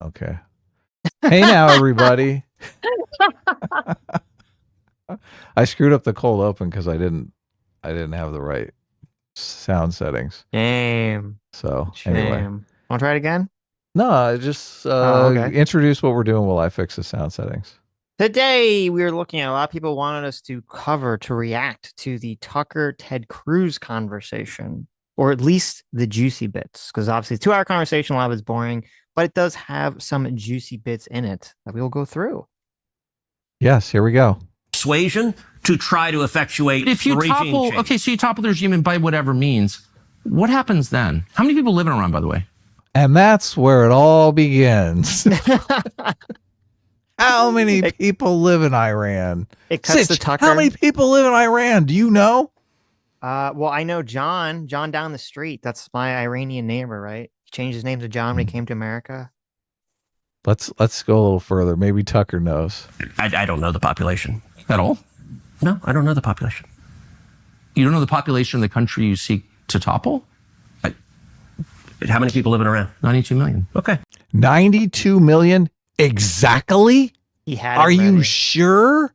Okay. Hey now, everybody. I screwed up the cold open because I didn't have the right sound settings. Shame. So Shame. anyway, Want to try it again? no, just Okay. introduce what we're doing while I fix the sound settings. Today we are looking at a lot of people wanted us to react to the Tucker-Ted Cruz conversation, or at least the juicy bits, because obviously 2 hour conversation, a lot of it's boring, but it does have some juicy bits in it that we will go through. Yes, here we go. Persuasion to try to effectuate. If you topple, okay, so you topple the regime and by whatever means, what happens then? How many people live in Iran, by the way? And that's where it all begins. How many people live in Iran? It cuts Sitch, the Tucker. how many people live in Iran? Do you know? Well, I know John down the street. That's my Iranian neighbor, right? He changed his name to John when he came to America. Let's go a little further. Maybe Tucker knows. I don't know the population. At all? No, I don't know the population. You don't know the population of the country you seek to topple? How many people live in Iran? 92 million. Okay. 92 million exactly? He had. Are you sure?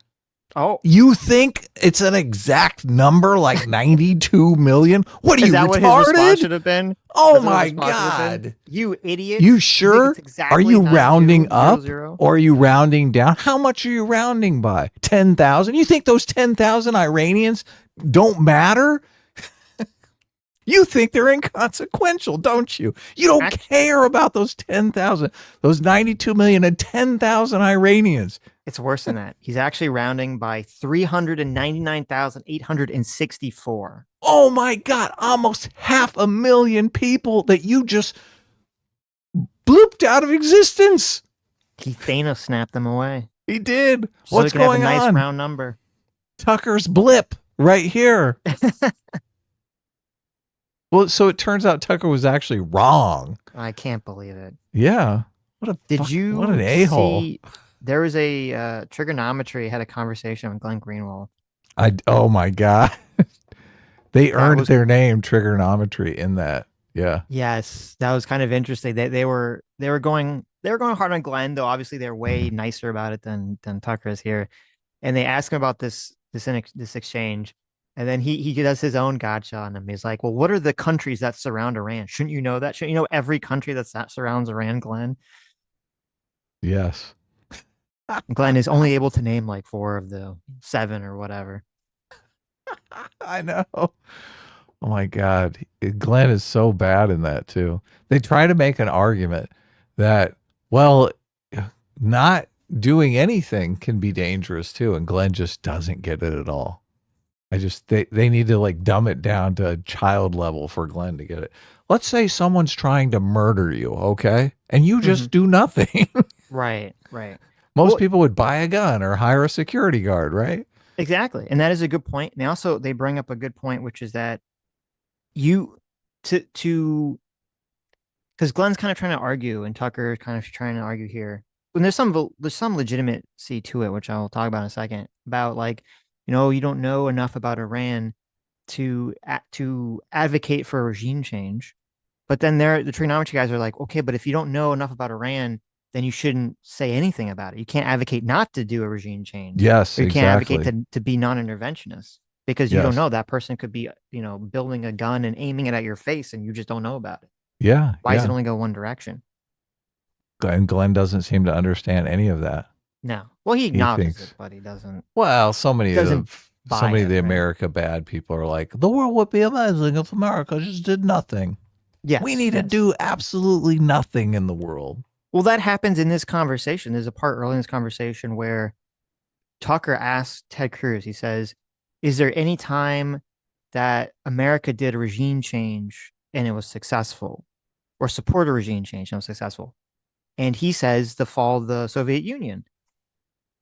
Oh, You think it's an exact number like 92 million? What are is you, that what his response retarded? should have been? Oh That's what my his response should have been? God. You idiot. You think sure? it's exactly Are you 92, rounding up 00? or are you rounding down? How much are you rounding by? 10,000? You think those 10,000 Iranians don't matter? You think they're inconsequential, don't you? You don't care about those 10,000, those 92 million and 10,000 Iranians. It's worse than that. He's actually rounding by 399,864. Oh my God, almost 500,000 people that you just blooped out of existence. He Thanos snapped them away. He did. So What's he could going have a nice on? round number. Tucker's blip right here. Well, so it turns out Tucker was actually wrong. I can't believe it. Yeah. What an a-hole. See, there was a trigonometry had a conversation with Glenn Greenwald. Oh my God. They earned their name, trigonometry, in that. Yeah. Yes, that was kind of interesting. They were going hard on Glenn, though obviously they're way nicer about it than Tucker is here. And they ask him about this exchange. And then he does his own gotcha on him. He's like, well, what are the countries that surround Iran? Shouldn't you know that? Shouldn't you know every country that surrounds Iran, Glenn? Yes. Glenn is only able to name like 4 of the 7 or whatever. I know. Oh my God. Glenn is so bad in that too. They try to make an argument that, well, not doing anything can be dangerous too. And Glenn just doesn't get it at all. They need to like dumb it down to a child level for Glenn to get it. Let's say someone's trying to murder you, okay? And you just do nothing. Right. Most people would buy a gun or hire a security guard, right? Exactly. And that is a good point. And they bring up a good point, which is that because Glenn's kind of trying to argue and Tucker kind of trying to argue here. And there's some legitimacy to it, which I'll talk about in a second, about like, you don't know enough about Iran to advocate for a regime change. But then the trigonometry guys are like, okay, but if you don't know enough about Iran, then you shouldn't say anything about it. You can't advocate not to do a regime change. Yes, or you exactly. can't advocate to be non-interventionist because you don't know that person could be, building a gun and aiming it at your face and you just don't know about it. Yeah. Why does it only go one direction? And Glenn doesn't seem to understand any of that. No. Well, he acknowledges it, but he doesn't. Well, so many of the right? America bad people are like, the world would be amazing if America just did nothing. Yes. We need to do absolutely nothing in the world. Well, that happens in this conversation. There's a part early in this conversation where Tucker asks Ted Cruz, he says, is there any time that America did a regime change and it was successful, or support a regime change and it was successful? And he says the fall of the Soviet Union,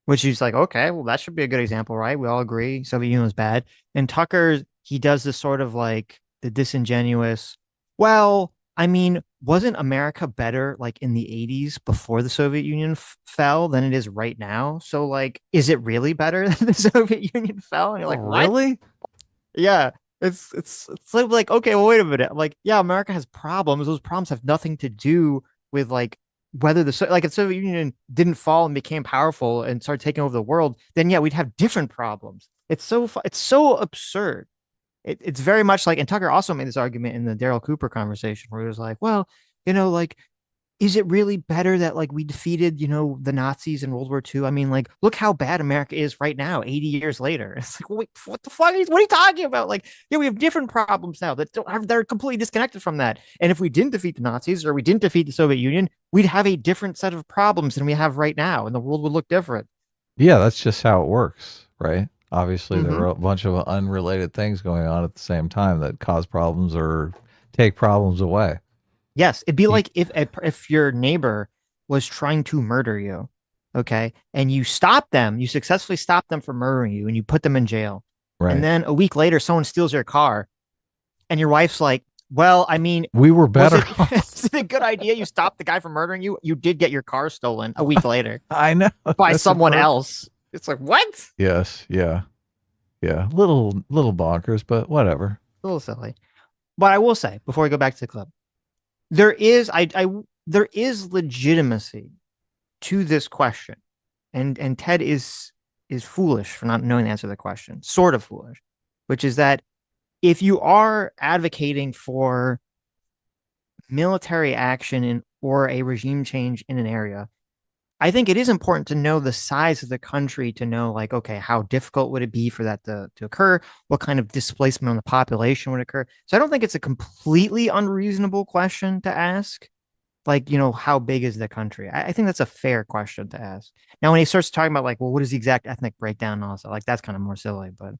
which is like, okay, well, that should be a good example, right? We all agree Soviet Union was bad. And Tucker, he does this sort of like the disingenuous, well, I mean, wasn't America better like in the 80s before the Soviet Union fell than it is right now? So like, is it really better than the Soviet Union fell? And you're like, really? What? Yeah. It's like, okay, well, wait a minute. Like, yeah, America has problems. Those problems have nothing to do with like whether if the Soviet Union didn't fall and became powerful and started taking over the world, then yeah, we'd have different problems. It's so absurd. It's very much like, and Tucker also made this argument in the Daryl Cooper conversation where he was like, well, like, is it really better that like we defeated, the Nazis in World War II? I mean, like, look how bad America is right now, 80 years later. It's like, wait, what the fuck? What are you talking about? Like, yeah, we have different problems now they're completely disconnected from that. And if we didn't defeat the Nazis or we didn't defeat the Soviet Union, we'd have a different set of problems than we have right now, and the world would look different. Yeah, that's just how it works, right? Obviously, there are a bunch of unrelated things going on at the same time that cause problems or take problems away. Yes, it'd be like if your neighbor was trying to murder you, okay, and you successfully stop them from murdering you, and you put them in jail. Right. And then a week later, someone steals your car, and your wife's like, well, I mean, we were better. Is it a good idea you stopped the guy from murdering you? You did get your car stolen a week later. I know. By someone else. It's like, what? Yes. Yeah. Yeah. Little bonkers, but whatever. A little silly. But I will say, before we go back to the clip, there is legitimacy to this question. And Ted is foolish for not knowing the answer to the question, sort of foolish, which is that if you are advocating for military action or a regime change in an area, I think it is important to know the size of the country, to know, like, okay, how difficult would it be for that to occur? What kind of displacement on the population would occur? So I don't think it's a completely unreasonable question to ask. Like, how big is the country? I think that's a fair question to ask. Now, when he starts talking about, like, well, what is the exact ethnic breakdown and all that, like, that's kind of more silly, but.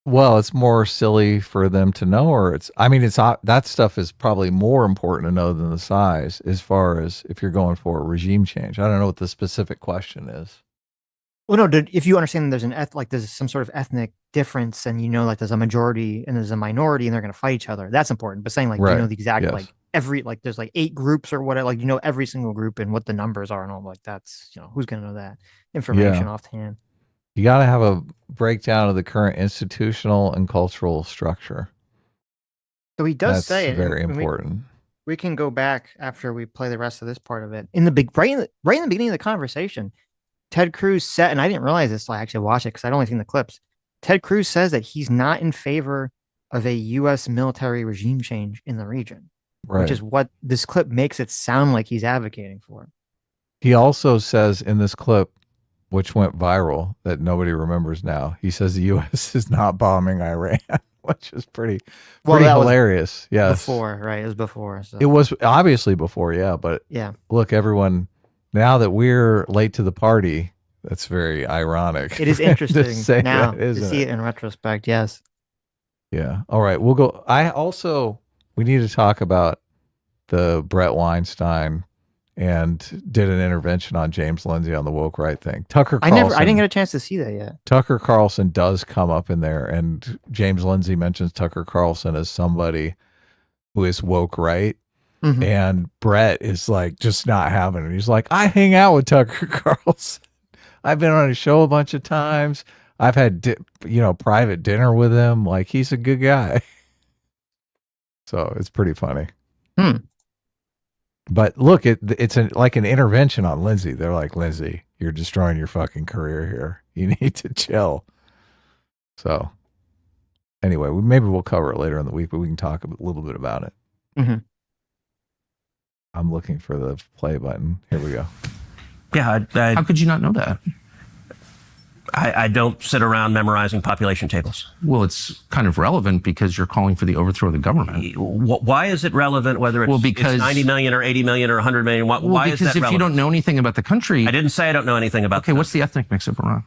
Well, it's more silly for them to know, or that stuff is probably more important to know than the size, as far as if you're going for a regime change. I don't know what the specific question is. Well, no, if you understand there's there's some sort of ethnic difference, and like there's a majority and there's a minority and they're going to fight each other, that's important. But saying, like, right. The exact, yes. like, every, like, there's like 8 groups or whatever, like, every single group and what the numbers are and all, like, that's, who's going to know that information offhand? You got to have a breakdown of the current institutional and cultural structure. So he does That's say very important. We can go back after we play the rest of this part of it. Right in the beginning of the conversation, Ted Cruz said, and I didn't realize this, so I actually watched it because I'd only seen the clips. Ted Cruz says that he's not in favor of a U.S. military regime change in the region, right. which is what this clip makes it sound like he's advocating for. He also says in this clip, which went viral, that nobody remembers now, he says the U.S. is not bombing Iran, which is pretty hilarious. Yes. Before, right? It was before. So. It was obviously before, yeah. But yeah, look, everyone, now that we're late to the party, that's very ironic. It is interesting now to see it in retrospect. Yes. Yeah. All right. We'll go. We need to talk about the Brett Weinstein and did an intervention on James Lindsay on the woke right thing. Tucker Carlson. I didn't get a chance to see that yet. Tucker Carlson does come up in there, and James Lindsay mentions Tucker Carlson as somebody who is woke right. Mm-hmm. And Brett is like just not having it. He's like, I hang out with Tucker Carlson. I've been on his show a bunch of times. I've had private dinner with him. Like, he's a good guy. So it's pretty funny. But look, it's like an intervention on Lindsay. They're like, Lindsay, you're destroying your fucking career here. You need to chill. So anyway, maybe we'll cover it later in the week, but we can talk a little bit about it. Mm-hmm. I'm looking for the play button. Here we go. Yeah. How could you not know that? I don't sit around memorizing population tables. Well, it's kind of relevant because you're calling for the overthrow of the government. Why is it relevant whether it's 90 million or 80 million or 100 million? Why is that relevant? Because if you don't know anything about the country... I didn't say I don't know anything about Okay, what's the ethnic mix of Iran?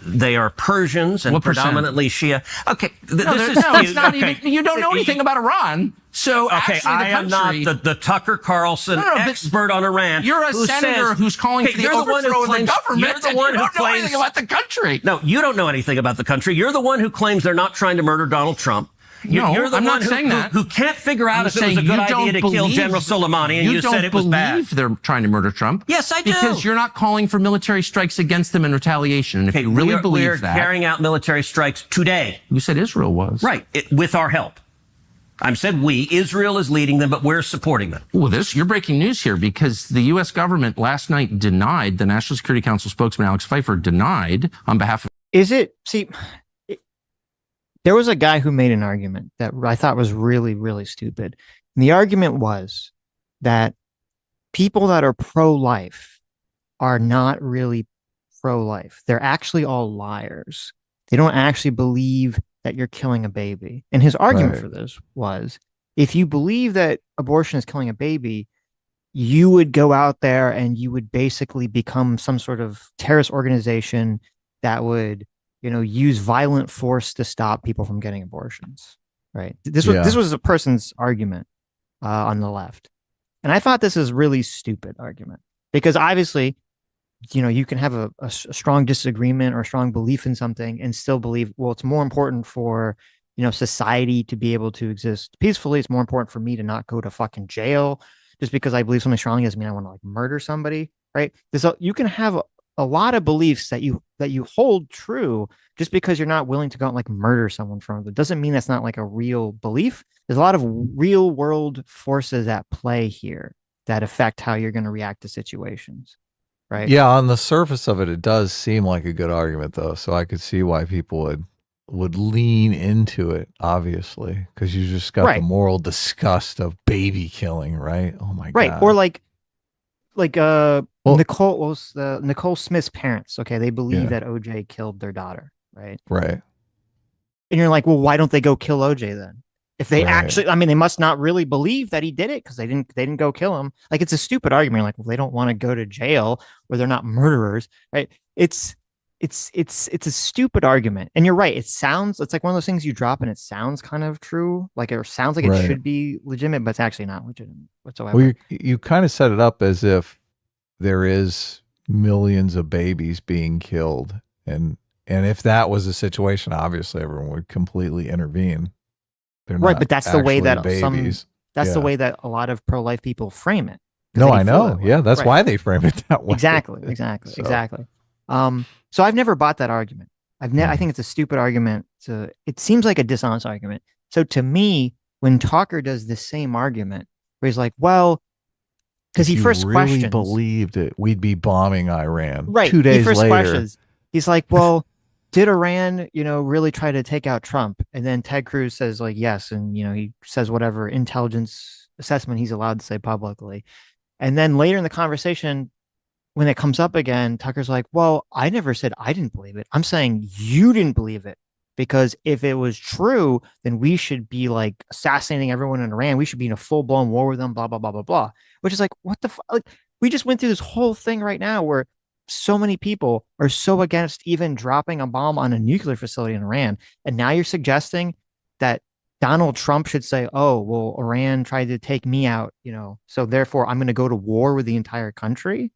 They are Persians and predominantly Shia. Okay, it's not even... You don't know anything about Iran. So okay, I am not the Tucker Carlson expert on Iran. You're a senator who's calling for the overthrow of the government. You're the one who don't know anything about the country. No, you don't know anything about the country. You're the one who claims they're not trying to murder Donald Trump. You're the one who can't figure out if it was a good idea to kill General Soleimani, and you said it was bad. You don't believe they're trying to murder Trump. Yes, I do. Because you're not calling for military strikes against them in retaliation. And if you really believe that... We're carrying out military strikes today. You said Israel was. Right, with our help. I said we. Israel is leading them, but we're supporting them. Well, you're breaking news here, because the U.S. government last night denied, the National Security Council spokesman Alex Pfeiffer denied on behalf of... There was a guy who made an argument that I thought was really, really stupid. And the argument was that people that are pro-life are not really pro-life. They're actually all liars. They don't actually believe that you're killing a baby. And his argument for this was, if you believe that abortion is killing a baby, you would go out there and you would basically become some sort of terrorist organization that would, use violent force to stop people from getting abortions. Right. This was a person's argument on the left. And I thought this is a really stupid argument, because obviously, you can have a strong disagreement or a strong belief in something and still believe, well, it's more important for, society to be able to exist peacefully. It's more important for me to not go to fucking jail just because I believe something strongly doesn't mean I want to like murder somebody. Right. You can have a lot of beliefs that you hold true just because you're not willing to go out and like murder someone from it. Doesn't mean that's not like a real belief. There's a lot of real world forces at play here that affect how you're going to react to situations. Right. Yeah, on the surface of it, it does seem like a good argument, though. So I could see why people would lean into it, obviously, because you just got the moral disgust of baby killing, right? Oh my god. Right. Or Nicole Smith's parents. Okay, they believe that OJ killed their daughter, right? Right. And you're like, well, why don't they go kill OJ then? If they actually, they must not really believe that he did it, because they didn't go kill him. Like, it's a stupid argument. Like, well, they don't want to go to jail, or they're not murderers, right? It's a stupid argument. And you're right. It's like one of those things you drop and it sounds kind of true. Like, it sounds like it should be legitimate, but it's actually not legitimate whatsoever. Well, you kind of set it up as if there is millions of babies being killed. And if that was the situation, obviously everyone would completely intervene. Right, but that's the way that babies. The way that a lot of pro-life people frame it. No, I know. Yeah, that's why they frame it that way. Exactly. So I've never bought that argument. I think it's a stupid argument. It seems like a dishonest argument. So to me, when Tucker does the same argument, where he's like, well, because he first questions, believed it, we'd be bombing Iran. Right. 2 days later, questions. He's like, well, did Iran, really try to take out Trump? And then Ted Cruz says, like, yes. And, he says whatever intelligence assessment he's allowed to say publicly. And then later in the conversation, when it comes up again, Tucker's like, well, I never said I didn't believe it. I'm saying you didn't believe it, because if it was true, then we should be like assassinating everyone in Iran. We should be in a full blown war with them, blah, blah, blah, blah, blah. Which is like, what the fuck? Like, we just went through this whole thing right now where so many people are so against even dropping a bomb on a nuclear facility in Iran. And now you're suggesting that Donald Trump should say, oh, well, Iran tried to take me out, so therefore I'm going to go to war with the entire country.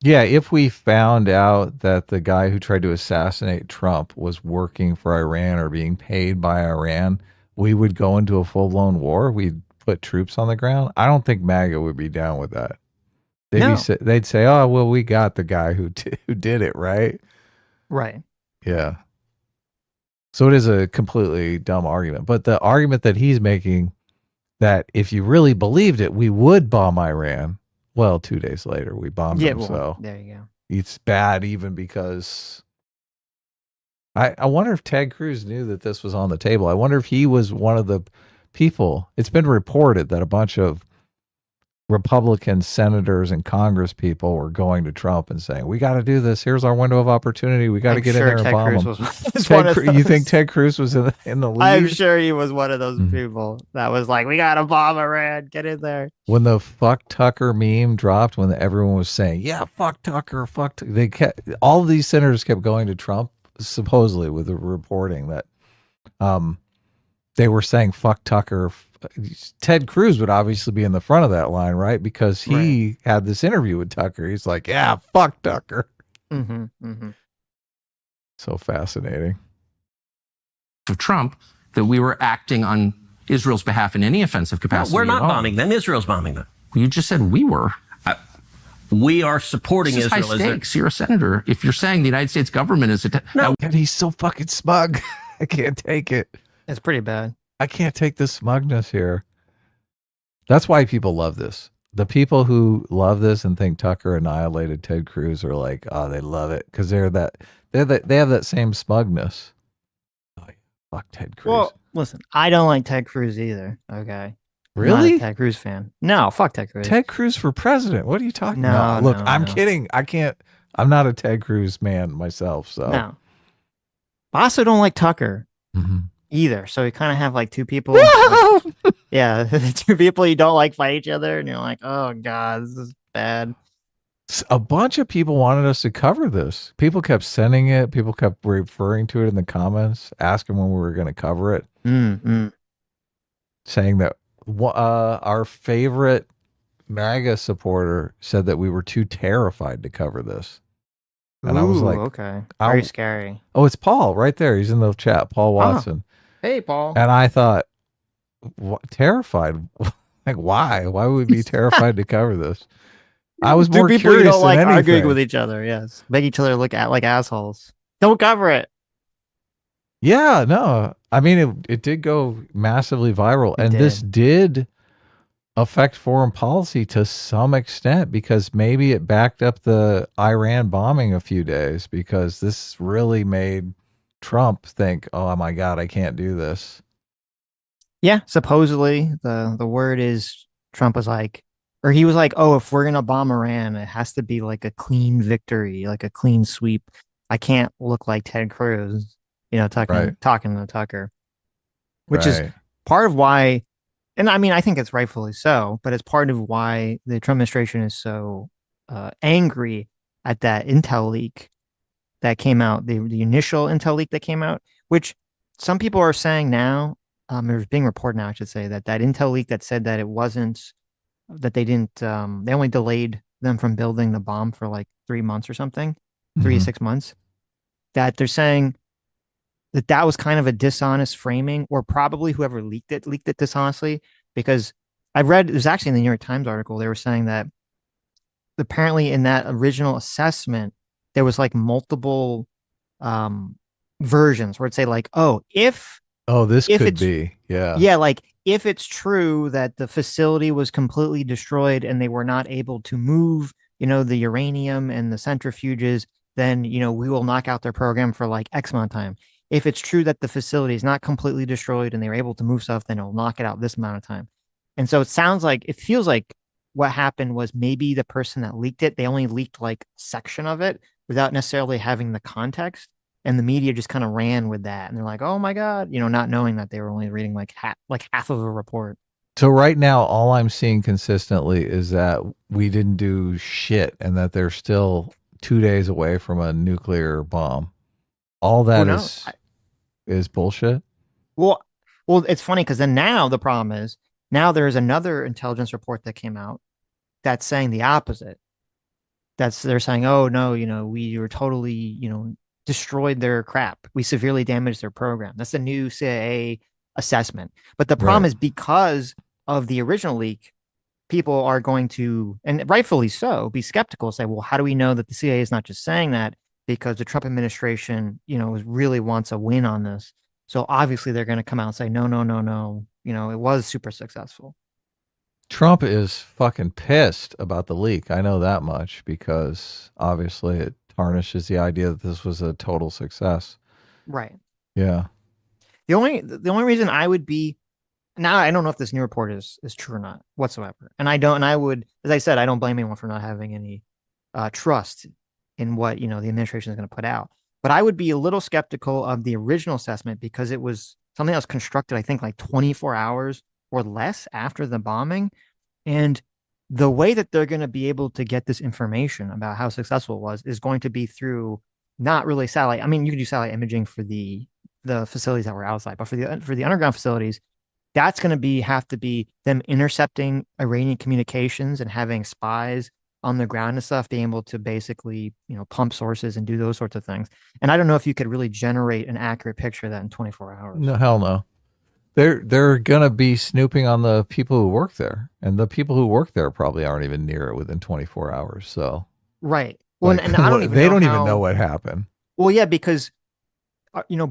Yeah, if we found out that the guy who tried to assassinate Trump was working for Iran or being paid by Iran, we would go into a full-blown war. We'd put troops on the ground. I don't think MAGA would be down with that. They'd say, oh, well, we got the guy who did it, right? Right. Yeah. So it is a completely dumb argument. But the argument that he's making, that if you really believed it, we would bomb Iran. Well, 2 days later, we bombed them. Well, so there you go. It's bad even because I wonder if Ted Cruz knew that this was on the table. I wonder if he was one of the people. It's been reported that a bunch of Republican senators and Congress people were going to Trump and saying, we got to do this. Here's our window of opportunity. We got to get in there and bomb him. You think Ted Cruz was in the lead? I'm sure he was one of those people that was like, we got to bomb Iran. Get in there. When the fuck Tucker meme dropped, when everyone was saying, yeah, fuck Tucker, all of these senators kept going to Trump, supposedly with the reporting that they were saying, fuck Tucker. Ted Cruz would obviously be in the front of that line, right? Because he had this interview with Tucker. He's like, yeah, fuck Tucker. Mm-hmm, mm-hmm. So fascinating. Of Trump, that we were acting on Israel's behalf in any offensive capacity. No, we're not bombing them. Israel's bombing them. You just said we were. We are supporting this is Israel. High stakes. You're a senator. If you're saying the United States government is... No, and he's so fucking smug. I can't take it. It's pretty bad. I can't take this smugness here. That's why people love this. The people who love this and think Tucker annihilated Ted Cruz are like, oh, they love it because they have that same smugness. Oh, fuck Ted Cruz. Well, listen, I don't like Ted Cruz either. Okay. Really? Not a Ted Cruz fan. No, fuck Ted Cruz. Ted Cruz for president. What are you talking about? Look, I'm kidding. I can't. I'm not a Ted Cruz man myself. So no. I also don't like Tucker either. So you kind of have like two people. Like, yeah, two people you don't like fight each other, and you're like, oh god, this is bad. A bunch of people wanted us to cover this. People kept sending it. People kept referring to it in the comments, asking when we were going to cover it, saying that our favorite MAGA supporter said that we were too terrified to cover this. And I was like, okay, very scary. Oh, it's Paul right there. He's in the chat, Paul Watson. Hey, Paul. And I thought, terrified? Like, why? Why would we be terrified to cover this? I was more curious who don't like than arguing with each other. Yes, make each other look like assholes. Don't cover it. Yeah, no. I mean, it did go massively viral, and this did affect foreign policy to some extent because maybe it backed up the Iran bombing a few days because this really made Trump think, oh my God, I can't do this. Yeah, supposedly the word is Trump was like, or he was like, oh, if we're going to bomb Iran, it has to be like a clean victory, like a clean sweep. I can't look like Ted Cruz, talking to Tucker, which is part of why. And I mean, I think it's rightfully so, but it's part of why the Trump administration is so angry at that intel leak that came out, the initial intel leak that came out, which some people are saying now, there's being reported now, I should say, that intel leak that said that it wasn't, that they didn't, they only delayed them from building the bomb for like 3 months or something, 3 to 6 months, that they're saying that was kind of a dishonest framing, or probably whoever leaked it dishonestly, because I read, it was actually in the New York Times article, they were saying that apparently in that original assessment, there was like multiple versions where it'd say like, this could be. Yeah, like if it's true that the facility was completely destroyed and they were not able to move, the uranium and the centrifuges, then, we will knock out their program for like X amount of time. If it's true that the facility is not completely destroyed and they were able to move stuff, then it'll knock it out this amount of time. And so it feels like what happened was maybe the person that leaked it, they only leaked like a section of it without necessarily having the context. And the media just kind of ran with that. And they're like, oh my God, not knowing that they were only reading like half of a report. So right now, all I'm seeing consistently is that we didn't do shit and that they're still 2 days away from a nuclear bomb. All that is bullshit. Well, it's funny because then now the problem is now there's another intelligence report that came out that's saying the opposite. They're saying, oh no, we were totally, destroyed their crap. We severely damaged their program. That's a new CIA assessment. But the problem is because of the original leak, people are going to, and rightfully so, be skeptical, say, well, how do we know that the CIA is not just saying that? Because the Trump administration, really wants a win on this. So obviously they're going to come out and say, no, it was super successful. Trump is fucking pissed about the leak. I know that much because obviously it tarnishes the idea that this was a total success. Right. Yeah. The only reason I would be, now I don't know if this new report is true or not whatsoever. And I would, as I said, I don't blame anyone for not having any trust in what, the administration is going to put out. But I would be a little skeptical of the original assessment because it was something that was constructed, I think, like 24 hours or less after the bombing. And the way that they're going to be able to get this information about how successful it was is going to be through not really satellite. I mean, you can do satellite imaging for the facilities that were outside, but for the underground facilities, that's going to have to be them intercepting Iranian communications and having spies on the ground and stuff, being able to basically, pump sources and do those sorts of things. And I don't know if you could really generate an accurate picture of that in 24 hours. No, hell no. They're going to be snooping on the people who work there, and the people who work there probably aren't even near it within 24 hours. So, right. Well, and I don't even they know don't even know what happened. Well, yeah, because,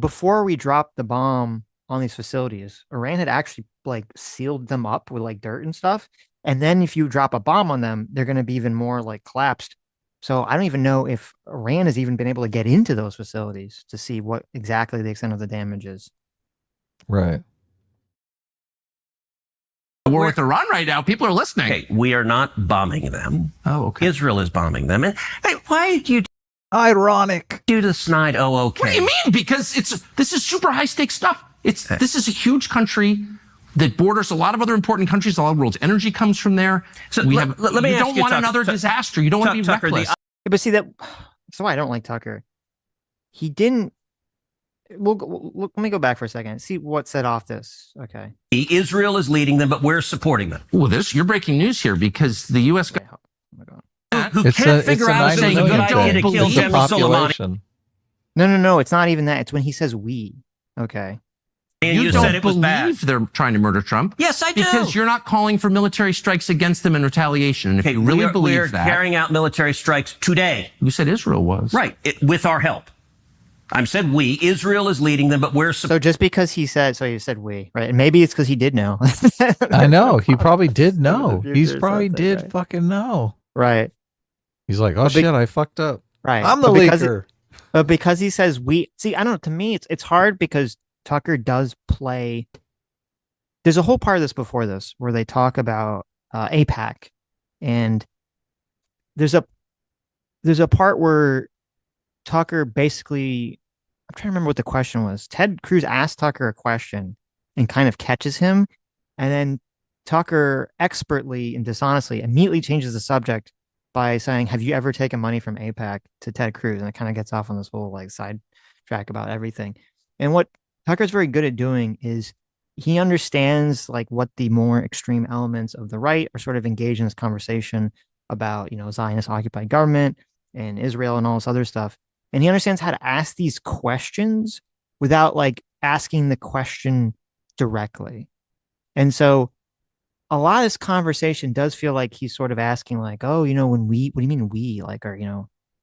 before we dropped the bomb on these facilities. Iran had actually like sealed them up with like dirt and stuff. And then if you drop a bomb on them, they're going to be even more like collapsed. So I don't even know if Iran has even been able to get into those facilities to see what exactly the extent of the damage is. Right. We're with Iran right now. People are listening. Okay, we are not bombing them. Oh, okay. Israel is bombing them. And hey, why do you Ironic. do the snide? Oh, okay. What do you mean? Because this is super high stakes stuff. This is a huge country that borders a lot of other important countries. A lot of the world's energy comes from there. So let me you ask don't want Tucker, another disaster. You don't want to be Tucker, reckless. Yeah, but see that's why I don't like Tucker. He didn't. Let me go back for a second. See what set off this. Okay. Israel is leading them, but we're supporting them. Well, you're breaking news here because the U.S. Wait, oh my God. Who can't figure out if it was a good idea to kill General Soleimani. No. It's not even that. It's when he says we. Okay. And you don't said it was bad. believe they're trying to murder Trump. Yes, I do. Because you're not calling for military strikes against them in retaliation. And if you really believe we're that, carrying out military strikes today. you said Israel was. Right, with our help. I said we. Israel is leading them, but we're So just because he said, so you said we, right? And maybe it's because he did know. I know. He probably did know. Future He's or probably something, did right? fucking know. Right. He's like, oh shit, I fucked up. Right. I'm the leaker. But because he says we, see, I don't know. To me, it's hard because Tucker does play. There's a whole part of this before this where they talk about AIPAC, and there's a part where Tucker basically, I'm trying to remember what the question was. Ted Cruz asked Tucker a question and kind of catches him, and then Tucker expertly and dishonestly immediately changes the subject by saying, "Have you ever taken money from AIPAC?" to Ted Cruz, and it kind of gets off on this whole like side track about everything. And what Tucker's very good at doing is he understands like what the more extreme elements of the right are sort of engaged in this conversation about, Zionist occupied government and Israel and all this other stuff. And he understands how to ask these questions without like asking the question directly. And so a lot of this conversation does feel like he's sort of asking like, oh, when we, what do you mean we, like, are,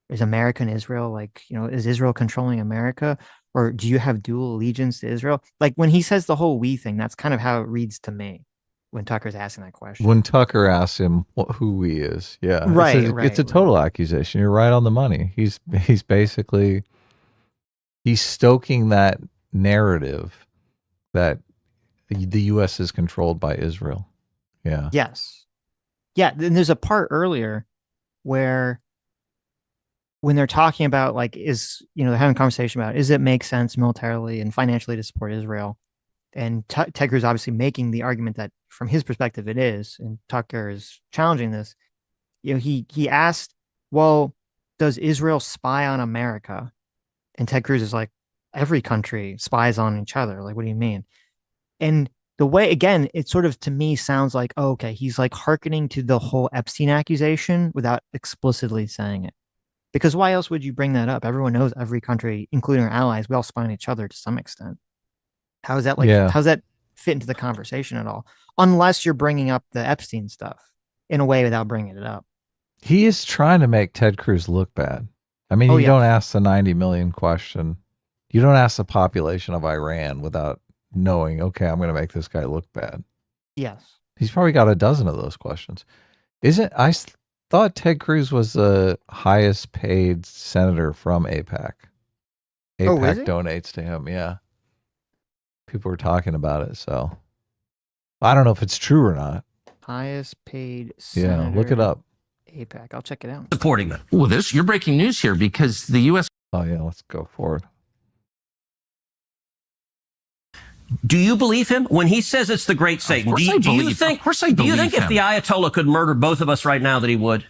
is America and Israel, like, is Israel controlling America? Or do you have dual allegiance to Israel? Like when he says the whole we thing, that's kind of how it reads to me when Tucker's asking that question. When Tucker asks him who he is. Yeah. Right. It's a total accusation. You're right on the money. He's basically, he's stoking that narrative that the U.S. is controlled by Israel. Yeah. Yes. Yeah. Then there's a part earlier where when they're talking about like, they're having a conversation about, is it make sense militarily and financially to support Israel? And Ted Cruz obviously making the argument that from his perspective it is, and Tucker is challenging this. He asked, well, does Israel spy on America? And Ted Cruz is like, every country spies on each other. Like, what do you mean? And the way, again, it sort of to me sounds like, oh, okay, he's like hearkening to the whole Epstein accusation without explicitly saying it. Because why else would you bring that up? Everyone knows every country, including our allies, we all spy on each other to some extent. How is that how's that fit into the conversation at all? Unless you're bringing up the Epstein stuff in a way without bringing it up. He is trying to make Ted Cruz look bad. I mean, you don't ask the 90 million question. You don't ask the population of Iran without knowing, okay, I'm going to make this guy look bad. Yes. He's probably got a dozen of those questions. I thought Ted Cruz was the highest paid senator from AIPAC. AIPAC donates to him, yeah. People were talking about it, so I don't know if it's true or not. Highest paid senator. Yeah, look it up. AIPAC. I'll check it out. Supporting them. Well, you're breaking news here because the U.S. Oh yeah, let's go forward. Do you believe him when he says it's the great Satan? Do you think if the Ayatollah could murder both of us right now that he would?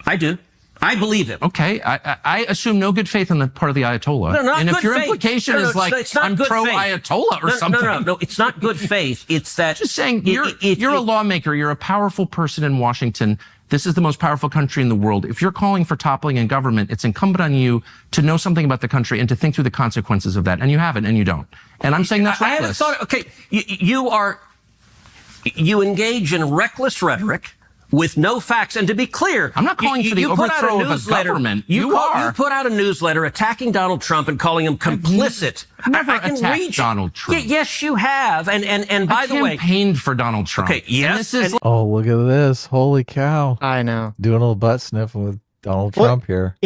I do. I believe him. Okay, I assume no good faith on the part of the Ayatollah. No, not and good if your faith. implication is like I'm pro-Ayatollah or something. No, it's not good faith. It's that just saying you're a lawmaker. You're a powerful person in Washington. This is the most powerful country in the world. If you're calling for toppling in government, it's incumbent on you to know something about the country and to think through the consequences of that. And you haven't, and you don't. And I'm saying that's reckless. I haven't thought. Okay, you engage in reckless rhetoric with no facts. And to be clear, I'm not calling for the overthrow of a government. You are. You put out a newsletter attacking Donald Trump and calling him complicit. I've never attacked Donald Trump. Yes, you have. And by the way, I campaigned for Donald Trump. Okay, yes. Oh, look at this. Holy cow. I know. Doing a little butt sniffing with Donald Trump here.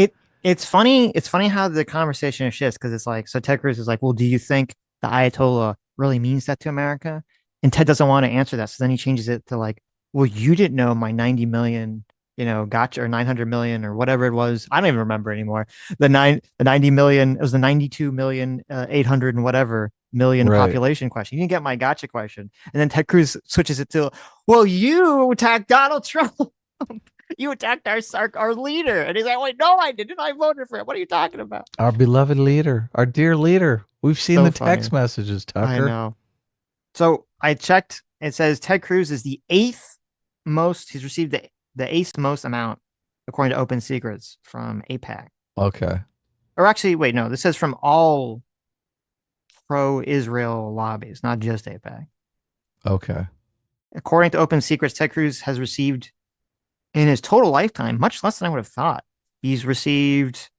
It's funny. It's funny how the conversation shifts, because it's like, so Ted Cruz is like, well, do you think the Ayatollah really means that to America? And Ted doesn't want to answer that. So then he changes it to like, well, you didn't know my 90 million, gotcha, or 900 million or whatever it was. I don't even remember anymore. The 90 million, it was the 92 million, 800 and whatever million population question. You didn't get my gotcha question. And then Ted Cruz switches it to, well, you attacked Donald Trump. You attacked our leader. And he's like, wait, no, I didn't. I voted for him. What are you talking about? Our beloved leader, our dear leader. We've seen the text messages, Tucker. I know. So I checked. It says Ted Cruz is the eighth most. He's received the eighth most amount, according to Open Secrets, from AIPAC. Okay. Or actually, wait, no. This says from all pro-Israel lobbies, not just AIPAC. Okay. According to Open Secrets, Ted Cruz has received, in his total lifetime, much less than I would have thought. He's received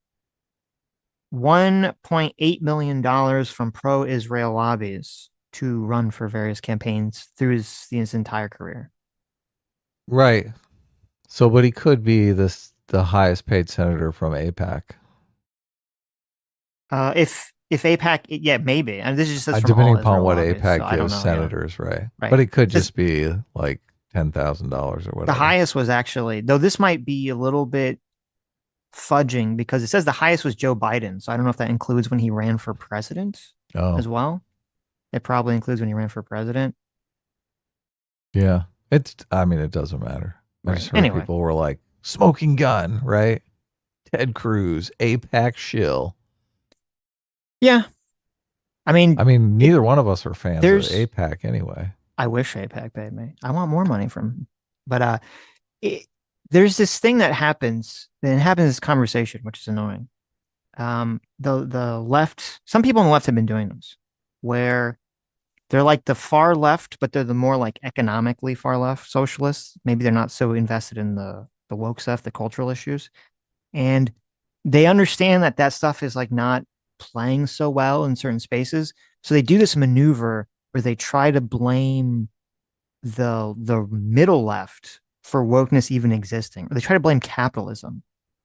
$1.8 million from pro-Israel lobbies to run for various campaigns through his entire career. Right. So, but he could be the highest paid senator from AIPAC. If AIPAC, yeah, maybe. And this is just depending upon what AIPAC gives senators, right? But it could just be like $10,000 or whatever. The highest was actually, though this might be a little bit fudging, because it says the highest was Joe Biden. So I don't know if that includes when he ran for president as well. It probably includes when he ran for president. Yeah. It doesn't matter. I just heard people were like, smoking gun, right? Ted Cruz, AIPAC shill. Yeah. I mean, neither one of us are fans of AIPAC anyway. I wish AIPAC paid me. I want more money from him. But there's this thing that happens, and it happens in this conversation, which is annoying. The left, some people on the left have been doing this, where they're like the far left, but they're the more like economically far left socialists. Maybe they're not so invested in the woke stuff, the cultural issues. And they understand that stuff is like not playing so well in certain spaces. So they do this maneuver where they try to blame the middle left for wokeness even existing. Or they try to blame capitalism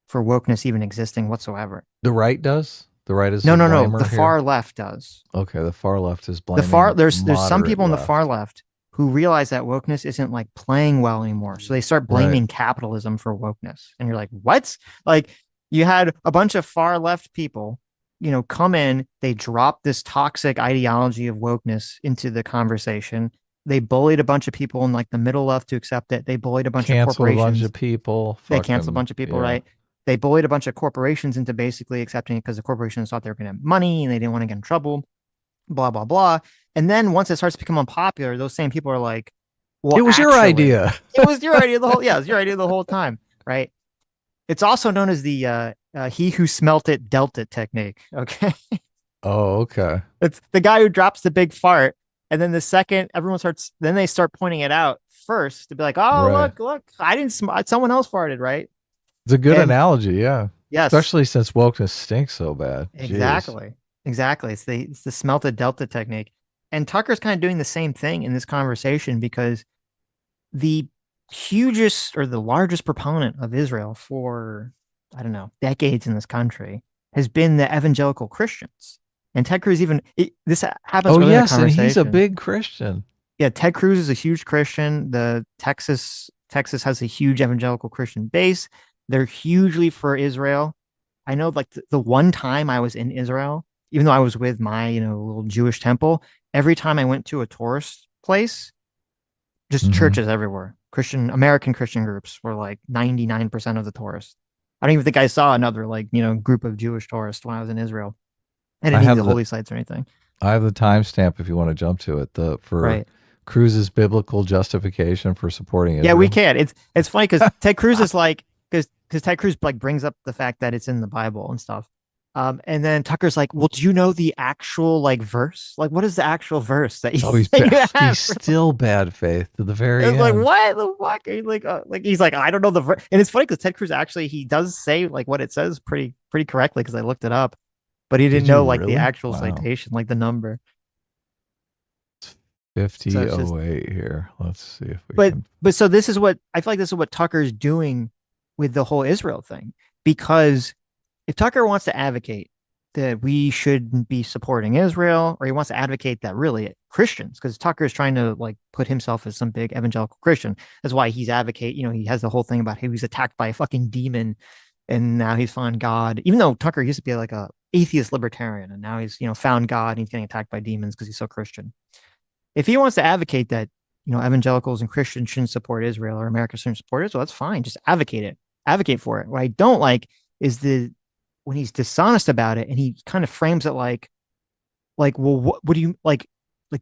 for wokeness even existing whatsoever. The right does? The right is no. The far left does. Okay, the far left is blaming. There's some people on the far left who realize that wokeness isn't like playing well anymore, so they start blaming capitalism for wokeness. And you're like, what? Like, you had a bunch of far left people, come in. They dropped this toxic ideology of wokeness into the conversation. They bullied a bunch of people in like the middle left to accept it. They bullied a bunch of corporations. A bunch of people. They canceled a bunch of people, right? They bullied a bunch of corporations into basically accepting it because the corporations thought they were going to have money and they didn't want to get in trouble, blah, blah, blah. And then once it starts to become unpopular, those same people are like, well, it was your idea. It was your idea the whole, it was your idea the whole time, right? It's also known as the he who smelt it dealt it technique, okay? Oh, okay. It's the guy who drops the big fart, and then the second then they start pointing it out first to be like, oh, look, I didn't, someone else farted, right? It's a good analogy, yeah. Yes. Especially since wokeness stinks so bad. Exactly. Jeez. Exactly. It's the smelted delta technique. And Tucker's kind of doing the same thing in this conversation, because the hugest or the largest proponent of Israel for, I don't know, decades in this country has been the evangelical Christians. And Ted Cruz this happens. Oh, yes, and he's a big Christian. Yeah, Ted Cruz is a huge Christian. Texas has a huge evangelical Christian base. They're hugely for Israel. I know, like, the one time I was in Israel, even though I was with my, little Jewish temple, every time I went to a tourist place, just churches everywhere. American Christian groups were like 99% of the tourists. I don't even think I saw another group of Jewish tourists when I was in Israel. I didn't need the holy sites or anything. I have the timestamp if you want to jump to it. Cruz's biblical justification for supporting Israel. Yeah, we can. It's funny because Ted Cruz is like, because Ted Cruz like brings up the fact that it's in the Bible and stuff. And then Tucker's like, well, do you know the actual like verse? Like, what is the actual verse that you, Oh, he's that you bad. have? He's still bad faith to the very It's like, end. what the fuck? He's like, I don't know the verse. And it's funny because Ted Cruz actually, he does say like what it says pretty correctly because I looked it up, but he didn't Did you know like the really? actual Wow. citation, like the number. 5008 here. Let's see if we can. But so this is what I feel like this is what Tucker's doing with the whole Israel thing, because if Tucker wants to advocate that we shouldn't be supporting Israel, or he wants to advocate that really Christians, because Tucker is trying to like put himself as some big evangelical Christian. That's why he's advocate. He has the whole thing about how he was attacked by a fucking demon, and now he's found God. Even though Tucker used to be like a atheist libertarian, and now he's found God, and he's getting attacked by demons because he's so Christian. If he wants to advocate that evangelicals and Christians shouldn't support Israel or America shouldn't support Israel, that's fine. Just advocate for it. What I don't like is when he's dishonest about it and he kind of frames it like, well, what do you like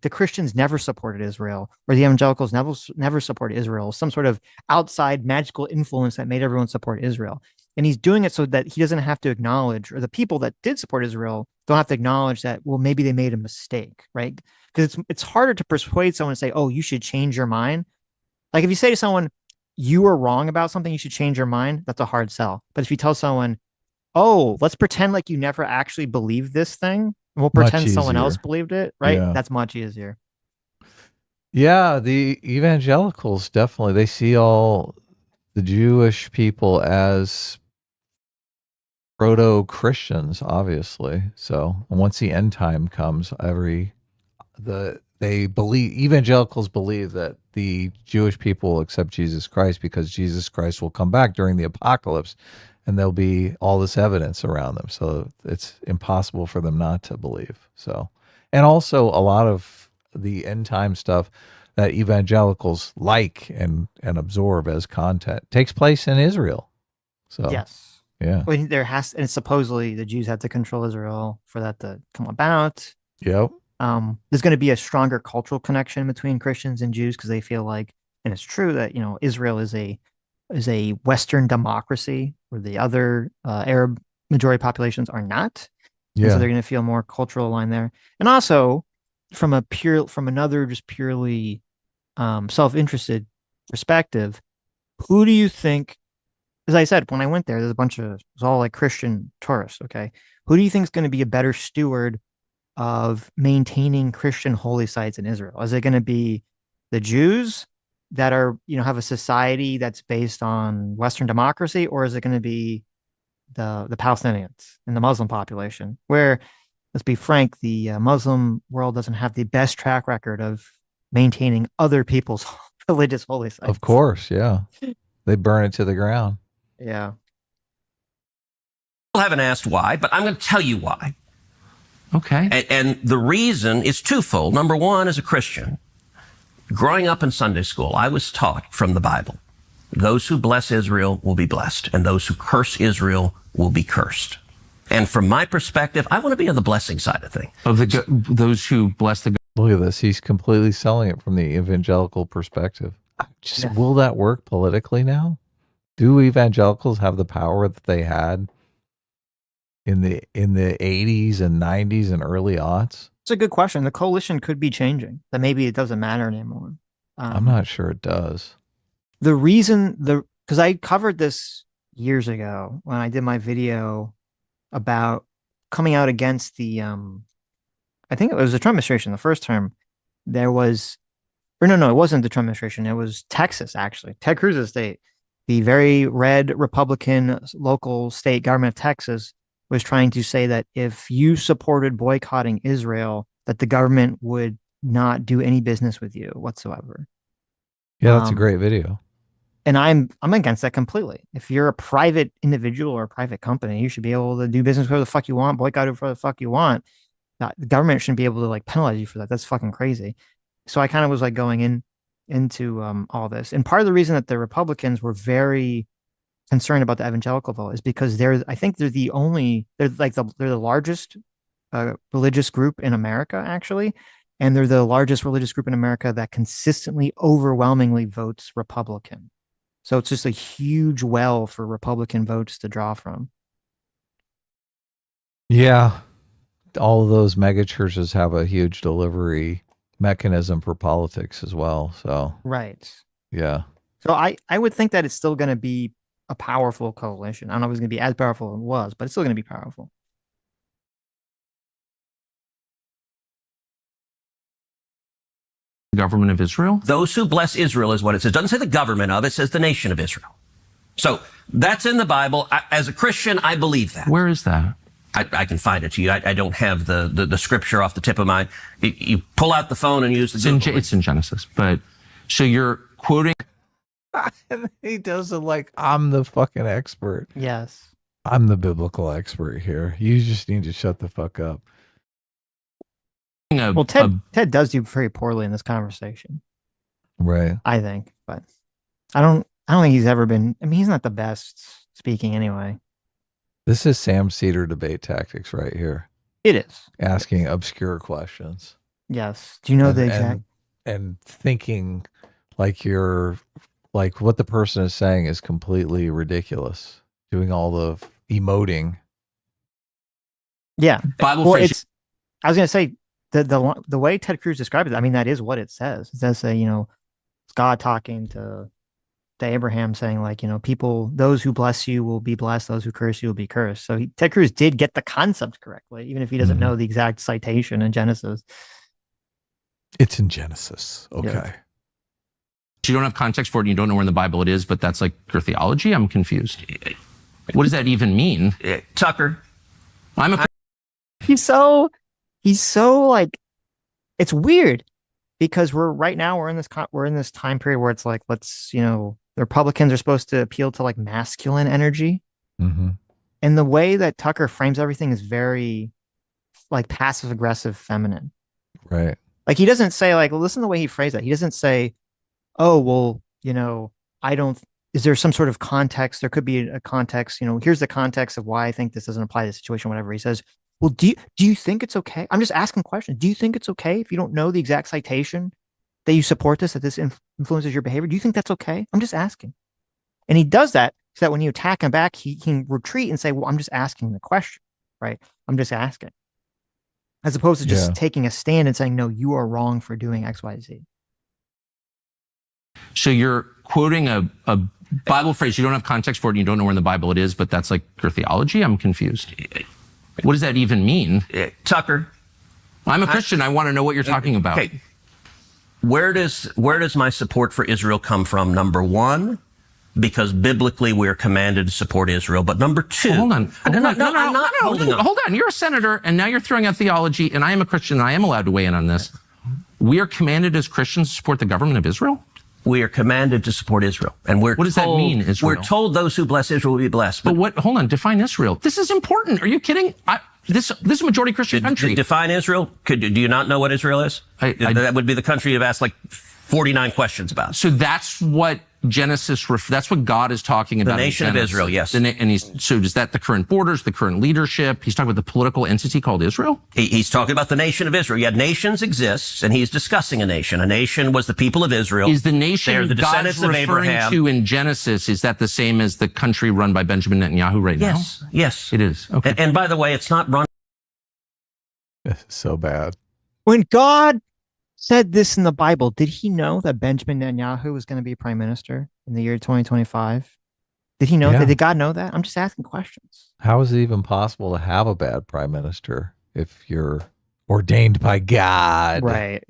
the Christians never supported Israel or the evangelicals never supported Israel, some sort of outside magical influence that made everyone support Israel. And he's doing it so that he doesn't have to acknowledge, or the people that did support Israel don't have to acknowledge that, well, maybe they made a mistake, right? Because it's harder to persuade someone to say, oh, you should change your mind. Like if you say to someone, you were wrong about something, you should change your mind, that's a hard sell. But if you tell someone, oh, let's pretend like you never actually believed this thing, and we'll pretend someone else believed it, right? Yeah. That's much easier. Yeah, the evangelicals definitely, they see all the Jewish people as proto-Christians, obviously. So once the end time comes, evangelicals believe that the Jewish people will accept Jesus Christ because Jesus Christ will come back during the apocalypse, and there'll be all this evidence around them. So it's impossible for them not to believe. So, and also a lot of the end time stuff that evangelicals like and absorb as content takes place in Israel. So yes. Yeah. Well, and supposedly the Jews had to control Israel for that to come about. Yep. There's going to be a stronger cultural connection between Christians and Jews because they feel like, and it's true that Israel is a Western democracy where the other Arab majority populations are not. Yeah. And so they're going to feel more cultural aligned there. And also from another just purely self-interested perspective, who do you think? As I said, when I went there, it was all like Christian tourists. Okay. Who do you think is going to be a better steward of maintaining Christian holy sites in Israel? Is it going to be the Jews that are, have a society that's based on Western democracy, or is it going to be the Palestinians and the Muslim population? Where, let's be frank, the Muslim world doesn't have the best track record of maintaining other people's religious holy sites. Of course, yeah. They burn it to the ground. Yeah. I haven't asked why, but I'm going to tell you why. Okay. And the reason is twofold. Number one, as a Christian, growing up in Sunday school, I was taught from the Bible, those who bless Israel will be blessed, and those who curse Israel will be cursed. And from my perspective, I want to be on the blessing side of things. Of those who bless the. Look at this. He's completely selling it from the evangelical perspective. Will that work politically now? Do evangelicals have the power that they had in the 80s and 90s and early aughts? It's a good question. The coalition could be changing. That maybe it doesn't matter anymore. I'm not sure it does. Because I covered this years ago when I did my video about coming out against the, I think it was the Trump administration. The first term, it wasn't the Trump administration. It was Texas, actually. Ted Cruz's state. The very red Republican local state government of Texas was trying to say that if you supported boycotting Israel, that the government would not do any business with you whatsoever. Yeah, that's a great video. And I'm against that completely. If you're a private individual or a private company, you should be able to do business wherever the fuck you want, boycott it wherever the fuck you want. The government shouldn't be able to like penalize you for that. That's fucking crazy. So I kind of was like going into all this. And part of the reason that the Republicans were very concerned about the evangelical vote is because they're the largest religious group in America, actually. And they're the largest religious group in America that consistently, overwhelmingly votes Republican. So it's just a huge well for Republican votes to draw from. Yeah. All of those mega churches have a huge delivery mechanism for politics as well. So, Right. yeah. So I would think that it's still going to be a powerful coalition. I don't know if it's going to be as powerful as it was, but it's still going to be powerful. Government of Israel? Those who bless Israel is what it says. It doesn't say the government of, it says the nation of Israel. So that's in the Bible. As a Christian, I believe that. Where is that? I can find it to you. I don't have the scripture off the tip of my... You pull out the phone and use the Google. It's in Genesis. But so you're quoting... He does it like I'm the fucking expert. Yes. I'm the biblical expert here. You just need to shut the fuck up. Well, Ted does do very poorly in this conversation. Right. I think, but I don't think he's ever been. I mean, he's not the best speaking anyway. This is Sam Cedar debate tactics right here. It is asking obscure questions. Yes. Do you know the exact and thinking like you're like what the person is saying is completely ridiculous. Doing all the emoting. Yeah. Bible well, phrase. I was gonna say the way Ted Cruz described it. I mean, that is what it says. It does say, it's God talking to Abraham, saying like, people, those who bless you will be blessed; those who curse you will be cursed. So Ted Cruz did get the concept correctly, even if he doesn't know the exact citation in Genesis. It's in Genesis. Okay. Yeah. You don't have context for it and you don't know where in the Bible it is, but that's like your theology? I'm confused. What does that even mean? Tucker. He's so like, it's weird because we're in this time period where it's like, the Republicans are supposed to appeal to like masculine energy. Mm-hmm. And the way that Tucker frames everything is very like passive aggressive feminine. Right. Like he doesn't say like, listen to the way he phrased that. He doesn't say, oh, well, is there some sort of context? There could be a context, here's the context of why I think this doesn't apply to the situation, whatever. He says, well, do you think it's okay? I'm just asking questions. Do you think it's okay if you don't know the exact citation that you support this, that this influences your behavior? Do you think that's okay? I'm just asking. And he does that so that when you attack him back, he can retreat and say, well, I'm just asking the question, right? I'm just asking. As opposed to just taking a stand and saying, no, you are wrong for doing X, Y, Z. So you're quoting a Bible phrase. You don't have context for it and you don't know where in the Bible it is, but that's like your theology? I'm confused. What does that even mean? Tucker. I'm a Christian. I want to know what you're talking about. Okay. Where does my support for Israel come from? Number one, because biblically we're commanded to support Israel. But number two, hold on. I'm not holding on. Hold on. You're a senator, and now you're throwing out theology, and I am a Christian, and I am allowed to weigh in on this. We are commanded as Christians to support the government of Israel? We are commanded to support Israel. And what does that mean, Israel? We're told those who bless Israel will be blessed. But hold on, define Israel. This is important. Are you kidding? This is a majority Christian country. Define Israel? Do you not know what Israel is? That would be the country you've asked like 49 questions about. So that's what Genesis, that's what God is talking about. The nation of Israel, yes. And so is that the current borders, the current leadership? He's talking about the political entity called Israel? He's talking about the nation of Israel. Yeah, nations exist, and he's discussing a nation. A nation was the people of Israel. Is the nation They're the descendants God's of referring Abraham. to in Genesis, is that the same as the country run by Benjamin Netanyahu right now? Yes. It is. Okay. And by the way, it's not run. It's so bad. When God said this in the Bible, did he know that Benjamin Netanyahu was going to be prime minister in the year 2025? Did he know that? Did God know that? I'm just asking questions. How is it even possible to have a bad prime minister if you're ordained by God? Right.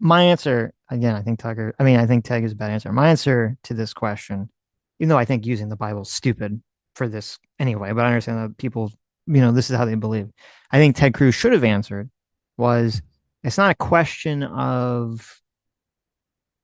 My answer, again, I think Teg is a bad answer. My answer to this question, even though I think using the Bible is stupid for this anyway, but I understand that people, this is how they believe. I think Ted Cruz should have answered was, it's not a question of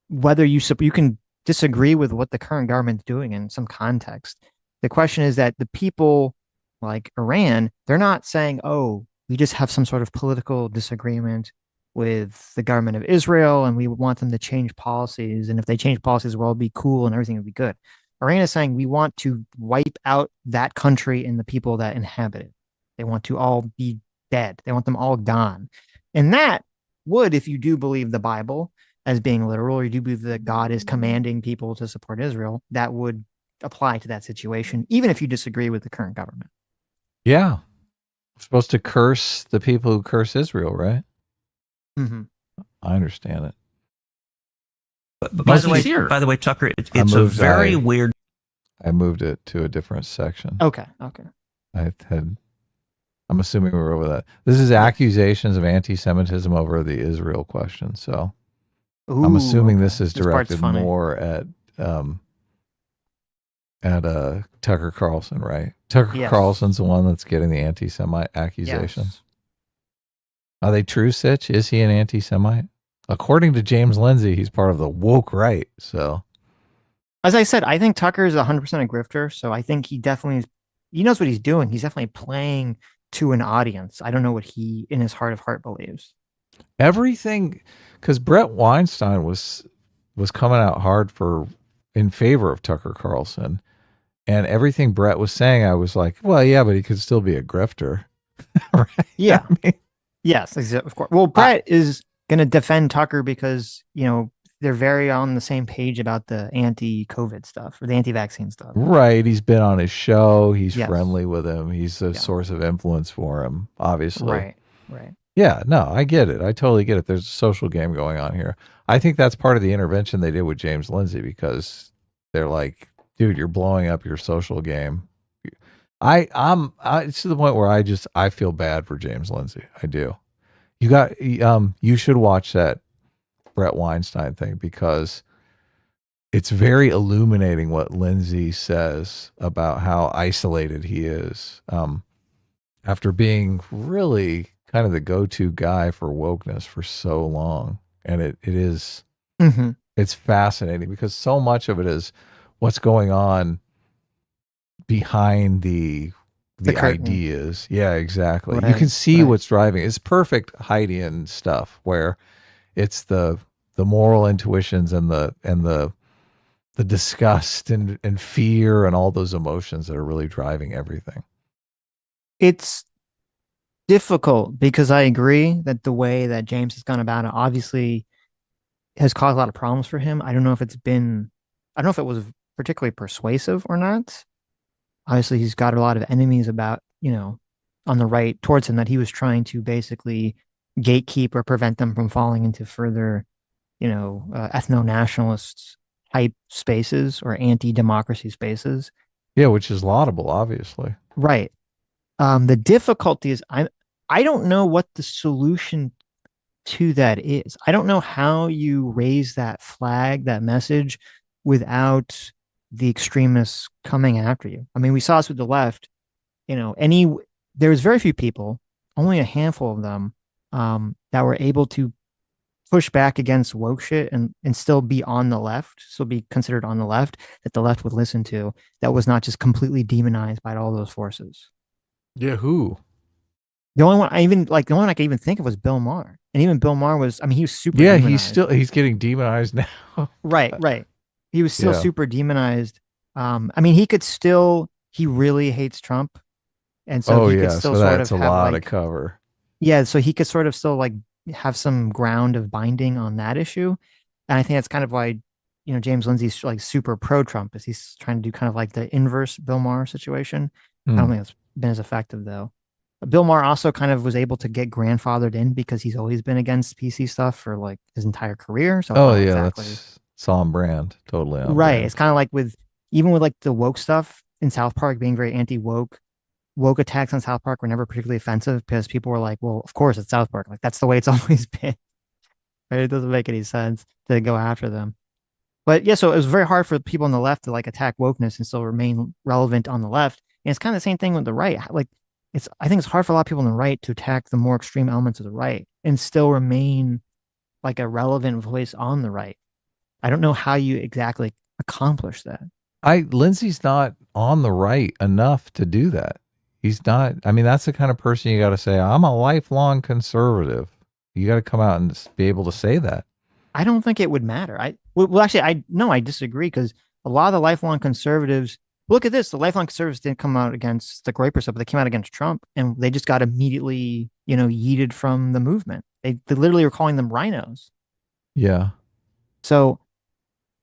whether you can disagree with what the current government's doing in some context. The question is that the people like Iran, they're not saying, oh, we just have some sort of political disagreement with the government of Israel and we want them to change policies. And if they change policies, we'll all be cool and everything will be good. Iran is saying we want to wipe out that country and the people that inhabit it. They want to all be dead. They want them all gone. And that would, if you do believe the Bible as being literal, or you do believe that God is commanding people to support Israel, that would apply to that situation, even if you disagree with the current government. Yeah. Supposed to curse the people who curse Israel, right? Mm-hmm. I understand it. But Most sincere. by the way, Tucker, it's a very weird. I moved it to a different section. Okay. I'm assuming we're over that. This is accusations of anti-Semitism over the Israel question. So I'm assuming this is directed more at Tucker Carlson, right? Tucker Carlson's the one that's getting the anti-Semite accusations. Yes. Are they true, Sitch? Is he an anti-Semite? According to James Lindsay, he's part of the woke right. So, as I said, I think Tucker is 100% a grifter. So I think he definitely he knows what he's doing. He's definitely playing to an audience. I don't know what he, in his heart of heart, believes. Everything, because Brett Weinstein was coming out hard in favor of Tucker Carlson, and everything Brett was saying, I was like, well, yeah, but he could still be a grifter, right? Yeah. I mean, yes, of course. Well, Brett is going to defend Tucker because, they're very on the same page about the anti-COVID stuff or the anti-vaccine stuff. Right. He's been on his show. He's friendly with him. He's a source of influence for him, obviously. Right. Yeah, no, I get it. I totally get it. There's a social game going on here. I think that's part of the intervention they did with James Lindsay, because they're like, dude, you're blowing up your social game. It's to the point where I feel bad for James Lindsay. I do. You should watch that Brett Weinstein thing, because it's very illuminating what Lindsay says about how isolated he is, after being really kind of the go-to guy for wokeness for so long. And it is, it's fascinating, because so much of it is what's going on behind the ideas. Yeah, exactly. Right, you can see what's driving. It's perfect Heidian stuff, where it's the moral intuitions and the disgust and fear and all those emotions that are really driving everything. It's difficult, because I agree that the way that James has gone about it obviously has caused a lot of problems for him. I don't know if it was particularly persuasive or not. Obviously, he's got a lot of enemies on the right towards him, that he was trying to basically gatekeep or prevent them from falling into further, ethno-nationalist type spaces or anti-democracy spaces. Yeah, which is laudable, obviously. Right. The difficulty is I don't know what the solution to that is. I don't know how you raise that flag, that message, without the extremists coming after you. I mean, we saw this with the left. There was very few people, only a handful of them, that were able to push back against woke shit and still be on the left, still be considered on the left, that the left would listen to, that was not just completely demonized by all those forces. Yeah, who? The only one I could even think of was Bill Maher. And even Bill Maher was, he was super demonized. demonized. He's getting demonized now. Right. He was still super demonized. He really hates Trump. And so he could still so sort that's of a have lot of cover. Yeah, so he could sort of still have some ground of binding on that issue. And I think that's kind of why, James Lindsay's super pro-Trump, is he's trying to do kind of like the inverse Bill Maher situation. I don't think it's been as effective, though. Bill Maher also kind of was able to get grandfathered in because he's always been against PC stuff for his entire career. So that's on brand, totally on right. brand. It's kind of like with the woke stuff in South Park, being very anti-woke. Woke attacks on South Park were never particularly offensive because people were like, well, of course it's South Park. That's the way it's always been. Right? It doesn't make any sense to go after them. But yeah, so it was very hard for people on the left to attack wokeness and still remain relevant on the left. And it's kind of the same thing with the right. I think it's hard for a lot of people on the right to attack the more extreme elements of the right and still remain a relevant voice on the right. I don't know how you exactly accomplish that. Lindsay's not on the right enough to do that. He's not. That's the kind of person you got to say, I'm a lifelong conservative. You got to come out and be able to say that. I don't think it would matter. I disagree, because a lot of the lifelong conservatives, look at this. The lifelong conservatives didn't come out against the Groyper stuff, but they came out against Trump, and they just got immediately, yeeted from the movement. They literally were calling them rhinos. Yeah. So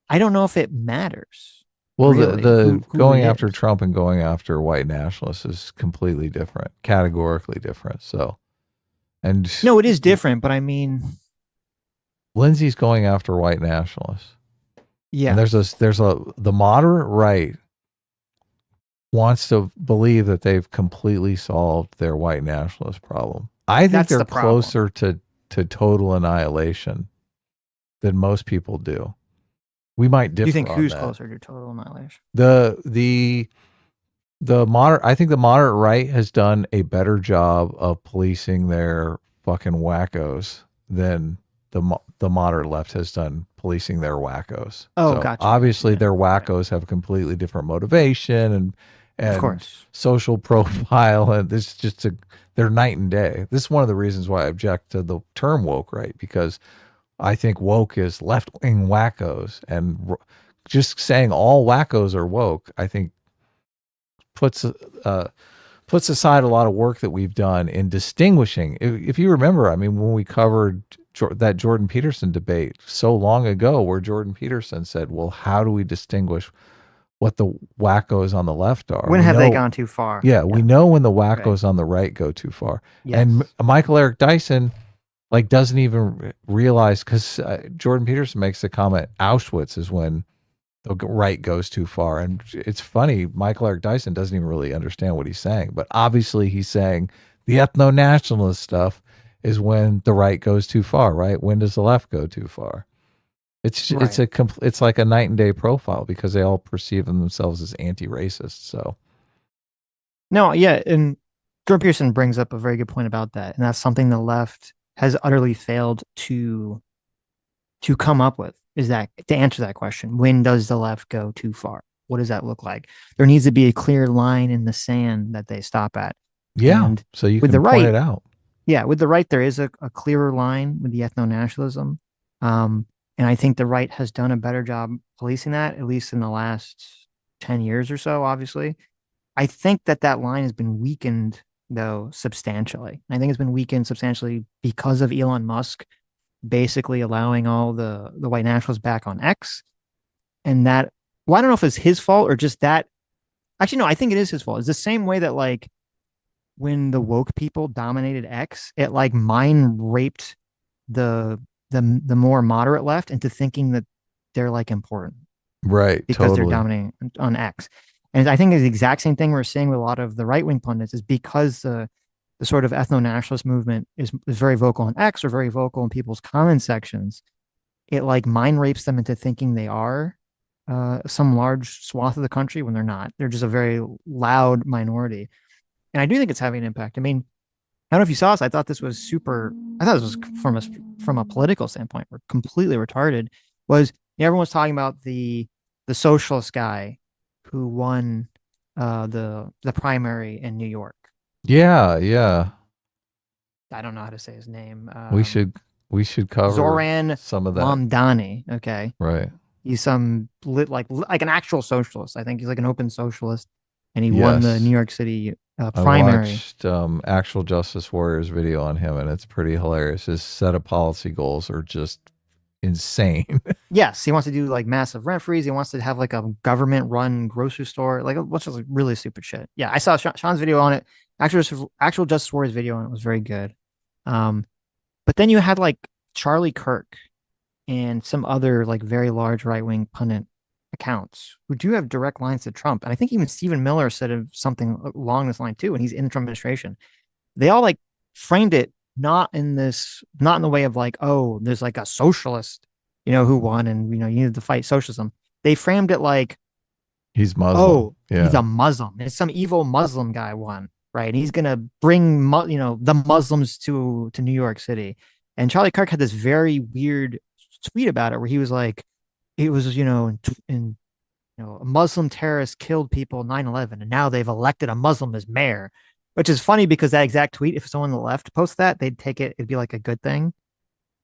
I don't know if it matters. Well, really, the who going he after is. Trump and going after white nationalists is completely different, categorically different. So, and No, it is different, but I mean, Lindsay's going after white nationalists. yeah, And the moderate right wants to believe that they've completely solved their white nationalist problem. I think that's they're the problem. closer to total annihilation than most people do. We might Do you differ think on who's that. closer to total annihilation? I think the moderate right has done a better job of policing their fucking wackos than the moderate left has done policing their wackos. Oh, So gotcha. obviously Yeah, their right. wackos have completely different motivation Of and course. social profile, and this is just they're night and day. This is one of the reasons why I object to the term woke right, because I think woke is left wing wackos, and just saying all wackos are woke, I think puts aside a lot of work that we've done in distinguishing. If you remember, I mean, when we covered that Jordan Peterson debate so long ago, where Jordan Peterson said, "Well, how do we distinguish what the wackos on the left are?" When We have they know, gone too far? yeah, we know when the Right. wackos on the right go too far. Yes. And Michael Eric Dyson like doesn't even realize, because Jordan Peterson makes the comment, Auschwitz is when the right goes too far. And it's funny, Michael Eric Dyson doesn't even really understand what he's saying, but obviously he's saying the ethno-nationalist stuff is when the right goes too far, right? When does the left go too far? It's like a night and day profile, because they all perceive themselves as anti-racist. So No, yeah, and Jordan Peterson brings up a very good point about that, and that's something the left has utterly failed to come up with, is that to answer that question, when does the left go too far? What does that look like? There needs to be a clear line in the sand that they stop at. yeah, And so you with can the point right, it out. yeah, with the right, there is a clearer line with the ethno-nationalism. And I think the right has done a better job policing that, at least in the last 10 years or so, obviously. I think that line has been weakened, though, substantially. I think it's been weakened substantially because of Elon Musk basically allowing all the white nationalists back on X. And that, well, I don't know if it's his fault or just that. Actually, no, I think it is his fault. It's the same way that, like, when the woke people dominated X, it like mind raped the more moderate left into thinking that they're like important Right, because they're totally. dominating on X. And I think it's the exact same thing we're seeing with a lot of the right wing pundits, is because the sort of ethno nationalist movement is very vocal on X or very vocal in people's comment sections. It like mind rapes them into thinking they are some large swath of the country when they're not. They're just a very loud minority. And I do think it's having an impact. I mean, I don't know if you saw this. I thought this was super. I thought this was from a political standpoint, we're completely retarded. Was everyone was talking about the socialist guy who won the primary in New York. Yeah, yeah. I don't know how to say his name. We should cover Zoran some of that. Mamdani. Okay, Right. he's some like an actual socialist. I think he's like an open socialist, and he won the Yes. New York City I primary. watched Actual Justice Warriors video on him, and it's pretty hilarious. His set of policy goals are just insane. Yes, he wants to do like massive rent freeze. He wants to have like a government run grocery store, like a bunch of like really stupid shit. Yeah, I saw Sean's video on it. Actual Justice Warriors video on it was very good. But then you had like Charlie Kirk and some other like very large right wing pundit accounts who do have direct lines to Trump. And I think even Stephen Miller said something along this line too, and he's in the Trump administration. They all like framed it not in the way of like, oh, there's like a socialist, who won, and you needed to fight socialism. They framed it like, He's Muslim. oh, yeah. he's a Muslim. It's some evil Muslim guy won, right? And he's gonna bring the Muslims to New York City. And Charlie Kirk had this very weird tweet about it where he was like, it was in a Muslim terrorist killed people 9/11, and now they've elected a Muslim as mayor, which is funny because that exact tweet, if someone on the left posts that, they'd take it, it'd be like a good thing,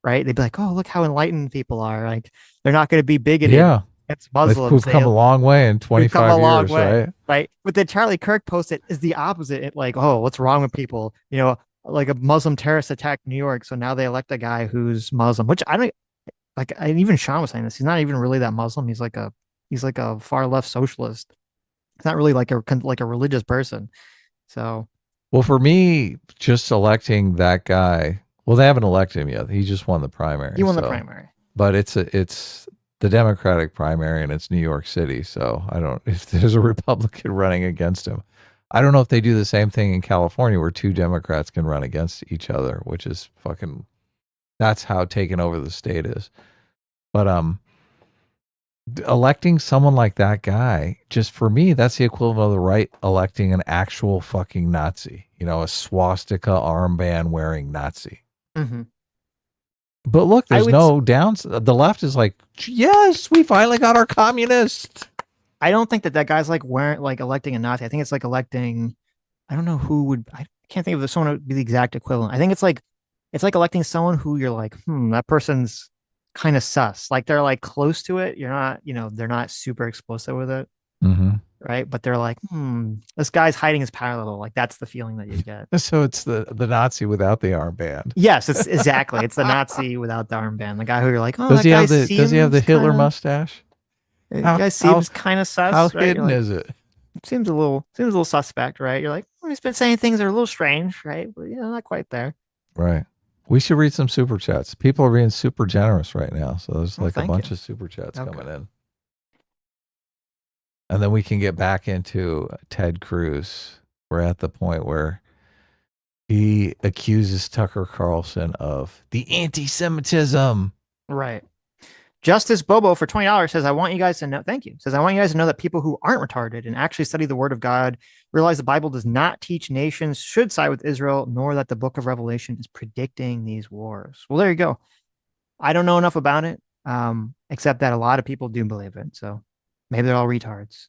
right? They'd be like, oh, look how enlightened people are. Like, they're not going to be bigoted Yeah. against Muslims. We've come a long way in 25 years, right? Right. But then Charlie Kirk posted is the opposite. It like, oh, what's wrong with people? Like a Muslim terrorist attacked New York, so now they elect a guy who's Muslim, which I don't like. Even Sean was saying this. He's not even really that Muslim. He's like He's like a far left socialist. He's not really like a religious person. So, well, for me, just electing that guy. Well, they haven't elected him yet. He just won the primary. he won the primary. But it's the Democratic primary, and it's New York City. So I don't. If there's a Republican running against him, I don't know if they do the same thing in California where two Democrats can run against each other, which is fucking. That's how taken over the state is. But electing someone like that guy, just for me, that's the equivalent of the right electing an actual fucking Nazi. You know, a swastika armband wearing Nazi. Mm-hmm. But look, there's no downs. The left is like, yes, we finally got our communist. I don't think that guy's like electing a Nazi. I think it's like electing. I don't know who would. I can't think of someone who would be the exact equivalent. I think it's like electing someone who you're like, that person's kind of sus. Like they're like close to it. You're not, they're not super explicit with it. Mm-hmm. Right. But they're like, this guy's hiding his power a little. Like that's the feeling that you get. So it's the Nazi without the armband. Yes, it's exactly. It's the Nazi without the armband. The guy who you're like, oh, does he have the Hitler mustache? The guy seems kind of sus. How right? hidden is it? Seems a little suspect, right? You're like, he's been saying things that are a little strange, right? But not quite there. Right. We should read some super chats. People are being super generous right now. So there's like a bunch of super chats coming in. And then we can get back into Ted Cruz. We're at the point where he accuses Tucker Carlson of the anti-Semitism. Right. Justice Bobo for $20 says, I want you guys to know, thank you, says, I want you guys to know that people who aren't retarded and actually study the word of God realize the Bible does not teach nations should side with Israel, nor that the book of Revelation is predicting these wars. Well, there you go. I don't know enough about it, except that a lot of people do believe it. So maybe they're all retards.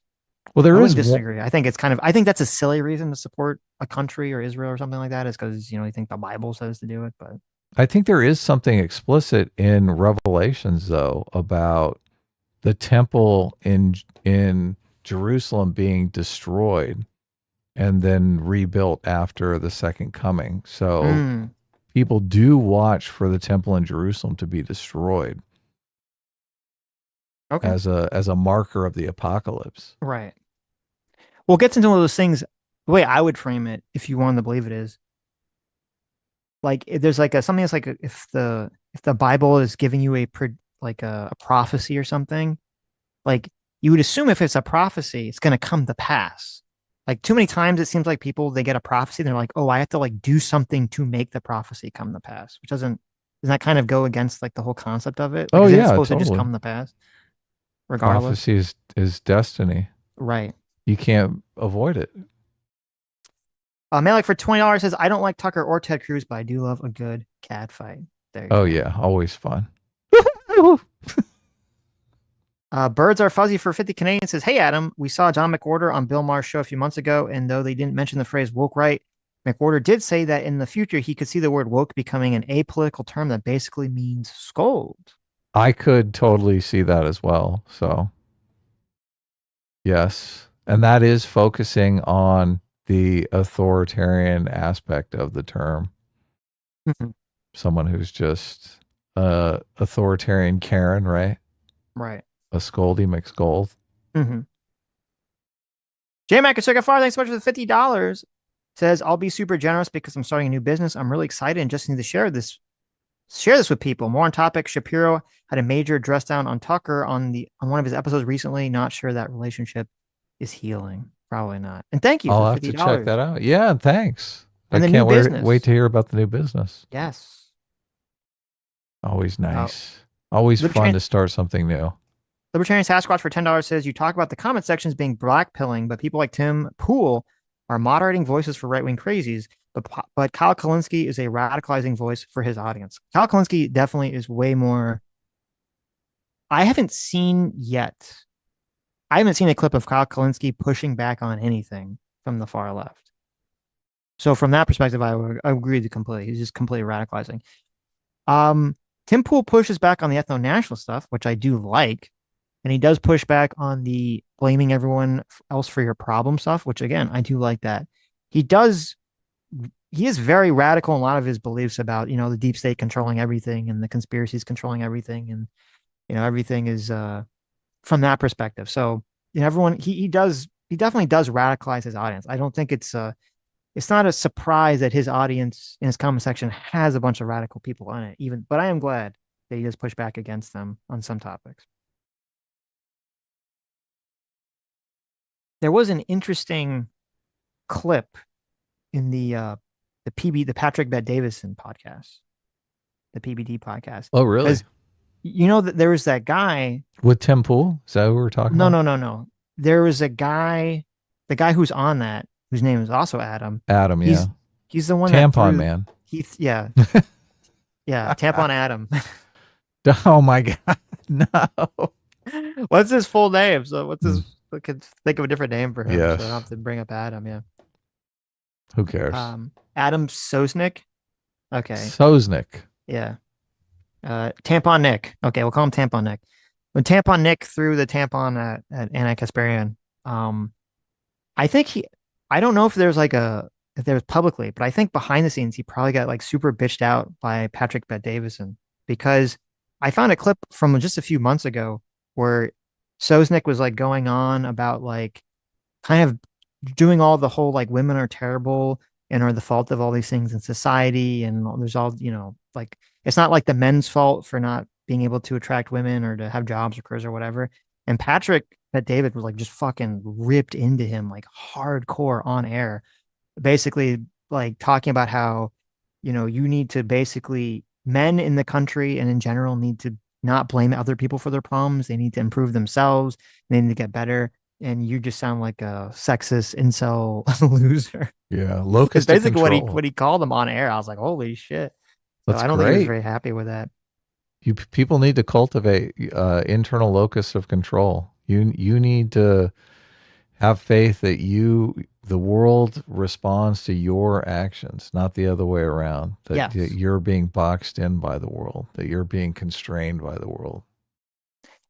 Well, I disagree. I think I think that's a silly reason to support a country or Israel or something like that, is because, you think the Bible says to do it, but I think there is something explicit in Revelations, though, about the temple in Jerusalem being destroyed and then rebuilt after the second coming. So people do watch for the temple in Jerusalem to be destroyed as a marker of the apocalypse. Right. Well, it gets into one of those things. The way I would frame it, if you wanted to believe it, is like there's like something that's like if the Bible is giving you a prophecy or something, like you would assume if it's a prophecy, it's going to come to pass. Like too many times it seems like people, they get a prophecy and they're like, oh, I have to like do something to make the prophecy come to pass, which doesn't that kind of go against like the whole concept of it? Like, it's supposed to just come to pass regardless. Prophecy is destiny. Right. You can't avoid it. Malik for $20 says, I don't like Tucker or Ted Cruz, but I do love a good cat fight. There you go. Yeah, always fun. Birds Are Fuzzy for 50 Canadian says, hey, Adam, we saw John McWhorter on Bill Maher's show a few months ago, and though they didn't mention the phrase woke right, McWhorter did say that in the future he could see the word woke becoming an apolitical term that basically means scold. I could totally see that as well. So, yes. And that is focusing on the authoritarian aspect of the term. Mm-hmm. Someone who's just authoritarian Karen, right? Right. A scoldy McScold. Mm-hmm. J-Mac and Far, thanks so much for the $50. Says, I'll be super generous because I'm starting a new business. I'm really excited and just need to share this with people. More on topic. Shapiro had a major dress down on Tucker on one of his episodes recently. Not sure that relationship is healing. Probably not. And thank you. I'll have to check that out. Yeah, thanks. And I can't wait to hear about the new business. Yes. Always nice. Always fun to start something new. Libertarian Sasquatch for $10 says, you talk about the comment sections being blackpilling, but people like Tim Pool are moderating voices for right-wing crazies, but Kyle Kulinski is a radicalizing voice for his audience. Kyle Kulinski definitely is way more. I haven't seen a clip of Kyle Kulinski pushing back on anything from the far left. So from that perspective, I agree with you completely. He's just completely radicalizing. Tim Pool pushes back on the ethno-national stuff, which I do like. And he does push back on the blaming everyone else for your problem stuff, which again, I do like that. He is very radical in a lot of his beliefs about, the deep state controlling everything and the conspiracies controlling everything. And, everything is, from that perspective. So everyone he definitely does radicalize his audience. I don't think it's not a surprise that his audience in his comment section has a bunch of radical people on it. But I am glad that he does push back against them on some topics. There was an interesting clip in the Patrick Bet-Davidson podcast, the PBD podcast. Oh, really? You know that there was that guy with Tim Pool. Is that who we're talking about? No. There was a guy, the guy who's on that, whose name is also Adam. Adam, yeah. He's the one Tampon Man. Yeah. Yeah, Tampon Adam. Oh my God. No. What's his full name? So what's his I could think of a different name for him. Yes. So I don't have to bring up Adam, yeah. Who cares? Adam Sosnick. Okay. Sosnick. Yeah. Tampon Nick. Okay, we'll call him Tampon Nick. When Tampon Nick threw the tampon at Anna Kasparian, I think I don't know if there was publicly, but I think behind the scenes he probably got like super bitched out by Patrick Bet-Davidson, because I found a clip from just a few months ago where Sosnick was like going on about like kind of doing all the whole like women are terrible and are the fault of all these things in society, and there's all, like it's not like the men's fault for not being able to attract women or to have jobs or careers or whatever. And Patrick Bet-David was like just fucking ripped into him like hardcore on air, basically like talking about how, you need to basically, men in the country and in general need to not blame other people for their problems. They need to improve themselves. They need to get better. And you just sound like a sexist incel loser. Yeah, locus basically of control. what he called him on air. I was like, holy shit. So I don't think he was very happy with that. People need to cultivate internal locus of control. You need to have faith that the world responds to your actions, not the other way around. That you're being boxed in by the world, that you're being constrained by the world.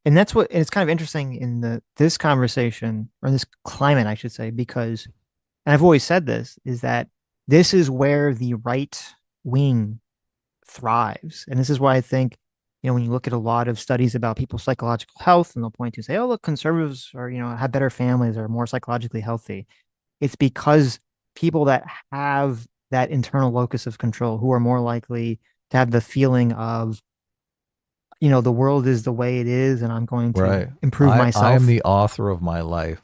And it's kind of interesting in this conversation, or this climate, I should say, because, and I've always said this, is that this is where the right wing thrives. And this is why I think, when you look at a lot of studies about people's psychological health, and they'll point to say, oh, look, conservatives are, have better families, are more psychologically healthy. It's because people that have that internal locus of control, who are more likely to have the feeling of, the world is the way it is, and I'm going to improve myself. I am the author of my life.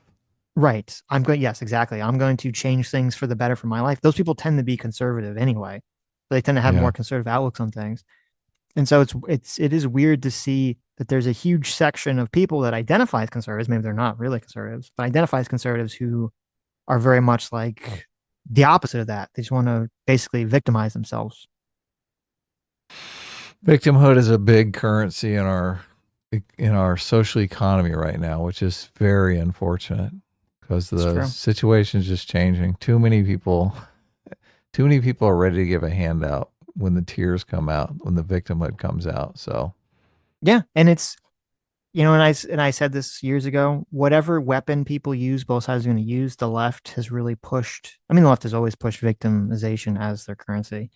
Right. Yes, exactly. I'm going to change things for the better for my life. Those people tend to be conservative anyway. They tend to have more conservative outlooks on things. And so it is weird to see that there's a huge section of people that identify as conservatives. Maybe they're not really conservatives, but identify as conservatives who are very much like the opposite of that. They just want to basically victimize themselves. Victimhood is a big currency in our social economy right now, which is very unfortunate because the situation is just changing. Too many people are ready to give a handout when the tears come out, when the victimhood comes out. So, yeah, and it's, and I said this years ago. Whatever weapon people use, both sides are going to use. The left has really pushed. I mean, the left has always pushed victimization as their currency,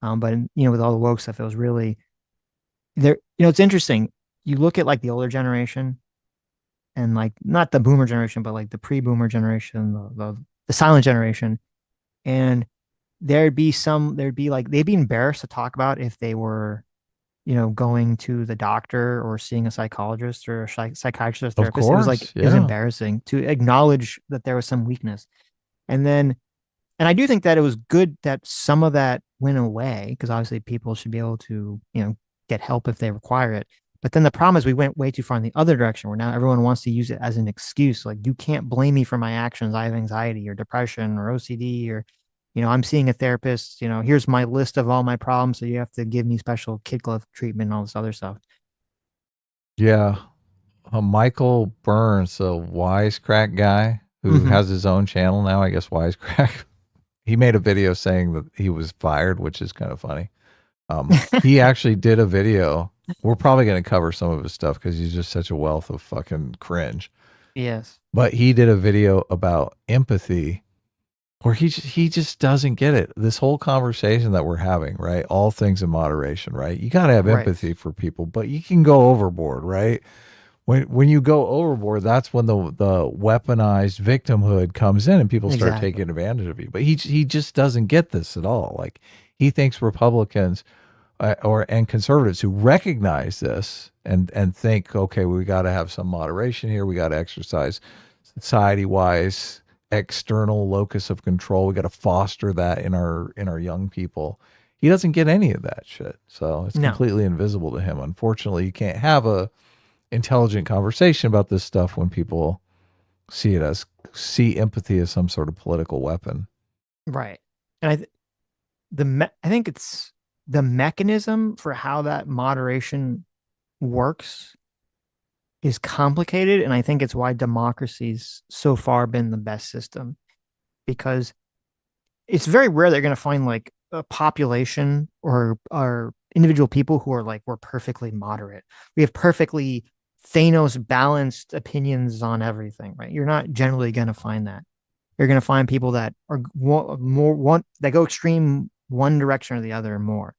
but with all the woke stuff, it was really there. It's interesting. You look at like the older generation, and like not the boomer generation, but like the pre-boomer generation, the silent generation, and they'd be like, they'd be embarrassed to talk about if they were, going to the doctor or seeing a psychologist or a psychiatrist or therapist. It was like, it was embarrassing to acknowledge that there was some weakness. And I do think that it was good that some of that went away, because obviously people should be able to, get help if they require it. But then the problem is we went way too far in the other direction, where now everyone wants to use it as an excuse. Like, you can't blame me for my actions. I have anxiety or depression or OCD, or, I'm seeing a therapist, here's my list of all my problems, so you have to give me special kid glove treatment and all this other stuff. Yeah. Michael Burns, a wisecrack guy who has his own channel now, I guess Wisecrack. He made a video saying that he was fired, which is kind of funny. He actually did a video. We're probably going to cover some of his stuff because he's just such a wealth of fucking cringe. Yes. But he did a video about empathy, where he just doesn't get it. This whole conversation that we're having, right? All things in moderation, right? You got to have empathy for people, but you can go overboard, right? when you go overboard, that's when the weaponized victimhood comes in and people start Exactly. taking advantage of you. But he just doesn't get this at all. Like he thinks Republicans and conservatives who recognize this and think, okay, we got to have some moderation here. We got to exercise society-wise external locus of control. We got to foster that in our young people. He doesn't get any of that shit. So it's No. completely invisible to him. Unfortunately, you can't have a intelligent conversation about this stuff when people see empathy as some sort of political weapon. Right. And I think it's the mechanism for how that moderation works is complicated, and I think it's why democracy's so far been the best system, because it's very rare they're going to find like a population or individual people who are like, we're perfectly moderate. We have perfectly Thanos balanced opinions on everything, right? You're not generally going to find that. You're going to find people that are that go extreme one direction or the other more.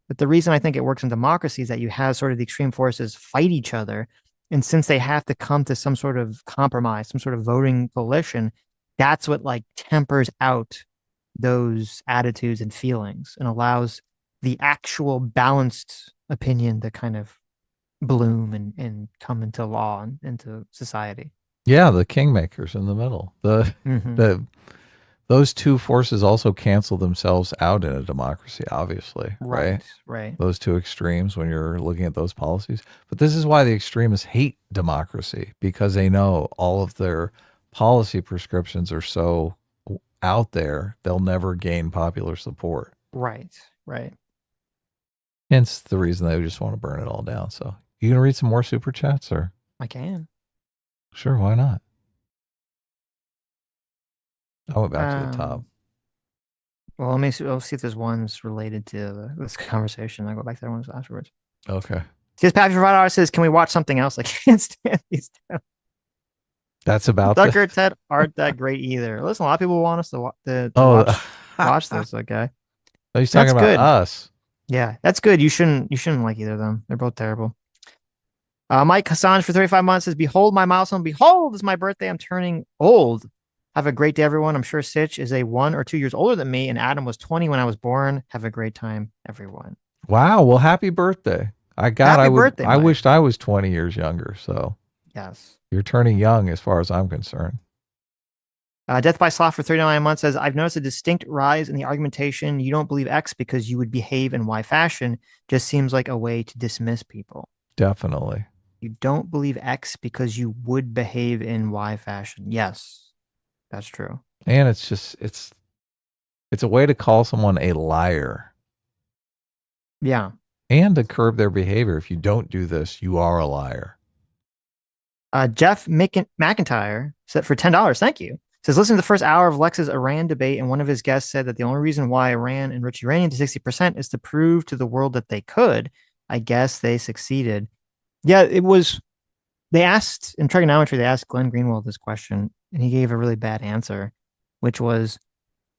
But the reason I think it works in democracy is that you have sort of the extreme forces fight each other. And since they have to come to some sort of compromise, some sort of voting coalition, that's what like tempers out those attitudes and feelings and allows the actual balanced opinion to kind of bloom and come into law and into society. Yeah, the kingmakers in the middle. Those two forces also cancel themselves out in a democracy, obviously, right? Right. Those two extremes when you're looking at those policies. But this is why the extremists hate democracy, because they know all of their policy prescriptions are so out there, they'll never gain popular support. Right. Hence the reason they just want to burn it all down. So you gonna read some more super chats, or? I can. Sure, why not? I went back to the top. Well, let me see. I'll see if there's ones related to this conversation. I'll go back to the ones afterwards. Okay. Because Patrick Friday says, "Can we watch something else?" I can't stand these two. That's about Tucker and Ted aren't that great either. Listen, a lot of people want us to watch this. Okay. Oh, he's talking about good. us. Yeah, that's good. You shouldn't like either of them. They're both terrible. Mike Hassange for 35 months says, "Behold my milestone. Behold, it's my birthday. I'm turning old. Have a great day, everyone. I'm sure Sitch is a 1 or 2 years older than me, and Adam was 20 when I was born. Have a great time, everyone." Wow. Well, happy birthday. I wished I was 20 years younger. So yes, you're turning young as far as I'm concerned. Death by Sloth for 39 months says, "I've noticed a distinct rise in the argumentation. You don't believe X because you would behave in Y fashion. Just seems like a way to dismiss people." Definitely. You don't believe X because you would behave in Y fashion. Yes, that's true. And it's a way to call someone a liar. Yeah. And to curb their behavior. If you don't do this, you are a liar. Jeff McIntyre said for $10, thank you. Says, "Listen to the first hour of Lex's Iran debate, and one of his guests said that the only reason why Iran enriched uranium to 60% is to prove to the world that they could. I guess they succeeded." Yeah, it was. They asked in trigonometry, they asked Glenn Greenwald this question, and he gave a really bad answer, which was,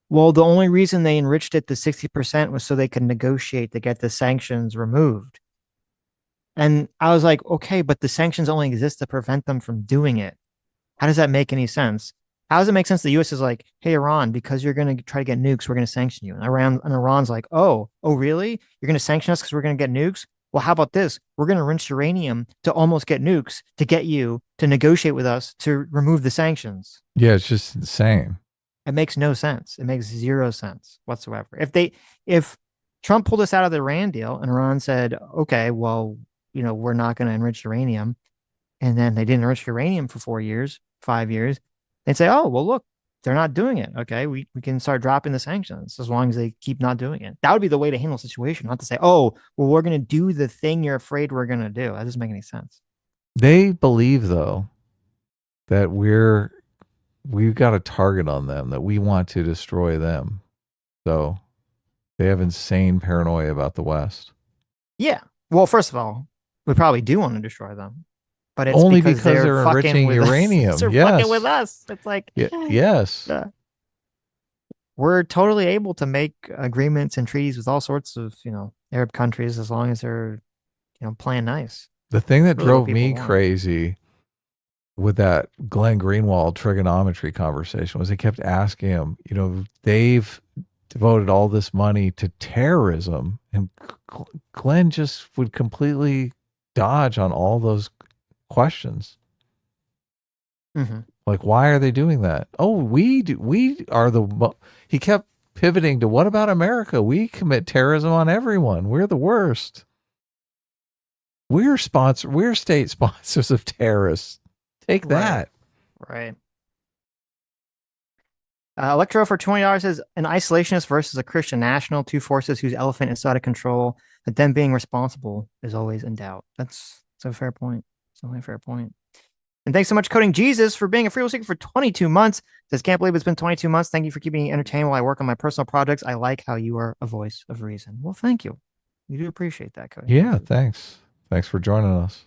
well, the only reason they enriched it to 60% was so they could negotiate to get the sanctions removed. And I was like, okay, but the sanctions only exist to prevent them from doing it. How does that make any sense? How does it make sense the U.S. is like, hey, Iran, because you're going to try to get nukes, we're going to sanction you. And Iran's like, oh, really? You're going to sanction us because we're going to get nukes? Well, how about this? We're going to enrich uranium to almost get nukes to get you to negotiate with us to remove the sanctions. Yeah, it's just insane. It makes no sense. It makes zero sense whatsoever. If Trump pulled us out of the Iran deal and Iran said, okay, well, we're not going to enrich uranium, and then they didn't enrich uranium for 4 years, 5 years, they'd say, oh, well, look, they're not doing it. Okay, we can start dropping the sanctions as long as they keep not doing it. That would be the way to handle the situation, not to say, oh, well, we're going to do the thing you're afraid we're going to do. That doesn't make any sense. They believe, though, that we've got a target on them, that we want to destroy them. So they have insane paranoia about the West. Yeah. Well, first of all, we probably do want to destroy them. But it's only because they're enriching uranium. They're yes. fucking with us. It's like, yes. We're totally able to make agreements and treaties with all sorts of, Arab countries as long as they're, playing nice. The thing that drove me crazy with that Glenn Greenwald trigonometry conversation was he kept asking him, they've devoted all this money to terrorism, and Glenn just would completely dodge on all those questions. Mm-hmm. Like, why are they doing that? Oh, we are he kept pivoting to, what about America? We commit terrorism on everyone. We're the worst. We're state sponsors of terrorists. Take that. Right. Electro for $20 says, an isolationist versus a Christian national, two forces whose elephant is out of control, that them being responsible is always in doubt. That's a fair point. It's only a fair point. And thanks so much, Coding Jesus, for being a free seeker for 22 months. Says, can't believe it's been 22 months. Thank you for keeping me entertained while I work on my personal projects. I like how you are a voice of reason. Well, thank you. We do appreciate that, Coding. Yeah, thanks. Thanks for joining us.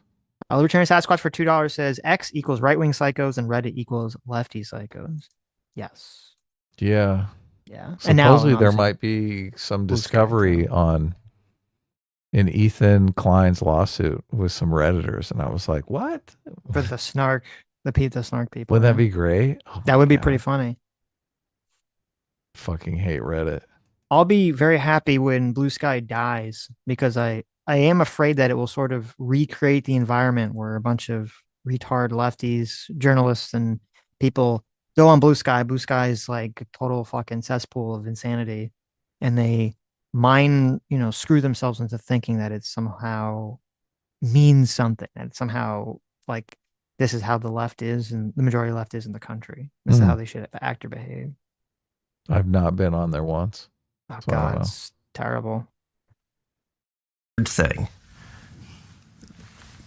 Libertarian Sasquatch for $2 says, X equals right-wing psychos and Reddit equals lefty psychos. Yes. Yeah. Yeah. Supposedly there might be some discovery in Ethan Klein's lawsuit with some Redditors, and I was like, what? For the snark, the snark people. Wouldn't that be great? Oh, that would be pretty funny. Fucking hate Reddit. I'll be very happy when Blue Sky dies, because I am afraid that it will sort of recreate the environment where a bunch of retard lefties, journalists, and people go on Blue Sky. Blue Sky is like a total fucking cesspool of insanity, and they screw themselves into thinking that it somehow means something, that it's somehow like this is how the left is, and the majority left is in the country. This is how they should act or behave. I've not been on there once. Oh God, it's terrible. Thing.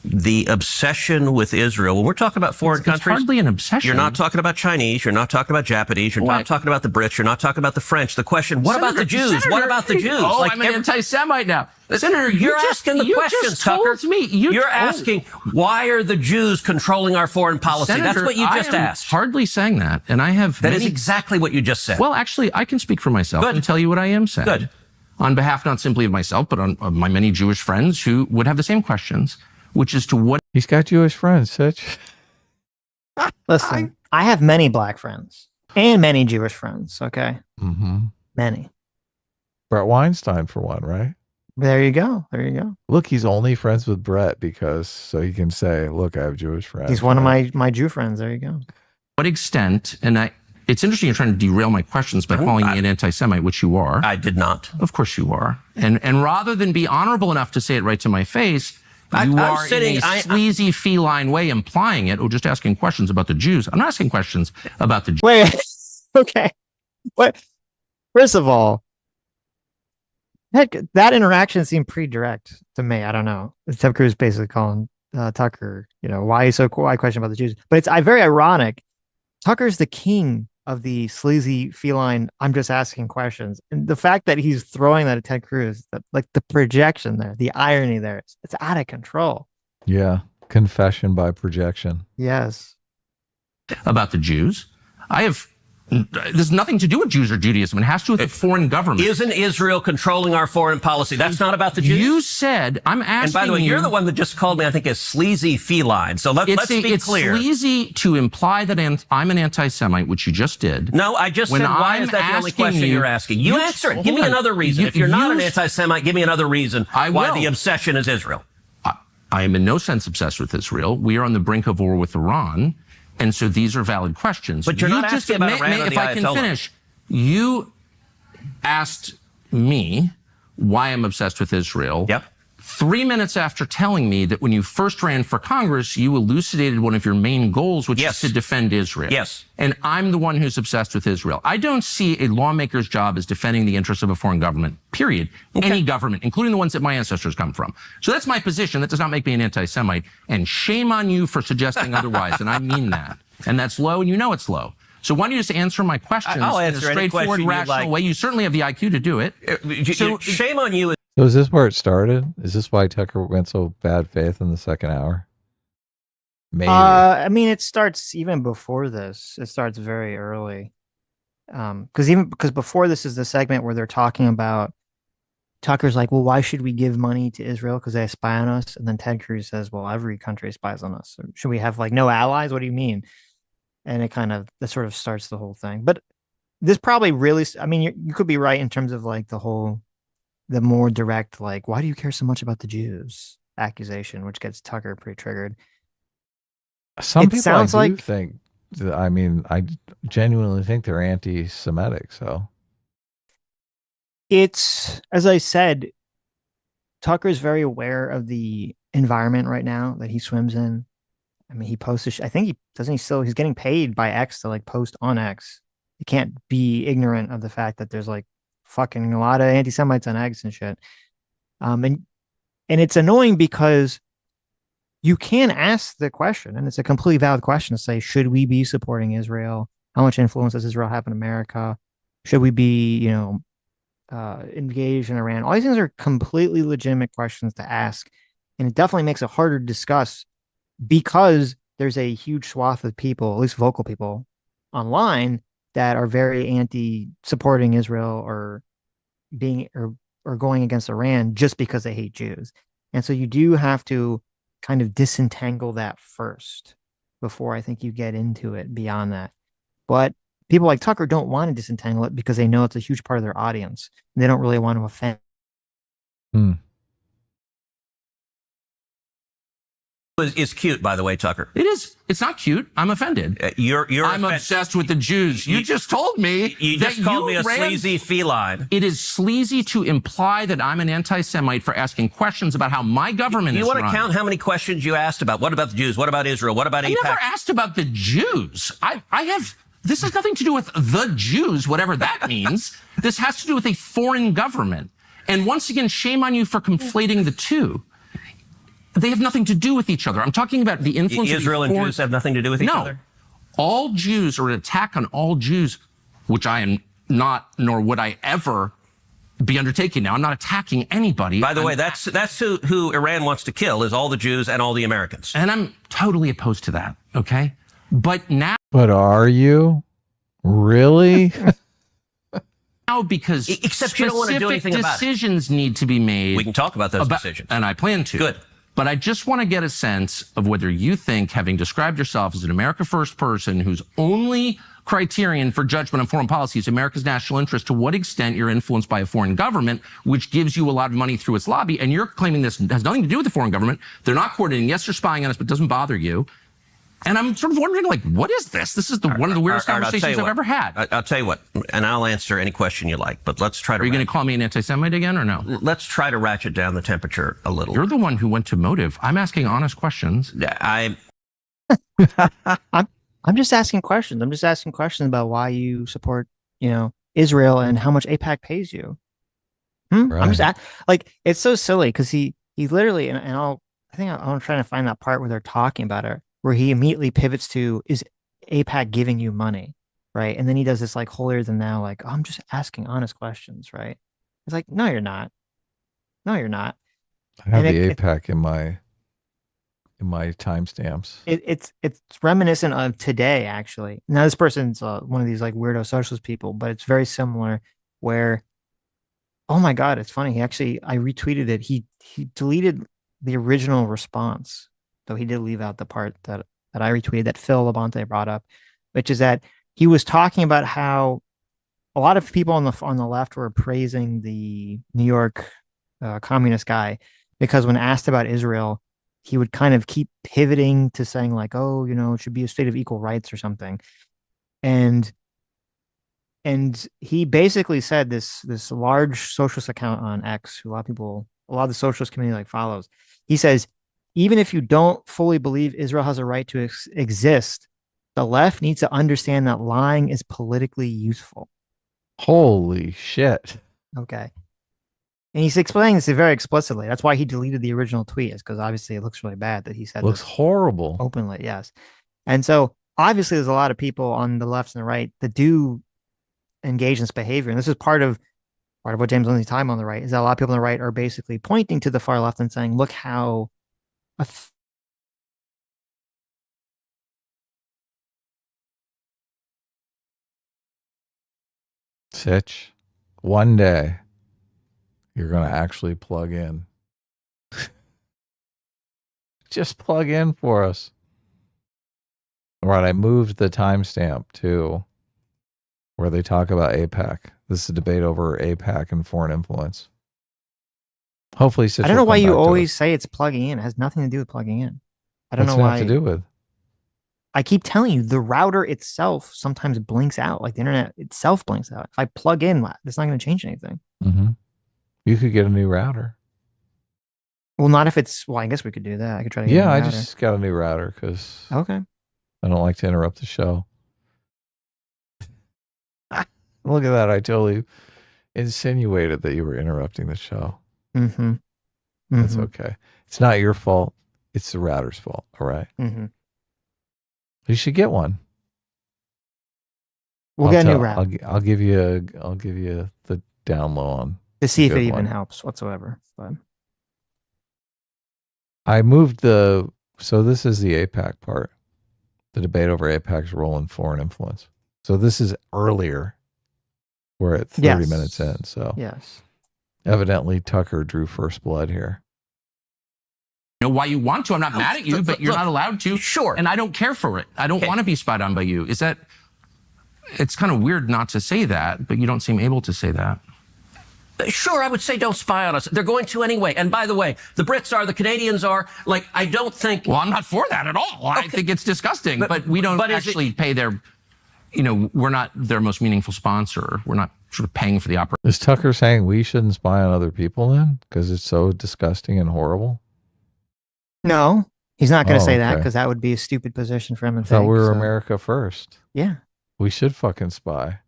The obsession with Israel. When we're talking about foreign countries, it's hardly an obsession. You're not talking about Chinese. You're not talking about Japanese. You're not talking about the Brits. You're not talking about the French. The question: what about the Jews? What about the Jews? Oh, I'm an anti-Semite now, Senator. You're asking the questions, Tucker. You're asking why are the Jews controlling our foreign policy? Senator, that's what you just asked. Hardly saying that, and I have. That is exactly what you just said. Well, actually, I can speak for myself and tell you what I am saying. Good. On behalf not simply of myself, but on of my many Jewish friends who would have the same questions, which is to what... He's got Jewish friends, Sitch. Listen, I have many black friends and many Jewish friends, okay? Mm-hmm. Many. Brett Weinstein, for one, right? There you go. There you go. Look, he's only friends with Brett so he can say, look, I have Jewish friends. He's one of my Jew friends. There you go. What extent, it's interesting you're trying to derail my questions by calling me an anti-Semite, which you are. I did not. Of course you are. And rather than be honorable enough to say it right to my face, you are in a sleazy feline way implying it, or just asking questions about the Jews. I'm not asking questions about the Jews. Wait, okay. What? First of all, that interaction seemed pretty direct to me. I don't know. Tucker-Cruz basically calling Tucker, why he's so quiet question about the Jews. But it's very ironic. Tucker's the king of the sleazy feline, I'm just asking questions. And the fact that he's throwing that at Ted Cruz, the projection there, the irony there, it's out of control. Yeah. Confession by projection. Yes. About the Jews. There's nothing to do with Jews or Judaism. It has to do with the foreign government. Isn't Israel controlling our foreign policy? That's not about the Jews. You said, I'm asking you. And by the way, you're the one that just called me, I think, a sleazy feline. So let's be clear. It's sleazy to imply that I'm an anti-Semite, which you just did. No, I just said, why is that the only question you're asking? You answer it. Give me another reason. If you're not an anti-Semite, give me another reason why the obsession is Israel. I am in no sense obsessed with Israel. We are on the brink of war with Iran. And so these are valid questions. But you're not asking about Iran or the Ayatollah. If I can finish, you asked me why I'm obsessed with Israel. Yep. 3 minutes after telling me that when you first ran for Congress, you elucidated one of your main goals, which is to defend Israel. Yes. And I'm the one who's obsessed with Israel. I don't see a lawmaker's job as defending the interests of a foreign government, period. Okay. Any government, including the ones that my ancestors come from. So that's my position. That does not make me an anti-Semite. And shame on you for suggesting otherwise. And I mean that. And that's low, and you know it's low. So why don't you just answer my questions in a straightforward, rational way? You certainly have the IQ to do it. So shame on you. So is this where it started? Is this why Tucker went so bad faith in the second hour? Maybe. I mean, it starts even before this. It starts very early. Because before this is the segment where they're talking about Tucker's like, well, why should we give money to Israel because they spy on us? And then Ted Cruz says, well, every country spies on us. So should we have like no allies? What do you mean? And that sort of starts the whole thing. But this probably really, I mean, you could be right in terms of like the more direct, like, why do you care so much about the Jews accusation, which gets Tucker pretty triggered. Some It people sounds I do like think, I mean, I genuinely think they're anti-Semitic. So it's, as I said, Tucker's very aware of the environment right now that he swims in. I mean, he posts, I think he's getting paid by X to like post on X. You can't be ignorant of the fact that there's like fucking a lot of anti-Semites on X and shit. And it's annoying because you can ask the question, and it's a completely valid question to say, should we be supporting Israel? How much influence does Israel have in America? Should we be, engaged in Iran? All these things are completely legitimate questions to ask. And it definitely makes it harder to discuss because there's a huge swath of people, at least vocal people online, that are very anti-supporting Israel or going against Iran just because they hate Jews. And so you do have to kind of disentangle that first before I think you get into it beyond that. But people like Tucker don't want to disentangle it because they know it's a huge part of their audience. They don't really want to offend. hmm. Is cute, by the way, Tucker. It is. It's not cute. I'm offended. I'm obsessed with the Jews. You just told me You that just called me a ran- sleazy feline. It is sleazy to imply that I'm an anti-Semite for asking questions about how my government is You want to run. count how many questions you asked about? What about the Jews? What about Israel? What about I AIPAC? never asked about the Jews. I have. This has nothing to do with the Jews, whatever that means. This has to do with a foreign government. And once again, shame on you for conflating the two. They have nothing to do with each other. I'm talking about the influence Israel of and Jews have nothing to do with each other? All Jews, or an attack on all Jews, which I am not, nor would I ever be undertaking now. I'm not attacking anybody. By the way, that's who Iran wants to kill, is all the Jews and all the Americans. And I'm totally opposed to that, okay? But now... But are you really? Because except you don't want to do anything about it. Decisions need to be made. We can talk about those decisions. And I plan to. Good. But I just want to get a sense of whether you think, having described yourself as an America First person whose only criterion for judgment on foreign policy is America's national interest, to what extent you're influenced by a foreign government, which gives you a lot of money through its lobby, and you're claiming this has nothing to do with the foreign government. They're not coordinating. Yes, they're spying on us, but it doesn't bother you. And I'm sort of wondering, like, what is this? This is one of the weirdest conversations I've ever had. I'll tell you what, and I'll answer any question you like, but let's try to... Are you going to call me an anti-Semite again or no? Let's try to ratchet down the temperature a little. You're the one who went to motive. I'm asking honest questions. I'm just asking questions. I'm just asking questions about why you support, Israel and how much AIPAC pays you. Right. I'm just like, it's so silly because he literally, and I'm trying to find that part where they're talking about it, where he immediately pivots to, is AIPAC giving you money, right? And then he does this like holier than thou, like, oh, I'm just asking honest questions, right? It's like, no, you're not. No, you're not. I have the AIPAC in my timestamps. It's reminiscent of today, actually. Now, this person's one of these like weirdo socialist people, but it's very similar. Where, oh my God, it's funny. I retweeted it. He deleted the original response. So he did leave out the part that I retweeted that Phil Labonte brought up, which is that he was talking about how a lot of people on the left were praising the New York communist guy because when asked about Israel, he would kind of keep pivoting to saying like, oh, it should be a state of equal rights or something. And he basically said this large socialist account on X, who a lot of the socialist community like follows. He says, even if you don't fully believe Israel has a right to exist, the left needs to understand that lying is politically useful. Holy shit. Okay. And he's explaining this very explicitly. That's why he deleted the original tweet, is because obviously it looks really bad that he said looks horrible openly. Yes. And so obviously there's a lot of people on the left and the right that do engage in this behavior. And this is part of what James Lindsay's time on the right is that a lot of people on the right are basically pointing to the far left and saying, look how Sitch, one day You're going to actually plug in. Just plug in for us. All right, I moved the timestamp to where they talk about AIPAC. This is a debate over AIPAC and foreign influence. Hopefully, Sitch I don't will know why come you back to always us. say it's plugging in. It has nothing to do with plugging in. I don't What's know it why. have to do with? I keep telling you, the router itself sometimes blinks out. Like the internet itself blinks out. If I plug in, it's not going to change anything. Mm-hmm. You could get a new router. Well, not if it's. Well, I guess we could do that. I could try to get a new I router. just got a new router because Okay. I don't like to interrupt the show. Look at that. I totally insinuated that you were interrupting the show. Mm-hmm. That's okay. It's not your fault. It's the router's fault. All right. Mm-hmm. You should get one. We'll get a new router I'll give you the down low on to see if it good even one. helps whatsoever. But I moved so this is the AIPAC part. The debate over AIPAC's role in foreign influence. So this is earlier. We're at 30 minutes in. So yes. Evidently Tucker drew first blood here. You know why you want to. I'm not mad at you, but you're not allowed to. Sure. And I don't care for it. I don't want to be spied on by you. It's kind of weird not to say that, but you don't seem able to say that. Sure, I would say don't spy on us. They're going to anyway. And by the way, the Brits are, the Canadians are. Like, I don't think... Well, I'm not for that at all. I think it's disgusting. But we don't actually pay their... we're not their most meaningful sponsor. We're not sort of paying for the operation. Is Tucker saying we shouldn't spy on other people then? Because it's so disgusting and horrible? No, he's not going to say that okay. because that would be a stupid position for him to I thought take. we were America first. Yeah. We should fucking spy.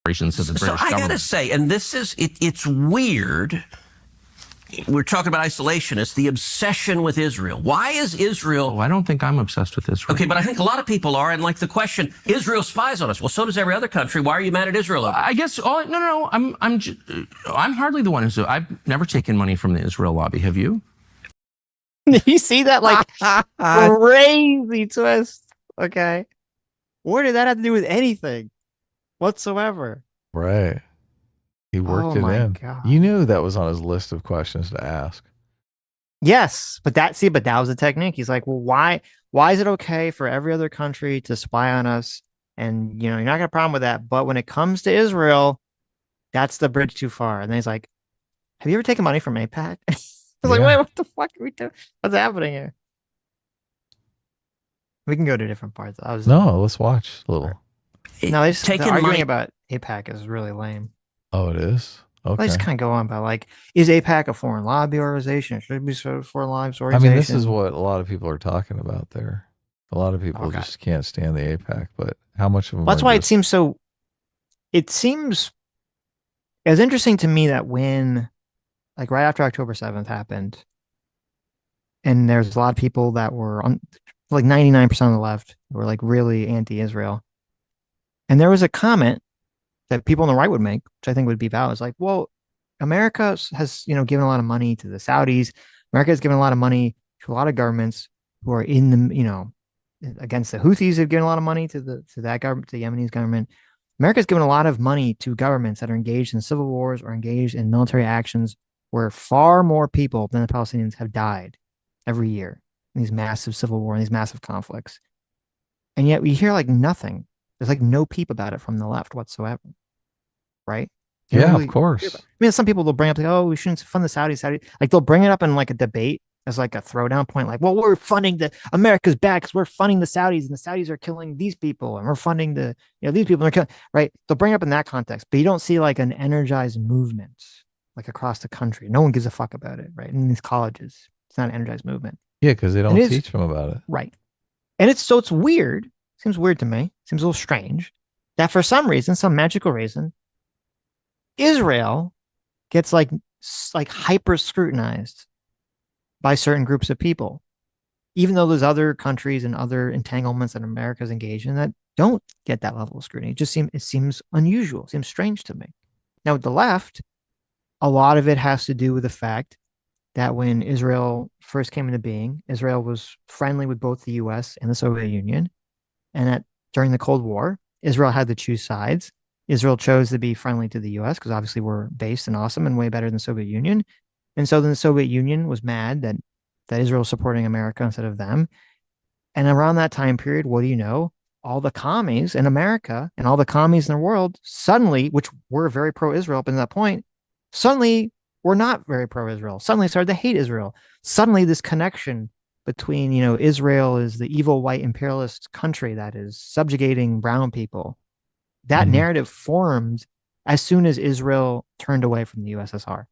Of the British So I got to say, and this is, it's weird. We're talking about isolationists, the obsession with Israel. Why is Israel... Oh, I don't think I'm obsessed with Israel. Okay, but I think a lot of people are. And like the question, Israel spies on us. Well, so does every other country. Why are you mad at Israel? I guess, no. I'm hardly the one I've never taken money from the Israel lobby. Have you? You see that like crazy twist? Okay. What did that have to do with anything whatsoever? Right. He worked it in. God. You knew that was on his list of questions to ask. Yes, but that was the technique. He's like, well, why is it okay for every other country to spy on us? And you're not gonna have a problem with that. But when it comes to Israel, that's the bridge too far. And then he's like, have you ever taken money from AIPAC? I was like, wait, what the fuck are we doing? What's happening here? We can go to different parts. No, let's watch a little. No, the arguing money about AIPAC is really lame. Oh, it is? Okay. Let's kind of go on about like, is AIPAC a foreign lobby organization? Should it be sort of foreign lobby organization? I mean, this is what a lot of people are talking about there. A lot of people just can't stand the AIPAC, but how much of them? That's why it seems so. It seems interesting to me that when, like, right after October 7th happened, and there's a lot of people that were on, like 99% of the left were like really anti-Israel, and there was a comment that people on the right would make, which I think would be valid. It's like, well, America has, given a lot of money to the Saudis. America has given a lot of money to a lot of governments who are in the, against the Houthis. Have given a lot of money to that government, to the Yemeni government. America has given a lot of money to governments that are engaged in civil wars or engaged in military actions where far more people than the Palestinians have died every year in these massive civil war and these massive conflicts. And yet we hear like nothing. There's like no peep about it from the left whatsoever. Right? Yeah, of course. I mean, some people will bring up like, oh, we shouldn't fund the Saudis. Like they'll bring it up in like a debate as like a throwdown point. Like, well, we're funding America's back because we're funding the Saudis and the Saudis are killing these people and we're funding these people are killing, right? They'll bring it up in that context, but you don't see like an energized movement like across the country. No one gives a fuck about it, right? In these colleges, it's not an energized movement. Yeah, because they don't teach them about it. Right. And it's weird. Seems weird to me. Seems a little strange that for some reason, some magical reason, Israel gets like hyper scrutinized by certain groups of people, even though there's other countries and other entanglements that America's engaged in that don't get that level of scrutiny. It seems unusual. It seems strange to me. Now with the left, a lot of it has to do with the fact that when Israel first came into being, Israel was friendly with both the US and the Soviet Union. And that during the Cold War, Israel had to choose sides. Israel chose to be friendly to the US because obviously we're based and awesome and way better than the Soviet Union. And so then the Soviet Union was mad that Israel was supporting America instead of them. And around that time period, what do you know? All the commies in America and all the commies in the world suddenly, which were very pro-Israel up to that point, suddenly were not very pro-Israel. Suddenly started to hate Israel. Suddenly this connection between, Israel is the evil white imperialist country that is subjugating brown people. That narrative formed as soon as Israel turned away from the USSR.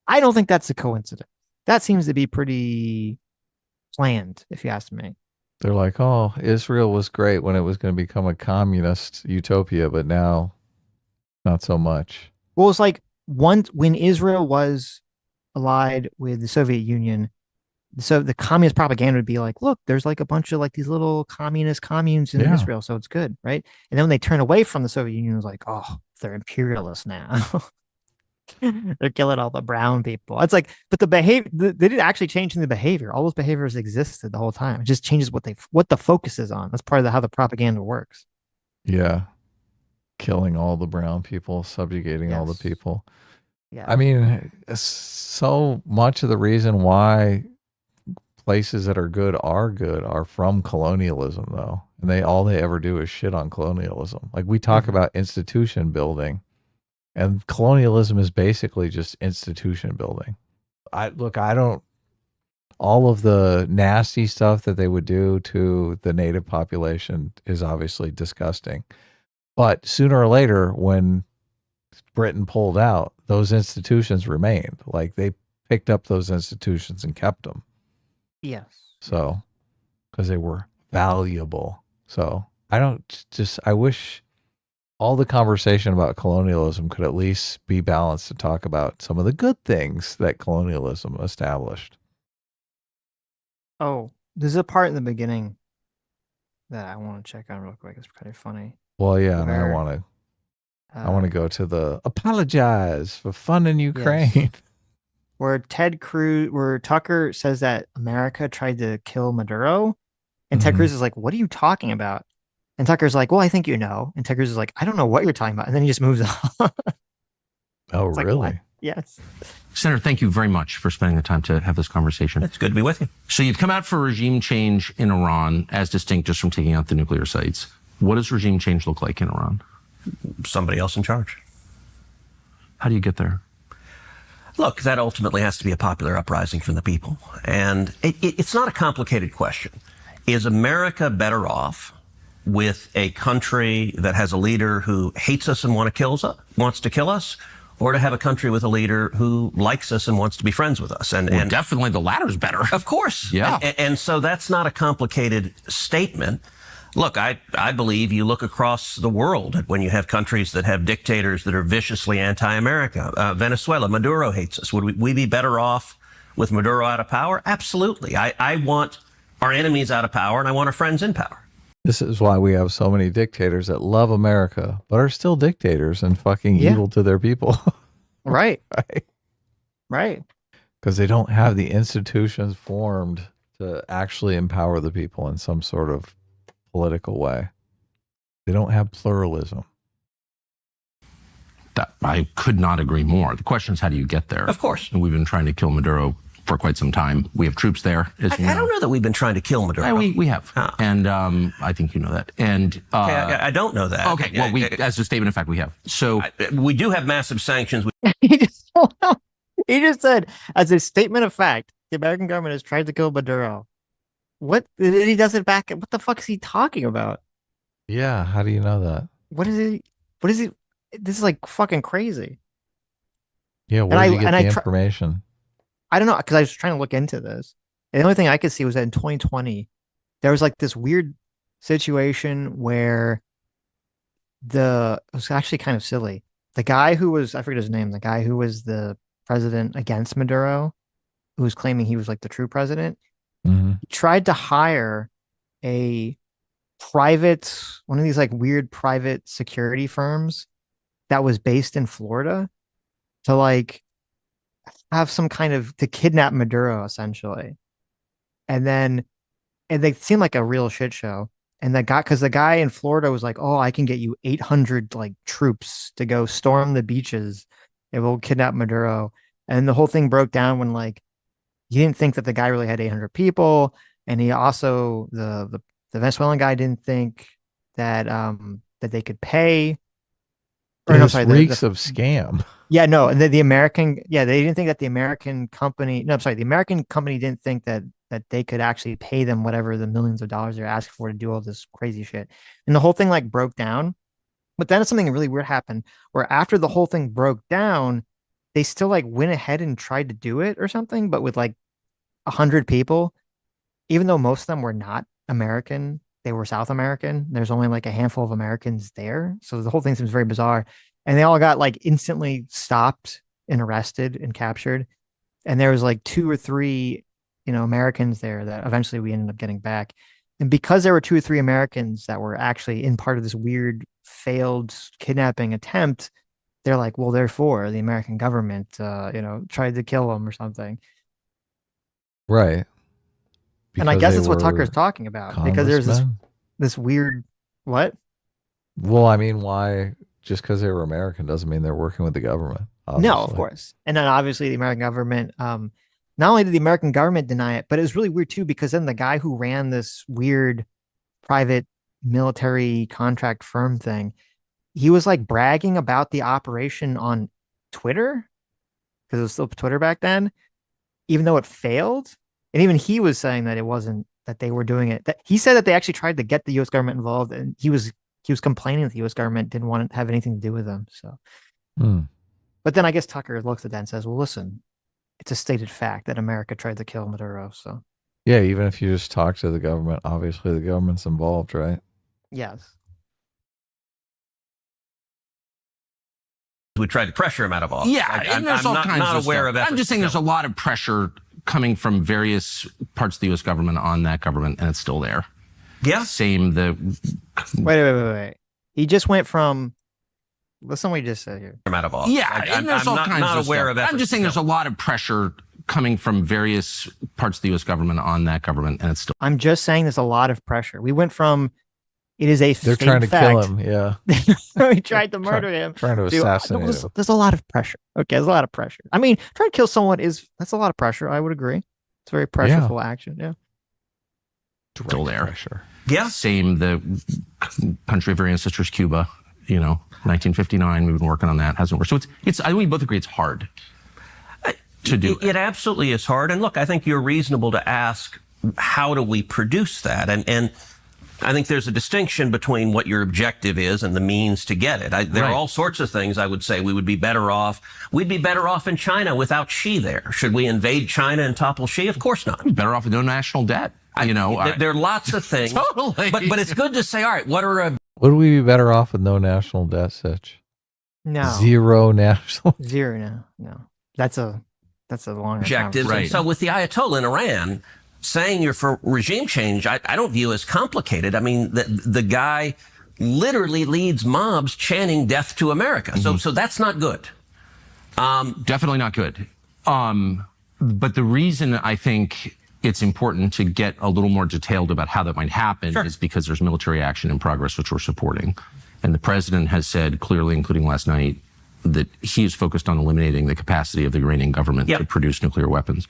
I don't think that's a coincidence. That seems to be pretty planned, if you ask me. They're like, oh, Israel was great when it was going to become a communist utopia, but now not so much. Well, it's like when Israel was allied with the Soviet Union, so the communist propaganda would be like, look, there's like a bunch of like these little communist communes in Israel, so it's good, right? And then when they turn away from the Soviet Union, it was like, oh, they're imperialists now. They're killing all the brown people. It's like, but the behavior, they didn't actually change the behavior. All those behaviors existed the whole time. It just changes what the focus is on. That's part of how the propaganda works. Yeah. Killing all the brown people, subjugating all the people. Yeah. I mean, so much of the reason why places that are good are from colonialism, though. And all they ever do is shit on colonialism. Like we talk about institution building. And colonialism is basically just institution building. All of the nasty stuff that they would do to the native population is obviously disgusting. But sooner or later, when Britain pulled out, those institutions remained. Like they picked up those institutions and kept them. Yes. So, because they were valuable. So I wish all the conversation about colonialism could at least be balanced to talk about some of the good things that colonialism established. Oh, there's a part in the beginning that I want to check on real quick. It's kind of funny. Well, yeah, and I want to go to the apologize for funding Ukraine. Yes. Where Tucker says that America tried to kill Maduro, and Ted Cruz is like, "What are you talking about?" And Tucker's like, well, I think you know. And Tucker's is like, I don't know what you're talking about. And then he just moves on. Oh, really? Like, yes. Senator, thank you very much for spending the time to have this conversation. It's good to be with you. So you've come out for regime change in Iran, as distinct just from taking out the nuclear sites. What does regime change look like in Iran? Somebody else in charge. How do you get there? Look, that ultimately has to be a popular uprising from the people. And it's not a complicated question. Is America better off with a country that has a leader who hates us and wants to kill us, or to have a country with a leader who likes us and wants to be friends with us? And definitely the latter is better. Of course. Yeah. And so that's not a complicated statement. Look, I believe you look across the world when you have countries that have dictators that are viciously anti-America. Venezuela, Maduro hates us. Would we be better off with Maduro out of power? Absolutely. I want our enemies out of power, and I want our friends in power. This is why we have so many dictators that love America, but are still dictators and fucking evil to their people. Right. Right. Because they don't have the institutions formed to actually empower the people in some sort of political way. They don't have pluralism. That I could not agree more. The question is, how do you get there? Of course. And we've been trying to kill Maduro for quite some time. We have troops there. I don't know that we've been trying to kill Maduro. We have. And I think you know that. And I don't know that. Okay, well, as a statement of fact, we have. So we do have massive sanctions. He just said, as a statement of fact, the American government has tried to kill Maduro. What? He doesn't back it. What the fuck is he talking about? Yeah, how do you know that? What is he? This is like fucking crazy. Yeah, where did you get the information? I don't know, because I was trying to look into this. And the only thing I could see was that in 2020, there was like this weird situation where it was actually kind of silly. The guy who was, I forget his name, the guy who was the president against Maduro, who was claiming he was like the true president, he tried to hire one of these like weird private security firms that was based in Florida to like have some kind of, to kidnap Maduro essentially. And they seem like a real shit show. And because the guy in Florida was like, "Oh, I can get you 800 like troops to go storm the beaches. It will kidnap Maduro." And the whole thing broke down when like he didn't think that the guy really had 800 people, and he also the Venezuelan guy didn't think that that they could pay. Or no, This sorry, reeks of scam. yeah, no, and the American, yeah, they didn't think that the American company, no, I'm sorry, the American company didn't think that they could actually pay them whatever the millions of dollars they're asking for to do all this crazy shit. And the whole thing like broke down. But then something really weird happened where after the whole thing broke down, they still like went ahead and tried to do it or something, but with like 100 people, even though most of them were not American, they were South American. There's only like a handful of Americans there. So the whole thing seems very bizarre. And they all got like instantly stopped and arrested and captured. And there was like 2 or 3, Americans there that eventually we ended up getting back. And because there were 2 or 3 Americans that were actually in part of this weird failed kidnapping attempt, they're like, well, therefore the American government, tried to kill them or something. Right. And I Because guess they that's what were Tucker's talking about because there's congressmen? this weird what? Well, I mean, why? Just because they were American doesn't mean they're working with the government. No, of Obviously. course. And then obviously the American government, not only did the American government deny it, but it was really weird too, because then the guy who ran this weird private military contract firm thing, he was like bragging about the operation on Twitter, because it was still Twitter back then, even though it failed. And even he was saying that it wasn't that they were doing it. That he said that they actually tried to get the US government involved, and he was complaining that the US government didn't want to have anything to do with them. So but then I guess Tucker looks at that and says, well, listen, it's a stated fact that America tried to kill Maduro. So, Yeah, even if you just talk to the government, obviously the government's involved, right? yes. We tried to pressure him out of office. Yeah, and there's all kinds not of aware stuff. of efforts I'm just saying to there's a lot of pressure coming from various parts of the U.S. government on that government, and it's still there. Yeah. Same, Wait. He just went from, listen what he just said here. him out of office. Yeah, and there's all kinds not of aware stuff. of efforts I'm just saying to there's a lot of pressure coming from various parts of the U.S. government on that government, and it's still. I'm just saying there's a lot of pressure. We went from, it is a They're stated trying to fact. kill him. Yeah. We tried to murder him. Trying to Dude, assassinate there's, him. there's a lot of pressure. Okay, there's a lot of pressure. I mean, trying to kill someone that's a lot of pressure. I would agree. It's a very pressureful action. Yeah. Still there. Pressure. Yeah. Same, the country of our ancestors, Cuba, 1959, we've been working on that. Hasn't worked. So it's I think we both agree it's hard to do. It absolutely is hard. And look, I think you're reasonable to ask, how do we produce that? And I think there's a distinction between what your objective is and the means to get it. There are all sorts of things I would say we would be better off. We'd be better off in China without Xi there. Should we invade China and topple Xi? Of course not. Better off with no national debt. There are lots of things. Totally. But it's good to say, all right, what are Would we be better off with no national debt, Sitch? No. Zero national. Zero. No. That's a long objectives? Right. And so with the Ayatollah in Iran, saying you're for regime change, I don't view as complicated. I mean, the guy literally leads mobs chanting death to America. So that's not good. Definitely not good. But the reason I think it's important to get a little more detailed about how that might happen is because there's military action in progress, which we're supporting. And the president has said clearly, including last night, that he is focused on eliminating the capacity of the Iranian government to produce nuclear weapons.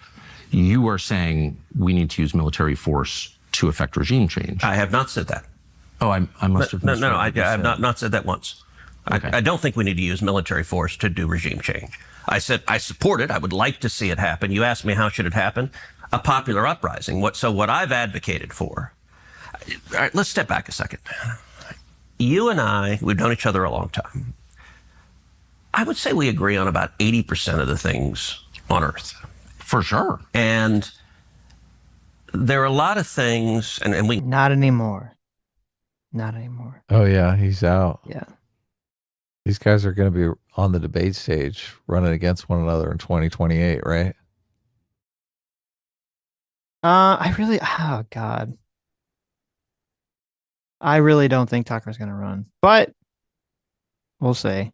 You are saying we need to use military force to effect regime change. I have not said that. Oh, I must have. No, I have not said that once. Okay. I don't think we need to use military force to do regime change. I said I support it. I would like to see it happen. You asked me how should it happen? A popular uprising. What I've advocated for. All right, let's step back a second. You and I, we've known each other a long time. I would say we agree on about 80% of the things on Earth. For sure. And there are a lot of things, and we... Not anymore. Not anymore. Oh, yeah, he's out. Yeah. These guys are going to be on the debate stage running against one another in 2028, right? Oh God. I really don't think Tucker's going to run, but we'll see.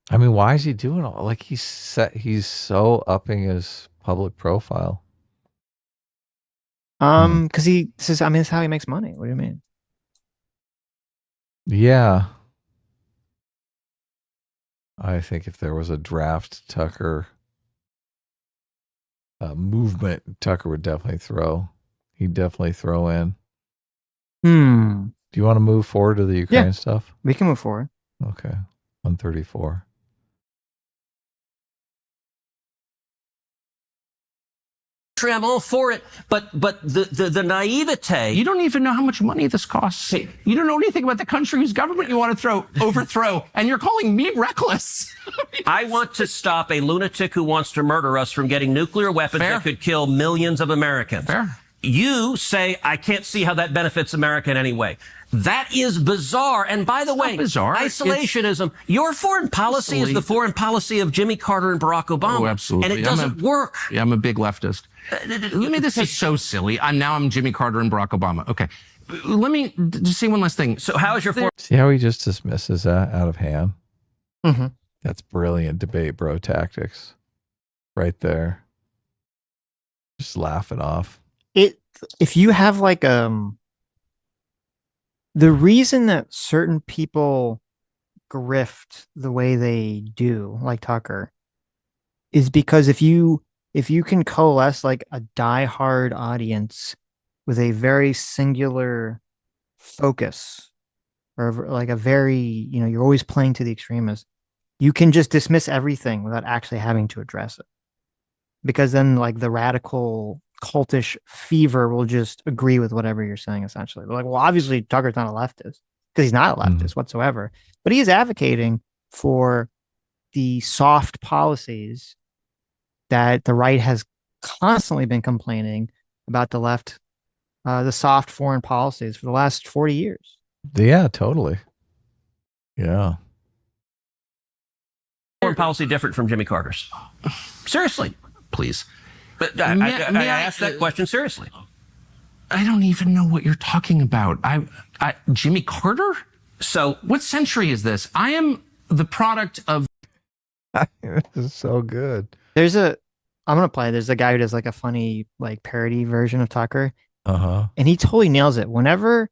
I mean, why is he doing all? Like he's so upping his public profile. Because this is how he makes money. What do you mean? Yeah. I think if there was a draft Tucker movement, Tucker would definitely throw. He'd definitely throw in. Hmm. Do you want to move forward to the Ukraine stuff? We can move forward. Okay. 134. I'm all for it, but the naivete. You don't even know how much money this costs. You don't know anything about the country whose government you want to overthrow, and you're calling me reckless. I want to stop a lunatic who wants to murder us from getting nuclear weapons that could kill millions of Americans. Fair. You say, I can't see how that benefits America in any way. That is bizarre. And by the way, bizarre. Isolationism, your foreign policy is the foreign policy of Jimmy Carter and Barack Obama. Oh, absolutely. And it doesn't work. Yeah, I'm a big leftist. This is so silly. I'm Jimmy Carter and Barack Obama. Okay. Let me just say one last thing. So how is your foreign... See how he just dismisses that out of hand? Mm-hmm. That's brilliant debate bro tactics right there. Just laughing off. If you have like the reason that certain people grift the way they do, like Tucker, is because if you can coalesce like a diehard audience with a very singular focus, or like a very, you're always playing to the extremists, you can just dismiss everything without actually having to address it. Because then like the radical cultish fever will just agree with whatever you're saying, essentially. They're like, well, obviously Tucker's not a leftist, because he's not a leftist whatsoever. But he is advocating for the soft policies that the right has constantly been complaining about the left, the soft foreign policies for the last 40 years. Yeah, totally. Yeah. foreign policy different from Jimmy Carter's? Seriously. Please. But I asked that question seriously. I don't even know what you're talking about. Jimmy Carter? So what century is this? I am the product of... This is so good. I'm going to play. There's a guy who does like a funny like parody version of Tucker. Uh-huh. And he totally nails it. Whenever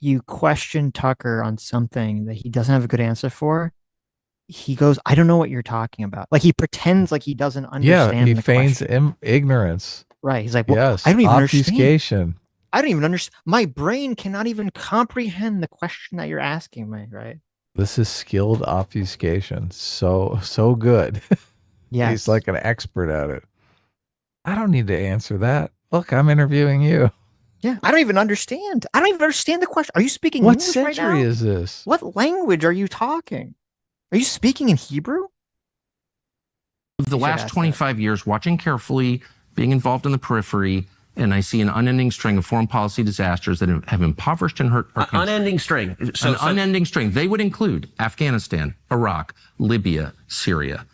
you question Tucker on something that he doesn't have a good answer for, he goes, I don't know what you're talking about. Like he pretends like he doesn't understand. Yeah, he feigns ignorance. Right. He's like, well, yes, I don't even obfuscation. understand. I don't even understand. My brain cannot even comprehend the question that you're asking me. Right. This is skilled obfuscation. So good. Yeah. He's like an expert at it. I don't need to answer that. Look, I'm interviewing you. Yeah. I don't even understand. I don't even understand the question. Are you speaking What English right century now? is this? What language are you talking? Are you speaking in Hebrew? The last 25 years, watching carefully, being involved in the periphery, and I see an unending string of foreign policy disasters that have impoverished and hurt our country. Unending string. Unending string. They would include Afghanistan, Iraq, Libya, Syria,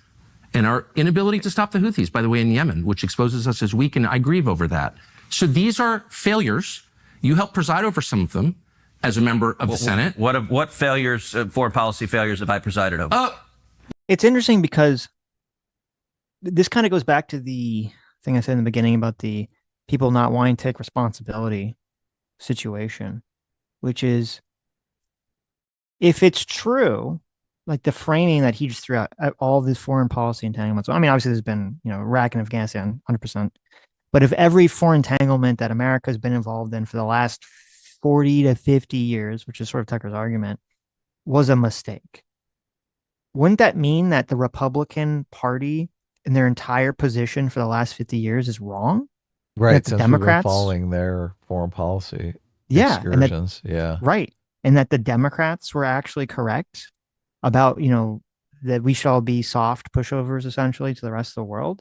and our inability to stop the Houthis, by the way, in Yemen, which exposes us as weak, and I grieve over that. So these are failures. You helped preside over some of them as a member of the Senate. What failures, foreign policy failures, have I presided over? It's interesting because this kind of goes back to the thing I said in the beginning about the people not wanting to take responsibility situation, which is, if it's true, like the framing that he just threw out, all these foreign policy entanglements. I mean, obviously there's been, Iraq and Afghanistan, 100%. But if every foreign entanglement that America has been involved in for the last 40 to 50 years, which is sort of Tucker's argument, was a mistake, wouldn't that mean that the Republican Party in their entire position for the last 50 years is wrong? Right, the since Democrats we've been following their foreign policy excursions. Yeah. Right. And that the Democrats were actually correct about, that we should all be soft pushovers essentially to the rest of the world.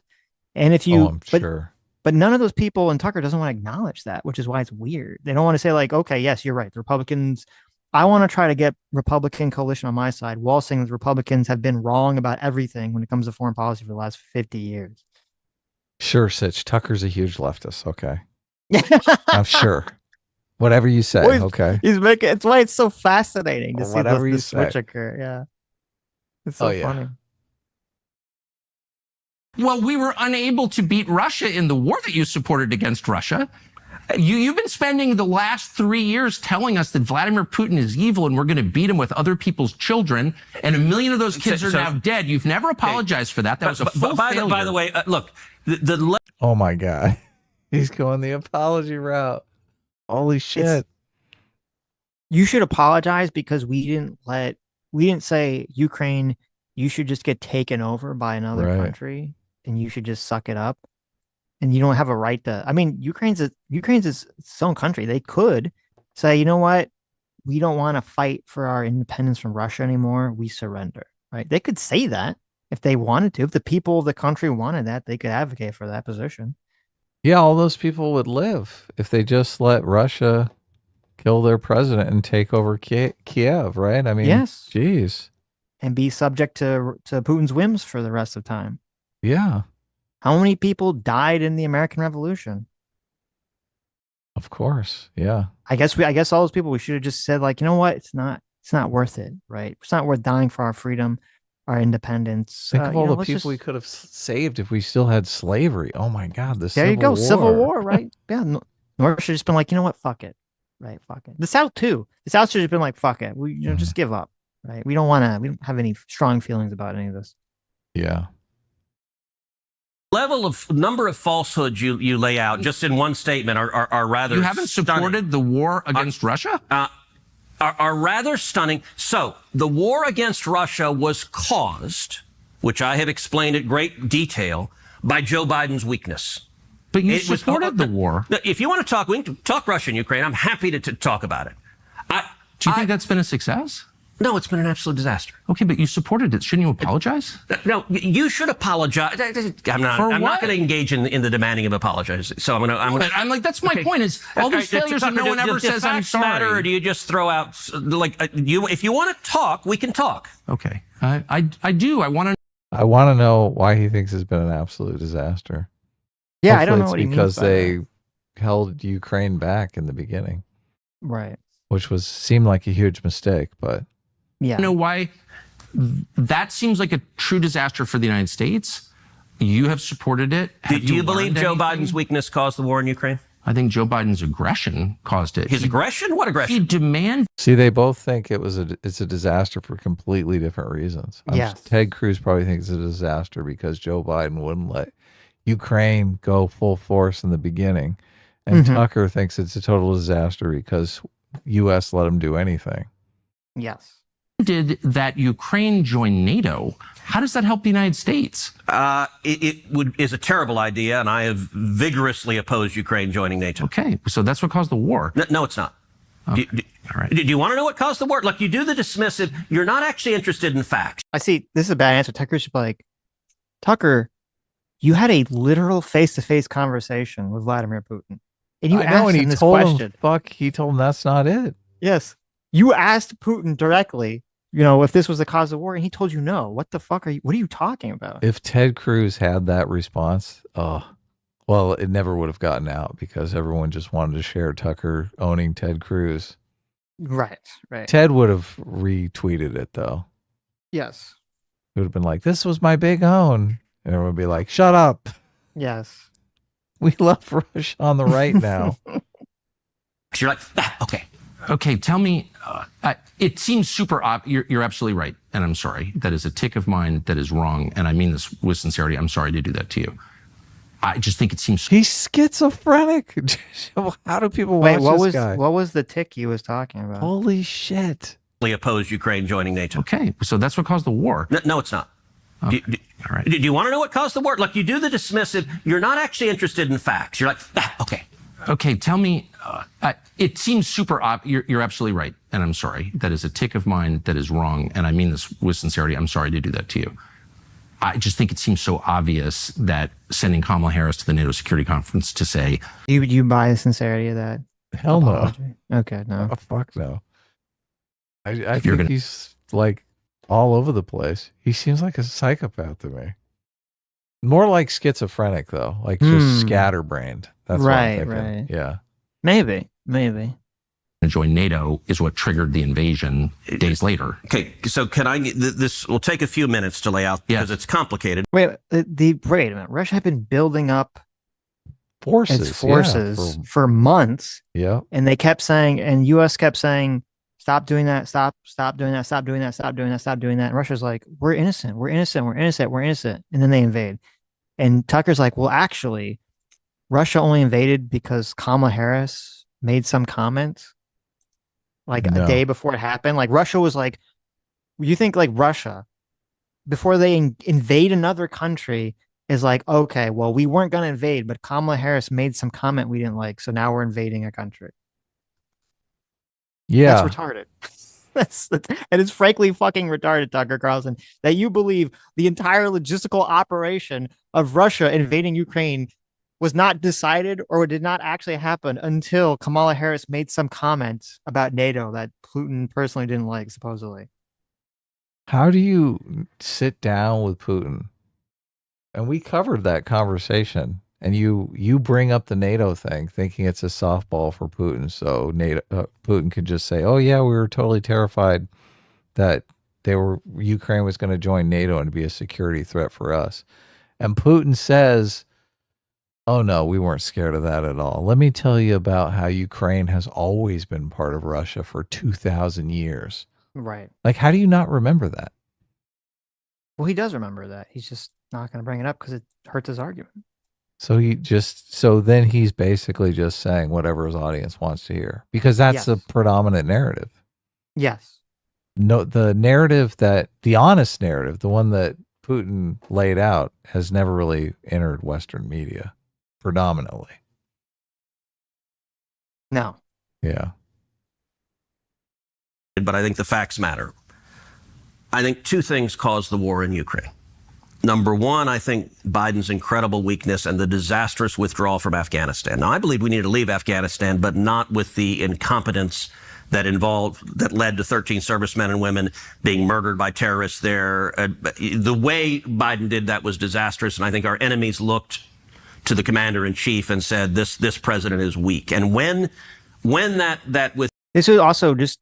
And if you, I'm sure. But none of those people, and Tucker doesn't want to acknowledge that, which is why it's weird. They don't want to say like, okay, yes, you're right. The Republicans, I want to try to get Republican coalition on my side while saying the Republicans have been wrong about everything when it comes to foreign policy for the last 50 years. Sure, Sitch. Tucker's a huge leftist. Okay. I'm sure. Whatever you say. Well, okay. He's making, it's why it's so fascinating to see Whatever the you switch say. occur. Yeah. It's so funny. Well, we were unable to beat Russia in the war that you supported against Russia. You've been spending the last 3 years telling us that Vladimir Putin is evil and we're going to beat him with other people's children, and 1 million of those kids are now dead. You've never apologized for that. That was a full failure. By the way, look, Oh my God. He's going the apology route. Holy shit. You should apologize because we didn't say, Ukraine, you should just get taken over by another country and you should just suck it up. And you don't have a right to, I mean, Ukraine's its own country. They could say, you know what? We don't want to fight for our independence from Russia anymore. We surrender, right? They could say that if they wanted to. If the people of the country wanted that, they could advocate for that position. Yeah, all those people would live if they just let Russia kill their president and take over Kiev, right? I mean, yes. Geez. And be subject to Putin's whims for the rest of time. Yeah. How many people died in the American Revolution? Of course. Yeah. I guess all those people, we should have just said, like, you know what? It's not worth it, right? It's not worth dying for our freedom, our independence. Think of all the people we could have saved if we still had slavery. Oh my God. There you go. Civil War, right? Yeah. North should have just been like, you know what? Fuck it. Right. Fuck it. The South too. The South should have been like, fuck it. We, just give up. Right. We don't have any strong feelings about any of this. Yeah. Level of number of falsehoods you lay out just in one statement are rather You haven't supported the war against Russia? Are rather stunning. So the war against Russia was caused, which I have explained at great detail, by Joe Biden's weakness. But you supported the war. If you want to talk, we can talk Russia and Ukraine. I'm happy to talk about it. Do you think that's been a success? No, it's been an absolute disaster. Okay, but you supported it. Shouldn't you apologize? No, you should apologize. I'm not going to engage in the demanding of apologies. So I'm going to. I'm like, that's my point. Is all these failures and no one ever says I'm sorry. Matter, or do you just throw out if you want to talk, we can talk. Okay, I do. I want to know why he thinks it's been an absolute disaster. Yeah, Hopefully I don't know what he means because by they that. held Ukraine back in the beginning, right? Which seemed like a huge mistake, but. Yeah. You know why? That seems like a true disaster for the United States. You have supported it. Do you believe Joe Biden's weakness caused the war in Ukraine? I think Joe Biden's aggression caused it. His aggression? What aggression? He demanded. See, they both think it's a disaster for completely different reasons. Yes. Ted Cruz probably thinks it's a disaster because Joe Biden wouldn't let Ukraine go full force in the beginning. And Tucker thinks it's a total disaster because U.S. let him do anything. Yes. Did that Ukraine join NATO? How does that help the United States? It is a terrible idea, and I have vigorously opposed Ukraine joining NATO. Okay, so that's what caused the war. No, it's not. Okay. All right. Do you want to know what caused the war? Look, you do the dismissive. You're not actually interested in facts. I see. This is a bad answer. Tucker should be like, Tucker, you had a literal face-to-face conversation with Vladimir Putin, and you asked him this question. He told him that's not it. Yes, you asked Putin directly. If this was the cause of war, and he told you no. What the fuck what are you talking about? If Ted Cruz had that response, well, it never would have gotten out because everyone just wanted to share Tucker owning Ted Cruz. Right. Ted would have retweeted it though. Yes. It would have been like, "This was my big own," and everyone would be like, "Shut up." Yes. We love Russia on the right now. You're like, okay. Okay, tell me, it seems super you're absolutely right, and I'm sorry. That is a tick of mine that is wrong, and I mean this with sincerity. I'm sorry to do that to you. I just think it seems... He's schizophrenic. How do people watch this guy? What was the tick he was talking about? Holy shit. Oppose Ukraine joining NATO. Okay, so that's what caused the war. No, it's not. Okay. All right. Do you want to know what caused the war? Look, you do the dismissive. You're not actually interested in facts. You're like, okay. Okay, tell me, it seems super you're absolutely right, and I'm sorry. That is a tick of mine that is wrong, and I mean this with sincerity. I'm sorry to do that to you. I just think it seems so obvious that sending Kamala Harris to the NATO Security Conference to say... You buy the sincerity of that? Hell apology? No. Okay, no. Oh, fuck no. I think he's like all over the place. He seems like a psychopath to me. More like schizophrenic though, like just scatterbrained. That's right, what I'm thinking. right. Yeah. Maybe. To join NATO is what triggered the invasion days later. Okay, so can I? This will take a few minutes to lay out because it's complicated. Wait a minute. Russia had been building up Forces. its forces Yeah, for months. yeah. And they kept saying, and US kept saying, stop doing that, stop doing that, stop doing that, stop doing that, stop doing that. And Russia's like, we're innocent, we're innocent, we're innocent, we're innocent. And then they invade. And Tucker's like, well, actually, Russia only invaded because Kamala Harris made some comment like a No. day before it happened. Like Russia was like, you think like Russia, before they invade another country, is like, okay, well, we weren't going to invade, but Kamala Harris made some comment we didn't like. So now we're invading a country. Yeah. That's retarded. And it's frankly fucking retarded, Tucker Carlson, that you believe the entire logistical operation of Russia invading Ukraine was not decided or did not actually happen until Kamala Harris made some comment about NATO that Putin personally didn't like, supposedly. How do you sit down with Putin? And we covered that conversation. And you bring up the NATO thing, thinking it's a softball for Putin, so Putin could just say, "Oh yeah, we were totally terrified that Ukraine was going to join NATO and be a security threat for us." And Putin says, "Oh no, we weren't scared of that at all. Let me tell you about how Ukraine has always been part of Russia for 2,000 years." Right. Like, how do you not remember that? Well, he does remember that. He's just not going to bring it up because it hurts his argument. So then he's basically just saying whatever his audience wants to hear, because that's the predominant narrative. Yes. No, the honest narrative, the one that Putin laid out, has never really entered Western media predominantly. No. Yeah. But I think the facts matter. I think two things caused the war in Ukraine. Number one, I think Biden's incredible weakness and the disastrous withdrawal from Afghanistan. Now, I believe we need to leave Afghanistan, but not with the incompetence that led to 13 servicemen and women being murdered by terrorists there. The way Biden did that was disastrous, and I think our enemies looked to the commander in chief and said, "This president is weak." And when that with this is also just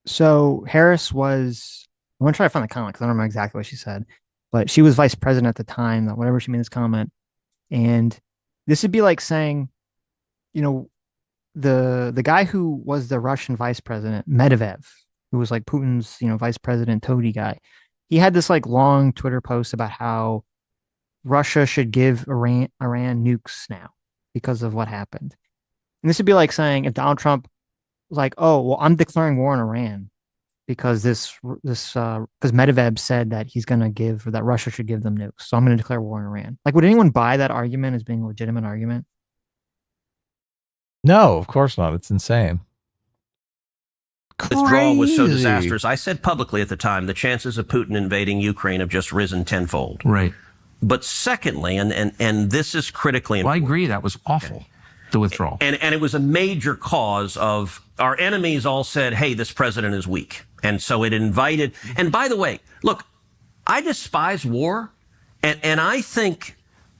so Harris was. I'm gonna try to find the comment because I don't remember exactly what she said. But she was vice president at the time, whenever she made this comment. And this would be like saying, the guy who was the Russian vice president, Medvedev, who was like Putin's, vice president toady guy. He had this like long Twitter post about how Russia should give Iran nukes now because of what happened. And this would be like saying if Donald Trump was like, oh, well, I'm declaring war on Iran because because Medvedev said that he's going to give, or that Russia should give them nukes. So I'm going to declare war on Iran. Like, would anyone buy that argument as being a legitimate argument? No, of course not. It's insane. Withdrawal was so disastrous. I said publicly at the time, the chances of Putin invading Ukraine have just risen tenfold. Right. But secondly, and this is critically important. Well, I agree. That was awful, the withdrawal. And it was a major cause of our enemies all said, hey, this president is weak. And so it invited, and by the way, look, I despise war, and I think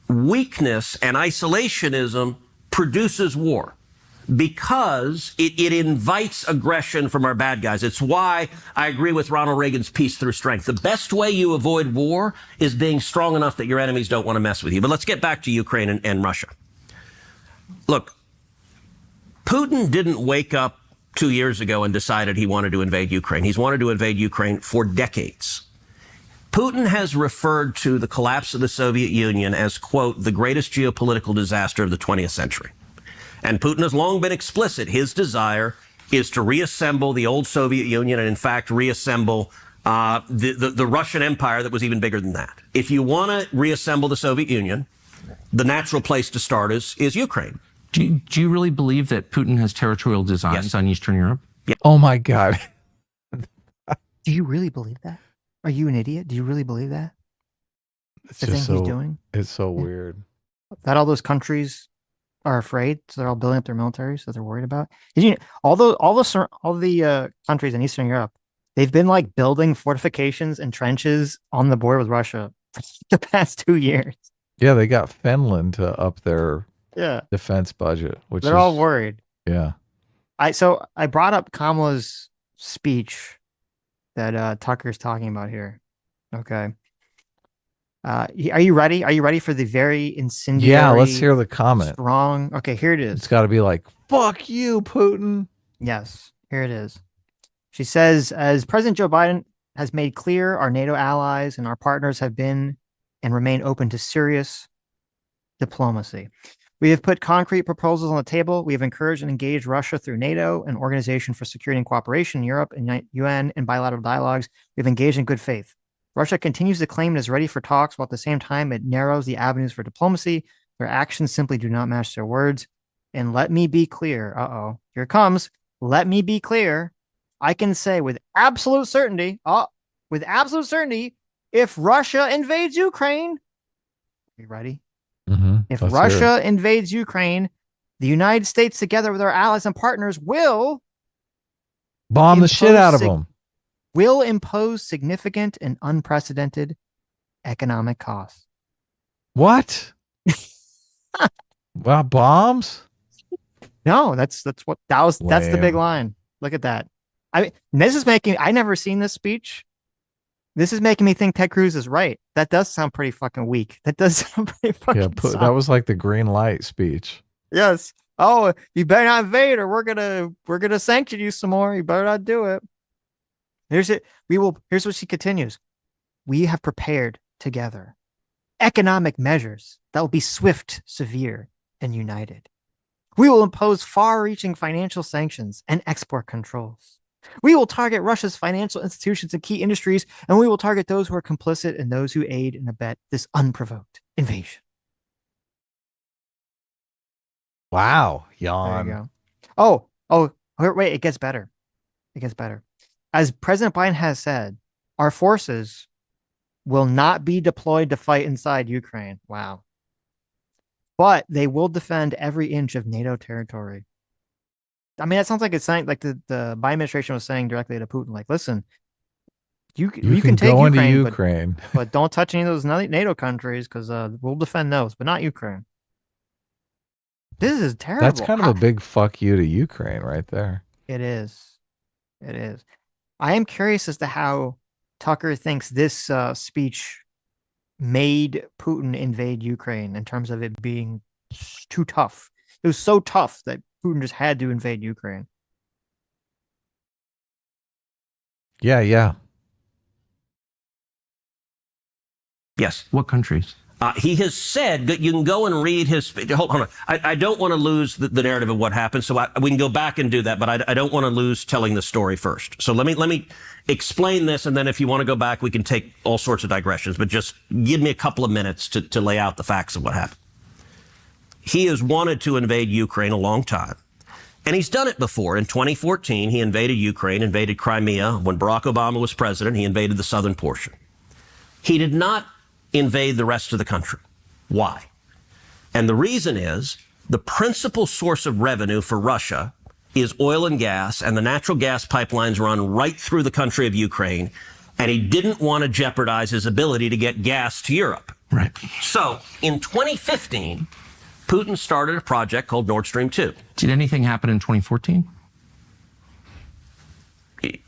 weakness and isolationism produces war because it invites aggression from our bad guys. It's why I agree with Ronald Reagan's peace through strength. The best way you avoid war is being strong enough that your enemies don't want to mess with you. But let's get back to Ukraine and Russia. Look, Putin didn't wake up 2 years ago and decided he wanted to invade Ukraine. He's wanted to invade Ukraine for decades. Putin has referred to the collapse of the Soviet Union as, quote, the greatest geopolitical disaster of the 20th century. And Putin has long been explicit. His desire is to reassemble the old Soviet Union and, in fact, reassemble the Russian Empire that was even bigger than that. If you want to reassemble the Soviet Union, the natural place to start is Ukraine. Do you really believe that Putin has territorial designs on Eastern Europe? Yeah. Oh, my God. Do you really believe that? Are you an idiot? Do you really believe that? It's the thing just he's doing? It's so weird. That all those countries are afraid, so they're all building up their militaries that they're worried about. Did you all the countries in Eastern Europe, they've been like building fortifications and trenches on the border with Russia for the past 2 years. Yeah, they got Finland to up their defense budget, which they're all worried. Yeah. I brought up Kamala's speech that Tucker's talking about here. Okay. Are you ready? Are you ready for the very incendiary? Yeah, let's hear the comment. Strong. Okay, here it is. It's got to be like, fuck you, Putin. Yes, here it is. She says, as President Joe Biden has made clear, our NATO allies and our partners have been and remain open to serious diplomacy. We have put concrete proposals on the table. We have encouraged and engaged Russia through NATO, an organization for security and cooperation in Europe, and UN and bilateral dialogues. We have engaged in good faith. Russia continues to claim it is ready for talks, while at the same time it narrows the avenues for diplomacy. Their actions simply do not match their words. And let me be clear. Here it comes. Let me be clear. I can say with absolute certainty, if Russia invades Ukraine, are you ready? If Let's Russia invades Ukraine, the United States, together with our allies and partners, will bomb the shit out of them. Will impose significant and unprecedented economic costs. What? Well, bombs? No, that's the big line. Look at that. I never seen this speech. This is making me think Ted Cruz is right. That does sound pretty fucking weak. That does sound pretty fucking that was like the green light speech. Yes. Oh, you better not invade or we're gonna sanction you some more. You better not do it. Here's what she continues. We have prepared together economic measures that will be swift, severe, and united. We will impose far-reaching financial sanctions and export controls. We will target Russia's financial institutions and key industries, and we will target those who are complicit and those who aid and abet this unprovoked invasion. Wow, yawn. There you go. Oh, wait, it gets better. It gets better. As President Biden has said, our forces will not be deployed to fight inside Ukraine. Wow. But they will defend every inch of NATO territory. I mean, that sounds like it's saying, like the Biden administration was saying directly to Putin, like, listen, you can take go Ukraine, into Ukraine. but don't touch any of those NATO countries because we'll defend those, but not Ukraine. This is terrible. That's kind of a big fuck you to Ukraine right there. It is. It is. I am curious as to how Tucker thinks this speech made Putin invade Ukraine in terms of it being too tough. It was so tough that Putin just had to invade Ukraine. Yeah. Yes. What countries? He has said that you can go and read his. Hold on. I don't want to lose the narrative of what happened, so we can go back and do that. But I don't want to lose telling the story first. So let me explain this, and then if you want to go back, we can take all sorts of digressions. But just give me a couple of minutes to lay out the facts of what happened. He has wanted to invade Ukraine a long time, and he's done it before. In 2014, he invaded Ukraine, invaded Crimea. When Barack Obama was president, he invaded the southern portion. He did not invade the rest of the country. Why? And the reason is the principal source of revenue for Russia is oil and gas, and the natural gas pipelines run right through the country of Ukraine, and he didn't want to jeopardize his ability to get gas to Europe. Right. So in 2015, Putin started a project called Nord Stream 2. Did anything happen in 2014?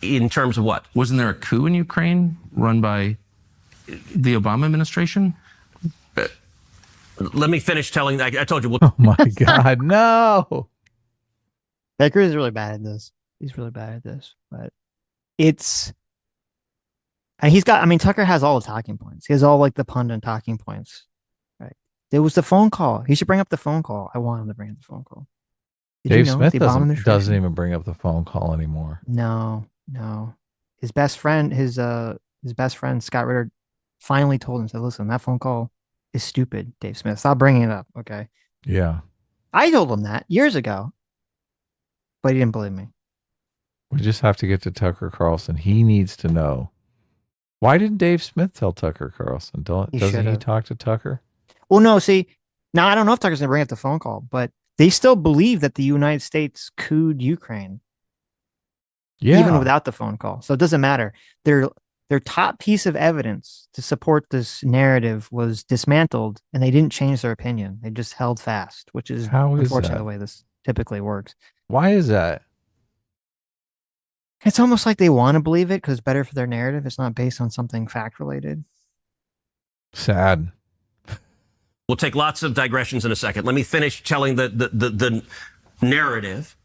In terms of what? Wasn't there a coup in Ukraine run by the Obama administration? Let me finish telling. I told you. Oh my God, no. Becker is really bad at this. He's really bad at this, but it's, and he's got, I mean, Tucker has all the talking points. He has all like the pundit talking points, right? There was the phone call. He should bring up the phone call. I want him to bring up the phone call. Dave Smith doesn't even bring up the phone call anymore. No. His best friend, Scott Ritter, finally told him, said, listen, that phone call is stupid, Dave Smith. Stop bringing it up, okay? Yeah. I told him that years ago, but he didn't believe me. We just have to get to Tucker Carlson. He needs to know. Why didn't Dave Smith tell Tucker Carlson? Doesn't he talk to Tucker? Well, no, see, now I don't know if Tucker's going to bring up the phone call, but they still believe that the United States couped Ukraine. Yeah. Even without the phone call. So it doesn't matter. Their top piece of evidence to support this narrative was dismantled, and they didn't change their opinion. They just held fast, which is unfortunately the way this typically works. Why is that? It's almost like they want to believe it because it's better for their narrative. It's not based on something fact related. Sad. We'll take lots of digressions in a second. Let me finish telling the narrative.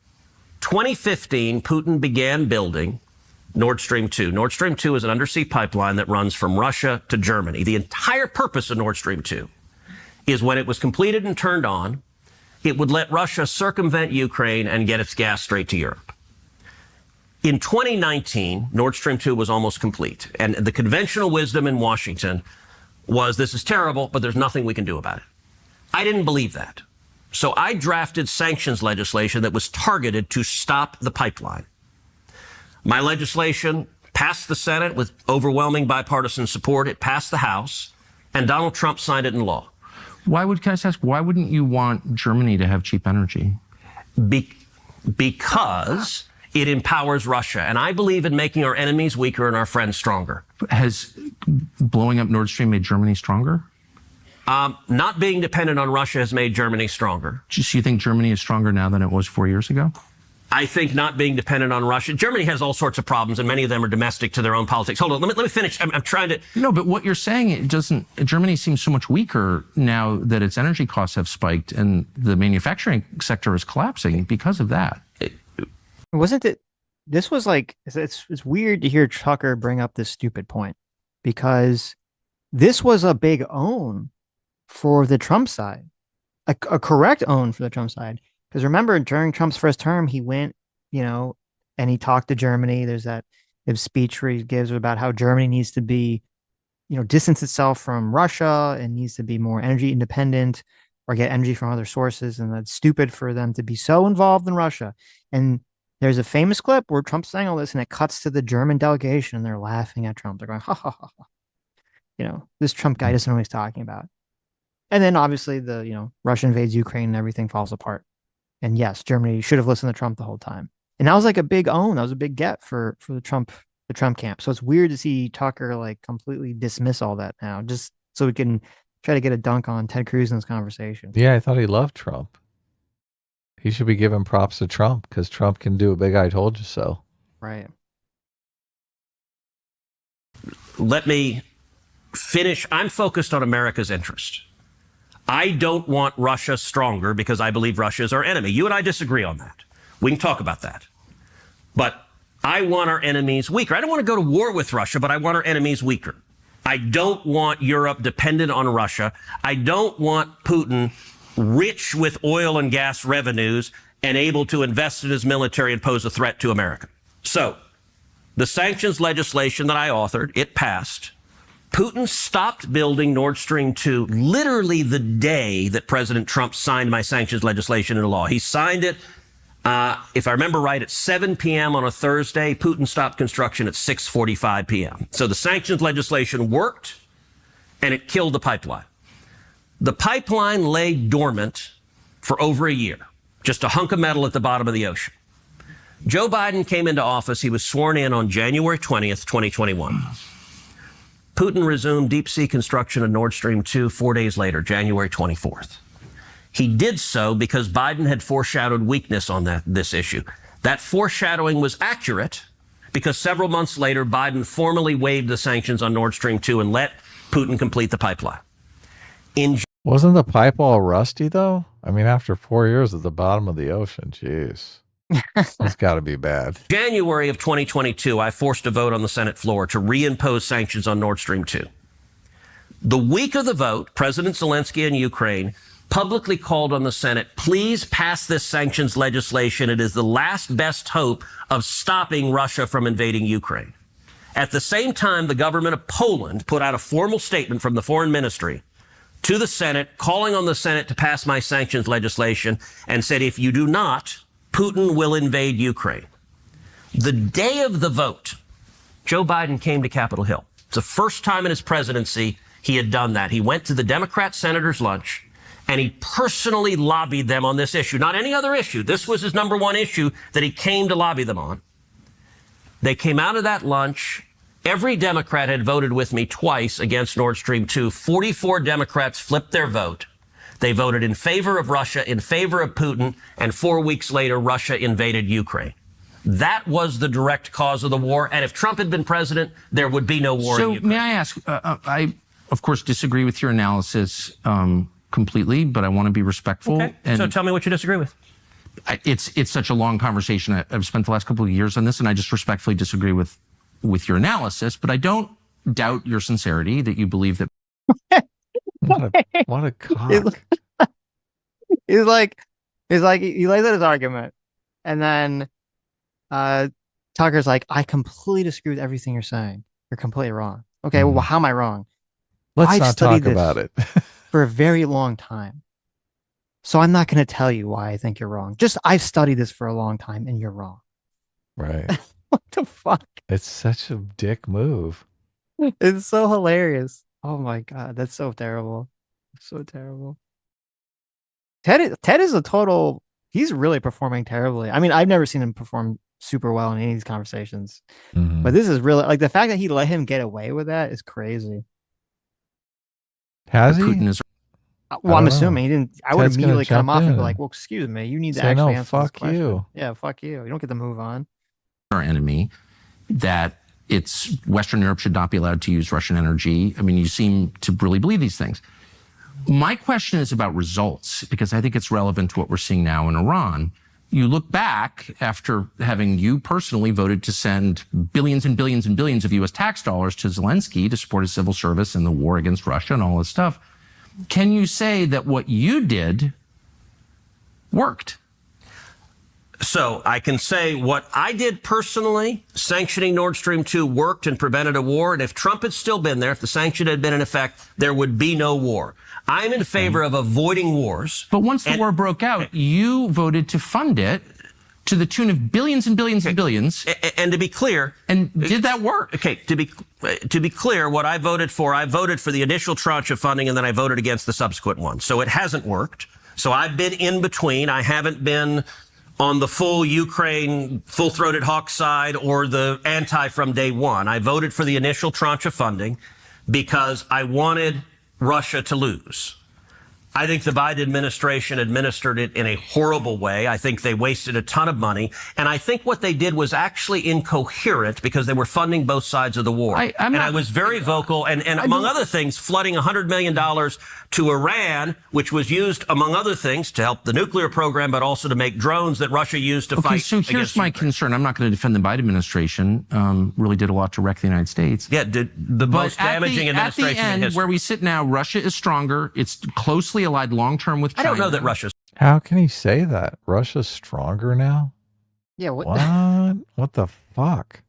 2015, Putin began building Nord Stream 2. Nord Stream 2 is an undersea pipeline that runs from Russia to Germany. The entire purpose of Nord Stream 2 is when it was completed and turned on, it would let Russia circumvent Ukraine and get its gas straight to Europe. In 2019, Nord Stream 2 was almost complete. And the conventional wisdom in Washington was, this is terrible, but there's nothing we can do about it. I didn't believe that. So I drafted sanctions legislation that was targeted to stop the pipeline. My legislation passed the Senate with overwhelming bipartisan support. It passed the House, and Donald Trump signed it in law. Can I just ask, why wouldn't you want Germany to have cheap energy? Because it empowers Russia. And I believe in making our enemies weaker and our friends stronger. Has blowing up Nord Stream made Germany stronger? Not being dependent on Russia has made Germany stronger. So you think Germany is stronger now than it was 4 years ago? I think not being dependent on Russia. Germany has all sorts of problems, and many of them are domestic to their own politics. Hold on, let me finish. I'm trying to... No, but what you're saying, it doesn't... Germany seems so much weaker now that its energy costs have spiked and the manufacturing sector is collapsing because of that. Wasn't it? This was like, it's weird to hear Tucker bring up this stupid point, because this was a big own for the Trump side, a correct own for the Trump side. Because remember, during Trump's first term, he went, and he talked to Germany. There's that speech where he gives about how Germany needs to be, distance itself from Russia and needs to be more energy independent or get energy from other sources. And that's stupid for them to be so involved in Russia. And there's a famous clip where Trump's saying all this, and it cuts to the German delegation, and they're laughing at Trump. They're going, ha, ha, ha, ha. This Trump guy doesn't know what he's talking about. And then obviously Russia invades Ukraine and everything falls apart. And yes, Germany should have listened to Trump the whole time. And that was like a big own. That was a big get for the Trump camp. So it's weird to see Tucker like completely dismiss all that now, just so we can try to get a dunk on Ted Cruz in this conversation. Yeah, I thought he loved Trump. He should be giving props to Trump because Trump can do a big I told you so. Right. Let me finish. I'm focused on America's interest. I don't want Russia stronger because I believe Russia is our enemy. You and I disagree on that. We can talk about that. But I want our enemies weaker. I don't want to go to war with Russia, but I want our enemies weaker. I don't want Europe dependent on Russia. I don't want Putin rich with oil and gas revenues and able to invest in his military and pose a threat to America. So the sanctions legislation that I authored, it passed. Putin stopped building Nord Stream 2 literally the day that President Trump signed my sanctions legislation into law. He signed it, if I remember right, at 7 p.m. on a Thursday. Putin stopped construction at 6:45 p.m. So the sanctions legislation worked, and it killed the pipeline. The pipeline lay dormant for over a year, just a hunk of metal at the bottom of the ocean. Joe Biden came into office. He was sworn in on January 20th, 2021. Putin resumed deep-sea construction of Nord Stream 2 4 days later, January 24th. He did so because Biden had foreshadowed weakness on this issue. That foreshadowing was accurate because several months later, Biden formally waived the sanctions on Nord Stream 2 and let Putin complete the pipeline. Wasn't the pipe all rusty, though? I mean, after 4 years at the bottom of the ocean, jeez. That's got to be bad. January of 2022, I forced a vote on the Senate floor to reimpose sanctions on Nord Stream 2. The week of the vote, President Zelensky in Ukraine publicly called on the Senate, please pass this sanctions legislation. It is the last best hope of stopping Russia from invading Ukraine. At the same time, the government of Poland put out a formal statement from the foreign ministry to the Senate, calling on the Senate to pass my sanctions legislation, and said, if you do not, Putin will invade Ukraine. The day of the vote, Joe Biden came to Capitol Hill. It's the first time in his presidency he had done that. He went to the Democrat senators' lunch, and he personally lobbied them on this issue, not any other issue. This was his number one issue that he came to lobby them on. They came out of that lunch. Every Democrat had voted with me twice against Nord Stream 2. 44 Democrats flipped their vote. They voted in favor of Russia, in favor of Putin, and 4 weeks later, Russia invaded Ukraine. That was the direct cause of the war. And if Trump had been president, there would be no war in Ukraine. So may I ask, I of course, disagree with your analysis completely, but I want to be respectful. Okay. And So tell me what you disagree with. it's such a long conversation. I've spent the last couple of years on this, and I just respectfully disagree with your analysis. But I don't doubt your sincerity that you believe that. What a cock. He's like, he lays out his argument, and then Tucker's like, I completely disagree with everything you're saying. You're completely wrong. Okay, well, how am I wrong? Let's I've not studied talk about it. for a very long time. So I'm not going to tell you why I think you're wrong. Just I've studied this for a long time and you're wrong. Right. What the fuck? It's such a dick move. It's so hilarious. Oh my God. That's so terrible. So terrible. Ted is a total, he's really performing terribly. I mean, I've never seen him perform super well in any of these conversations, but this is really like the fact that he let him get away with that is crazy. Has he? Putin is Well, I'm assuming he didn't. I would Ted's gonna immediately cut him jump off and be in. like, "Well, excuse me, you need to Say, actually no, answer fuck this question." you. Yeah, fuck you. You don't get to move on. our enemy, that it's Western Europe should not be allowed to use Russian energy. I mean, you seem to really believe these things. My question is about results, because I think it's relevant to what we're seeing now in Iran. You look back after having you personally voted to send billions and billions and billions of U.S. tax dollars to Zelensky to support his civil service and the war against Russia and all this stuff. Can you say that what you did worked? So I can say what I did personally, sanctioning Nord Stream 2 worked and prevented a war. And if Trump had still been there, if the sanction had been in effect, there would be no war. I'm in favor of avoiding wars. But once the war broke out, you voted to fund it to the tune of billions and billions and billions. And to be clear, and did that work? Okay, to be clear, what I voted for the initial tranche of funding, and then I voted against the subsequent one. So it hasn't worked. So I've been in between. I haven't been on the full Ukraine, full-throated hawk side or the anti from day one. I voted for the initial tranche of funding because I wanted Russia to lose. I think the Biden administration administered it in a horrible way. I think they wasted a ton of money. And I think what they did was actually incoherent because they were funding both sides of the war. I was very vocal and among other things, flooding $100 million to Iran, which was used, among other things, to help the nuclear program, but also to make drones that Russia used to fight. So here's my concern. I'm not going to defend the Biden administration. Really did a lot to wreck the United States. Yeah, did the most damaging administration at the end, in history. Where we sit now, Russia is stronger. It's closely allied long-term with China. I don't know that Russia's. How can he say that? Russia's stronger now? Yeah. What? What the fuck?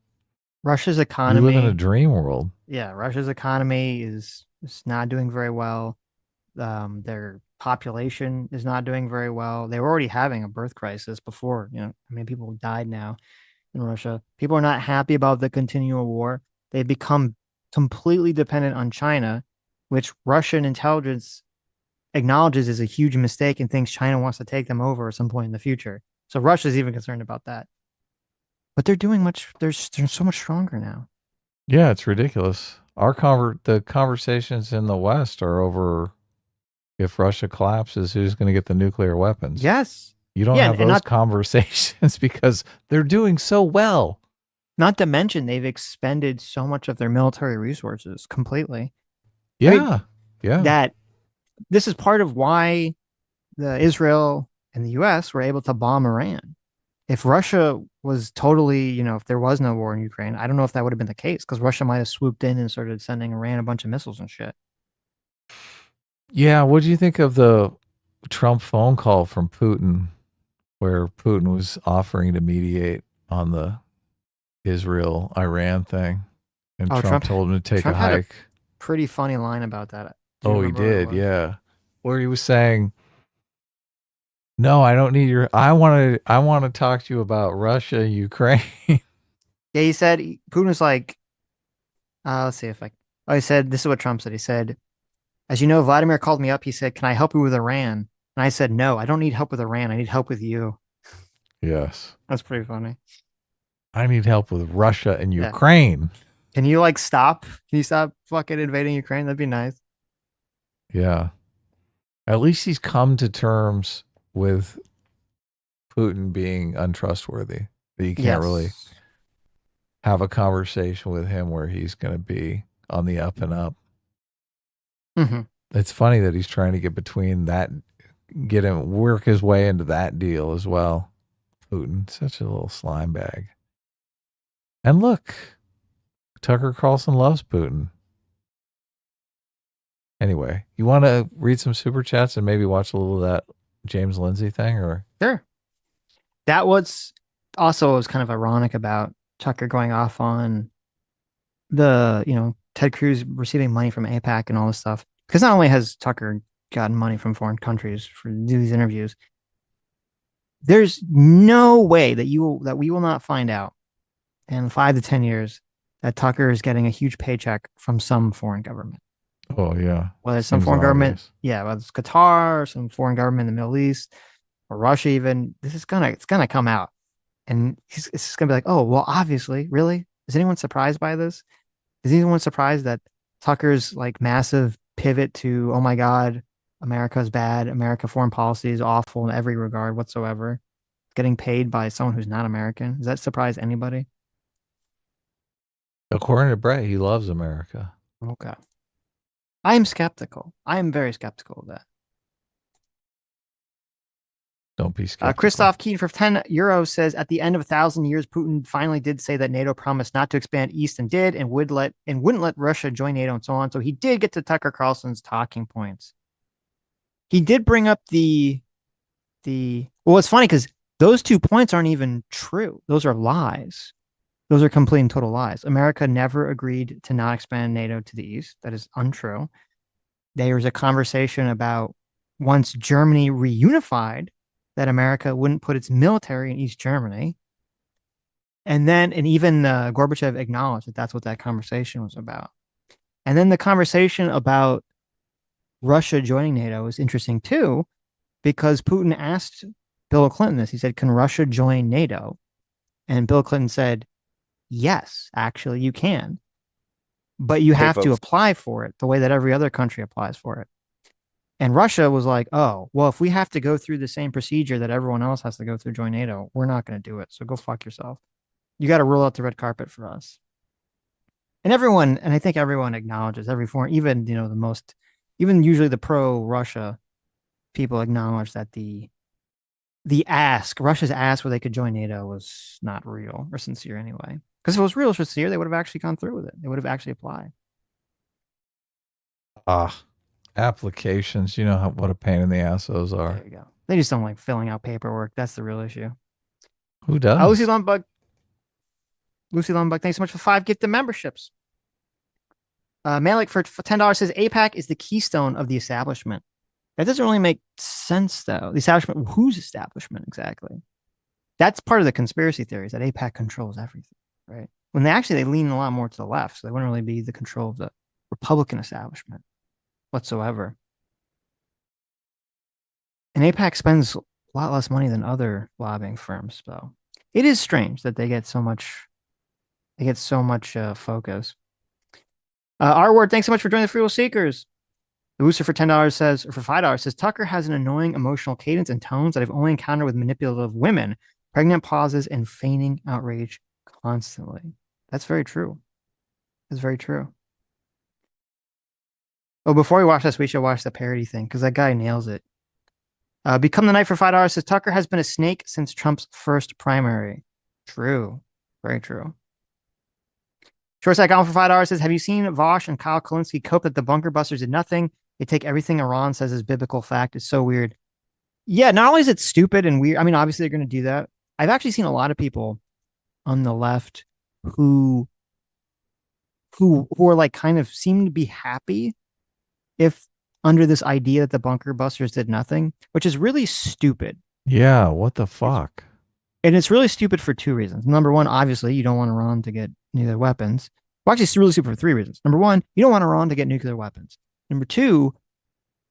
Russia's We economy. live in a dream world. Yeah, Russia's economy is not doing very well. Their population is not doing very well. They were already having a birth crisis before. You know, I mean, people died now in Russia. People are not happy about the continual war. They've become completely dependent on China, which Russian intelligence acknowledges is a huge mistake and thinks China wants to take them over at some point in the future. So Russia's even concerned about that. But they're doing much. They're so much stronger now. Yeah, it's ridiculous. The conversations in the West are over if Russia collapses, who's going to get the nuclear weapons. Yes. You don't have those conversations because they're doing so well. Not to mention they've expended so much of their military resources completely. Yeah. I mean, yeah. That this is part of why the Israel and the US were able to bomb Iran. If Russia was totally, if there was no war in Ukraine, I don't know if that would have been the case because Russia might have swooped in and started sending Iran a bunch of missiles and shit. Yeah. What do you think of the Trump phone call from Putin where Putin was offering to mediate on the Israel-Iran thing? And Trump told him to take a hike. Pretty funny line about that. Oh, he did. Yeah. Where he was saying, no, I don't need I want to talk to you about Russia, Ukraine. Yeah, he said, Putin was like, let's see if he said, this is what Trump said. He said, as you know, Vladimir called me up. He said, can I help you with Iran? And I said, no, I don't need help with Iran. I need help with you. Yes. That's pretty funny. I need help with Russia and Ukraine. Can you stop? Can you stop fucking invading Ukraine? That'd be nice. Yeah. At least he's come to terms with Putin being untrustworthy. That you can't really have a conversation with him where he's going to be on the up and up. Mm-hmm. It's funny that he's trying to get between that, work his way into that deal as well. Putin, such a little slime bag. And look, Tucker Carlson loves Putin. Anyway, you want to read some super chats and maybe watch a little of that James Lindsay thing, or? Sure. That was also what was kind of ironic about Tucker going off on the, Ted Cruz receiving money from AIPAC and all this stuff. Because not only has Tucker gotten money from foreign countries for to do these interviews, there's no way that we will not find out in 5 to 10 years that Tucker is getting a huge paycheck from some foreign government. Oh yeah. Whether it's some Seems foreign government, obvious. whether it's Qatar or some foreign government in the Middle East or Russia even, it's gonna come out. And it's just gonna be like, oh, well, obviously, really? Is anyone surprised by this? Is anyone surprised that Tucker's like massive pivot to, oh my God, America's bad, America foreign policy is awful in every regard whatsoever, getting paid by someone who's not American? Does that surprise anybody? According to Brett, he loves America. Okay. I am skeptical. I am very skeptical of that. Don't be skeptical. Christoph Keaton for €10 says, at the end of 1,000 years, Putin finally did say that NATO promised not to expand east and did, and wouldn't let Russia join NATO and so on. So he did get to Tucker Carlson's talking points. He did bring up well, it's funny because those 2 points aren't even true. Those are lies. Those are complete and total lies. America never agreed to not expand NATO to the east. That is untrue. There was a conversation about once Germany reunified, that America wouldn't put its military in East Germany. And even Gorbachev acknowledged that that's what that conversation was about. And then the conversation about Russia joining NATO was interesting too, because Putin asked Bill Clinton this. He said, can Russia join NATO? And Bill Clinton said, yes, actually you can. But you have to apply for it the way that every other country applies for it. And Russia was like, oh, well, if we have to go through the same procedure that everyone else has to go through to join NATO, we're not going to do it. So go fuck yourself. You got to roll out the red carpet for us. And I think everyone acknowledges, every foreign, even, even usually the pro-Russia people acknowledge that Russia's ask where they could join NATO was not real or sincere anyway. Because if it was real or sincere, they would have actually gone through with it. They would have actually applied. Applications, what a pain in the ass those are. There you go. They just don't like filling out paperwork. That's the real issue. Who does? Lucy Lundbug, thanks so much for 5 gifted memberships. Malik for $10 says AIPAC is the keystone of the establishment. That doesn't really make sense, though. The establishment, whose establishment exactly? That's part of the conspiracy theories, that AIPAC controls everything, right? When they lean a lot more to the left, so they wouldn't really be the control of the Republican establishment whatsoever. And AIPAC spends a lot less money than other lobbying firms, though. It is strange that they get so much focus. R-Word, thanks so much for joining the Free Will Seekers. The Booster for $10 says, or for $5 says, Tucker has an annoying emotional cadence and tones that I've only encountered with manipulative women, pregnant pauses, and feigning outrage constantly. That's very true. That's very true. Oh, before we watch this, we should watch the parody thing because that guy nails it. Become the Knight for $5 says, Tucker has been a snake since Trump's first primary. True. Very true. Short Side Gone for $5 says, have you seen Vosh and Kyle Kalinske cope that the bunker busters did nothing? They take everything Iran says as biblical fact. It's so weird. Yeah, not only is it stupid and weird. I mean, obviously they're going to do that. I've actually seen a lot of people on the left who are like kind of seem to be happy if under this idea that the bunker busters did nothing, which is really stupid. Yeah, what the fuck? And it's really stupid for 2 reasons. Number one, obviously, you don't want Iran to get nuclear weapons. Well, actually, it's really stupid for 3 reasons. Number one, you don't want Iran to get nuclear weapons. Number two,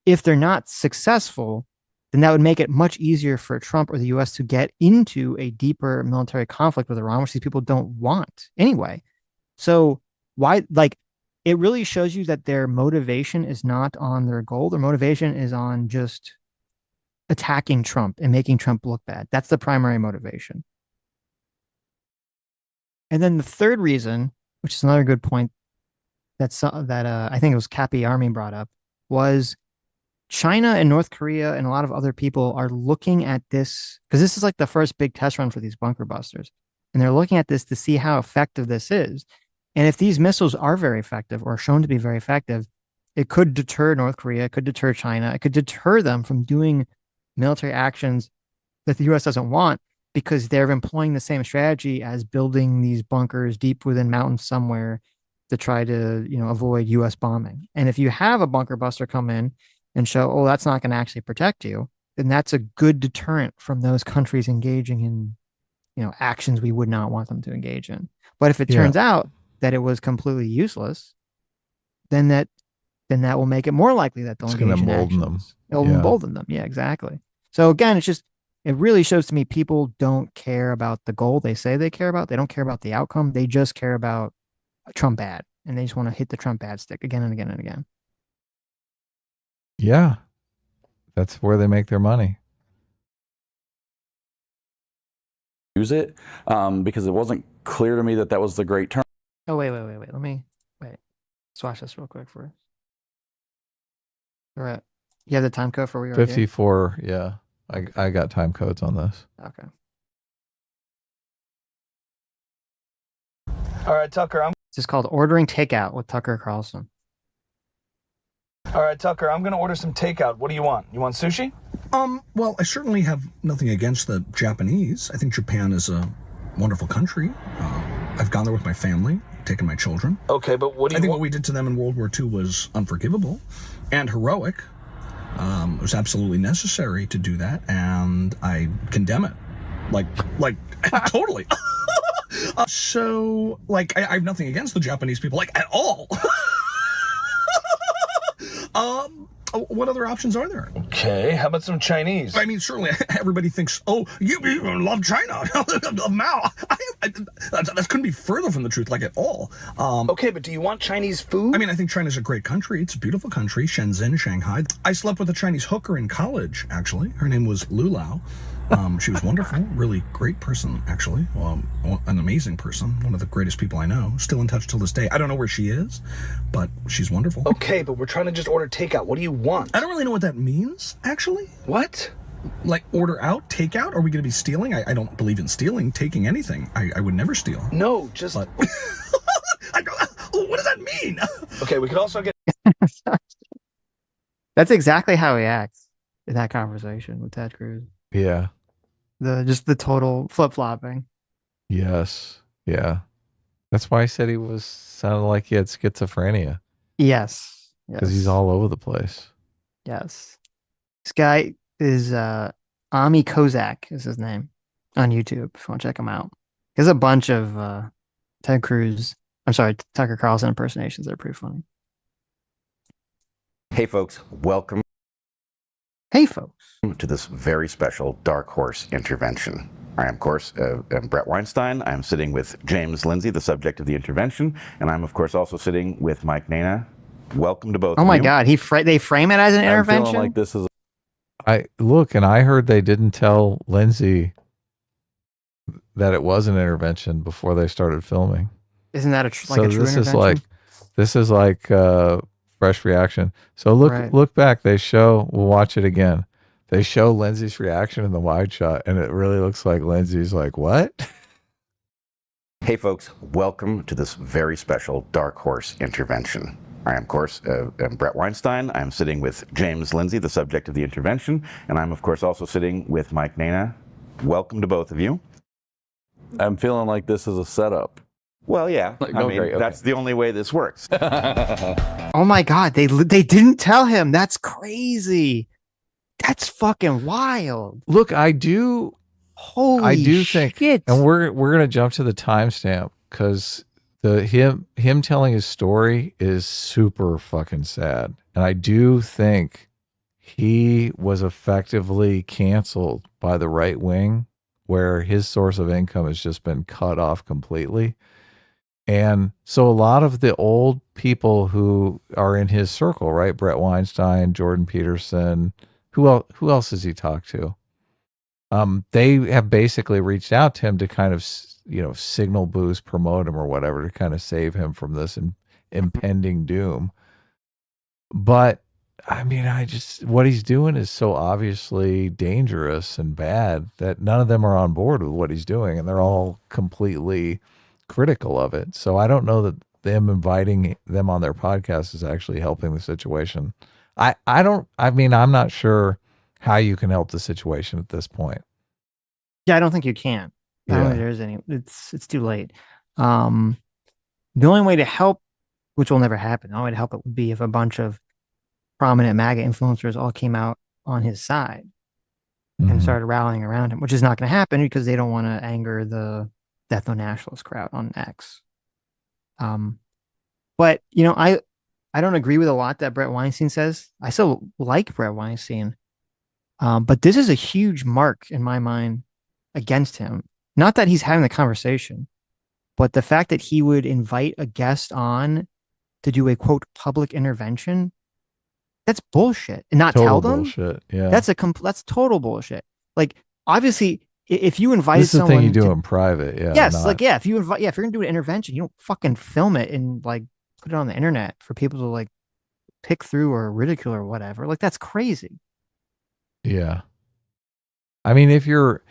if they're not successful, then that would make it much easier for Trump or the U.S. to get into a deeper military conflict with Iran, which these people don't want anyway. So why, it really shows you that their motivation is not on their goal. Their motivation is on just attacking Trump and making Trump look bad. That's the primary motivation. And then the third reason, which is another good point, that I think it was Cappy Army brought up, was China and North Korea and a lot of other people are looking at this because this is like the first big test run for these bunker busters. And they're looking at this to see how effective this is. And if these missiles are very effective or shown to be very effective, it could deter North Korea, it could deter China, it could deter them from doing military actions that the US doesn't want because they're employing the same strategy as building these bunkers deep within mountains somewhere to try to, avoid US bombing. And if you have a bunker buster come in and show, oh, that's not going to actually protect you, then that's a good deterrent from those countries engaging in, actions we would not want them to engage in. But if it turns out that it was completely useless, then that will make it more likely that they'll engage in actions. It'll embolden them. Yeah, exactly. So again, it really shows to me people don't care about the goal they say they care about. They don't care about the outcome. They just care about Trump bad, and they just want to hit the Trump bad stick again and again and again. Yeah, that's where they make their money. Use it because it wasn't clear to me that was the great term. Oh, wait. Let me swatch this real quick for us. All right. You have the time code for where you are? 54. Yeah. I got time codes on this. Okay. All right, Tucker. This is called Ordering Takeout with Tucker Carlson. All right, Tucker, I'm going to order some takeout. What do you want? You want sushi? Well, I certainly have nothing against the Japanese. I think Japan is a wonderful country. I've gone there with my family, taken my children. Okay, but what do you I think what we did to them in World War II was unforgivable and heroic. It was absolutely necessary to do that, and I condemn it. Like totally. So, I have nothing against the Japanese people, at all. What other options are there? Okay, how about some Chinese? I mean, certainly everybody thinks, oh, you love China, love Mao. That couldn't be further from the truth, at all. Okay, but do you want Chinese food? I mean, I think China's a great country. It's a beautiful country. Shenzhen, Shanghai. I slept with a Chinese hooker in college, actually. Her name was Lu Lao. She was wonderful, really great person, actually. An amazing person, one of the greatest people I know. Still in touch till this day. I don't know where she is, but she's wonderful. Okay, but we're trying to just order takeout. What do you want? I don't really know what that means, actually. What? Order out, take out? Are we going to be stealing? I don't believe in stealing, taking anything. I would never steal. No, just... But... what does that mean? Okay, we could also get... That's exactly how he acts in that conversation with Ted Cruz. Yeah. The total flip-flopping. Yes. Yeah. That's why I said he sounded like he had schizophrenia. Yes. Because he's all over the place. Yes. This guy is Ami Kozak is his name on YouTube if you want to check him out. There's a bunch of Tucker Carlson impersonations that are pretty funny. Hey folks, welcome to this very special Dark Horse intervention. I am, of course, am Brett Weinstein. I'm sitting with James Lindsay, the subject of the intervention, and I'm, of course, also sitting with Mike Nana. Welcome to both of you. Oh my God, they frame it as an intervention? I'm feeling like this is... and I heard they didn't tell Lindsay that it was an intervention before they started filming. Isn't that a true intervention? This is like fresh reaction. So Right. look back. We'll watch it again. They show Lindsay's reaction in the wide shot, and it really looks like Lindsay's like, what? Hey folks, welcome to this very special Dark Horse intervention. I am, of course, am Brett Weinstein. I'm sitting with James Lindsay, the subject of the intervention, and I'm, of course, also sitting with Mike Nana. Welcome to both of you. I'm feeling like this is a setup. Well, yeah. That's the only way this works. Oh my God, they didn't tell him. That's crazy. That's fucking wild. Look, I do think, and we're gonna jump to the timestamp because him telling his story is super fucking sad, and I do think he was effectively canceled by the right wing, where his source of income has just been cut off completely. And so a lot of the old people who are in his circle, right? Brett Weinstein, Jordan Peterson, who else has he talked to? They have basically reached out to him to kind of, signal boost, promote him or whatever to kind of save him from this impending doom. But I mean, what he's doing is so obviously dangerous and bad that none of them are on board with what he's doing, and they're all completely critical of it. So I don't know that them inviting them on their podcast is actually helping the situation. I'm not sure how you can help the situation at this point. Yeah, I don't think you can. I don't think there's any. It's too late. The only way to help, which will never happen, the only way to help it would be if a bunch of prominent MAGA influencers all came out on his side and started rallying around him, which is not going to happen because they don't want to anger the ethno-nationalist crowd on X. But I don't agree with a lot that Brett Weinstein says. I still like Brett Weinstein, but this is a huge mark in my mind against him. Not that he's having the conversation, but the fact that he would invite a guest on to do a quote public intervention. That's bullshit. And not tell them. Bullshit. Yeah. That's total bullshit. Like, obviously, if you invited this is someone, the thing you do in private. Yeah. Yes. If you're gonna do an intervention, you don't fucking film it and like put it on the internet for people to like pick through or ridicule or whatever. Like, that's crazy. Yeah. I mean, if you're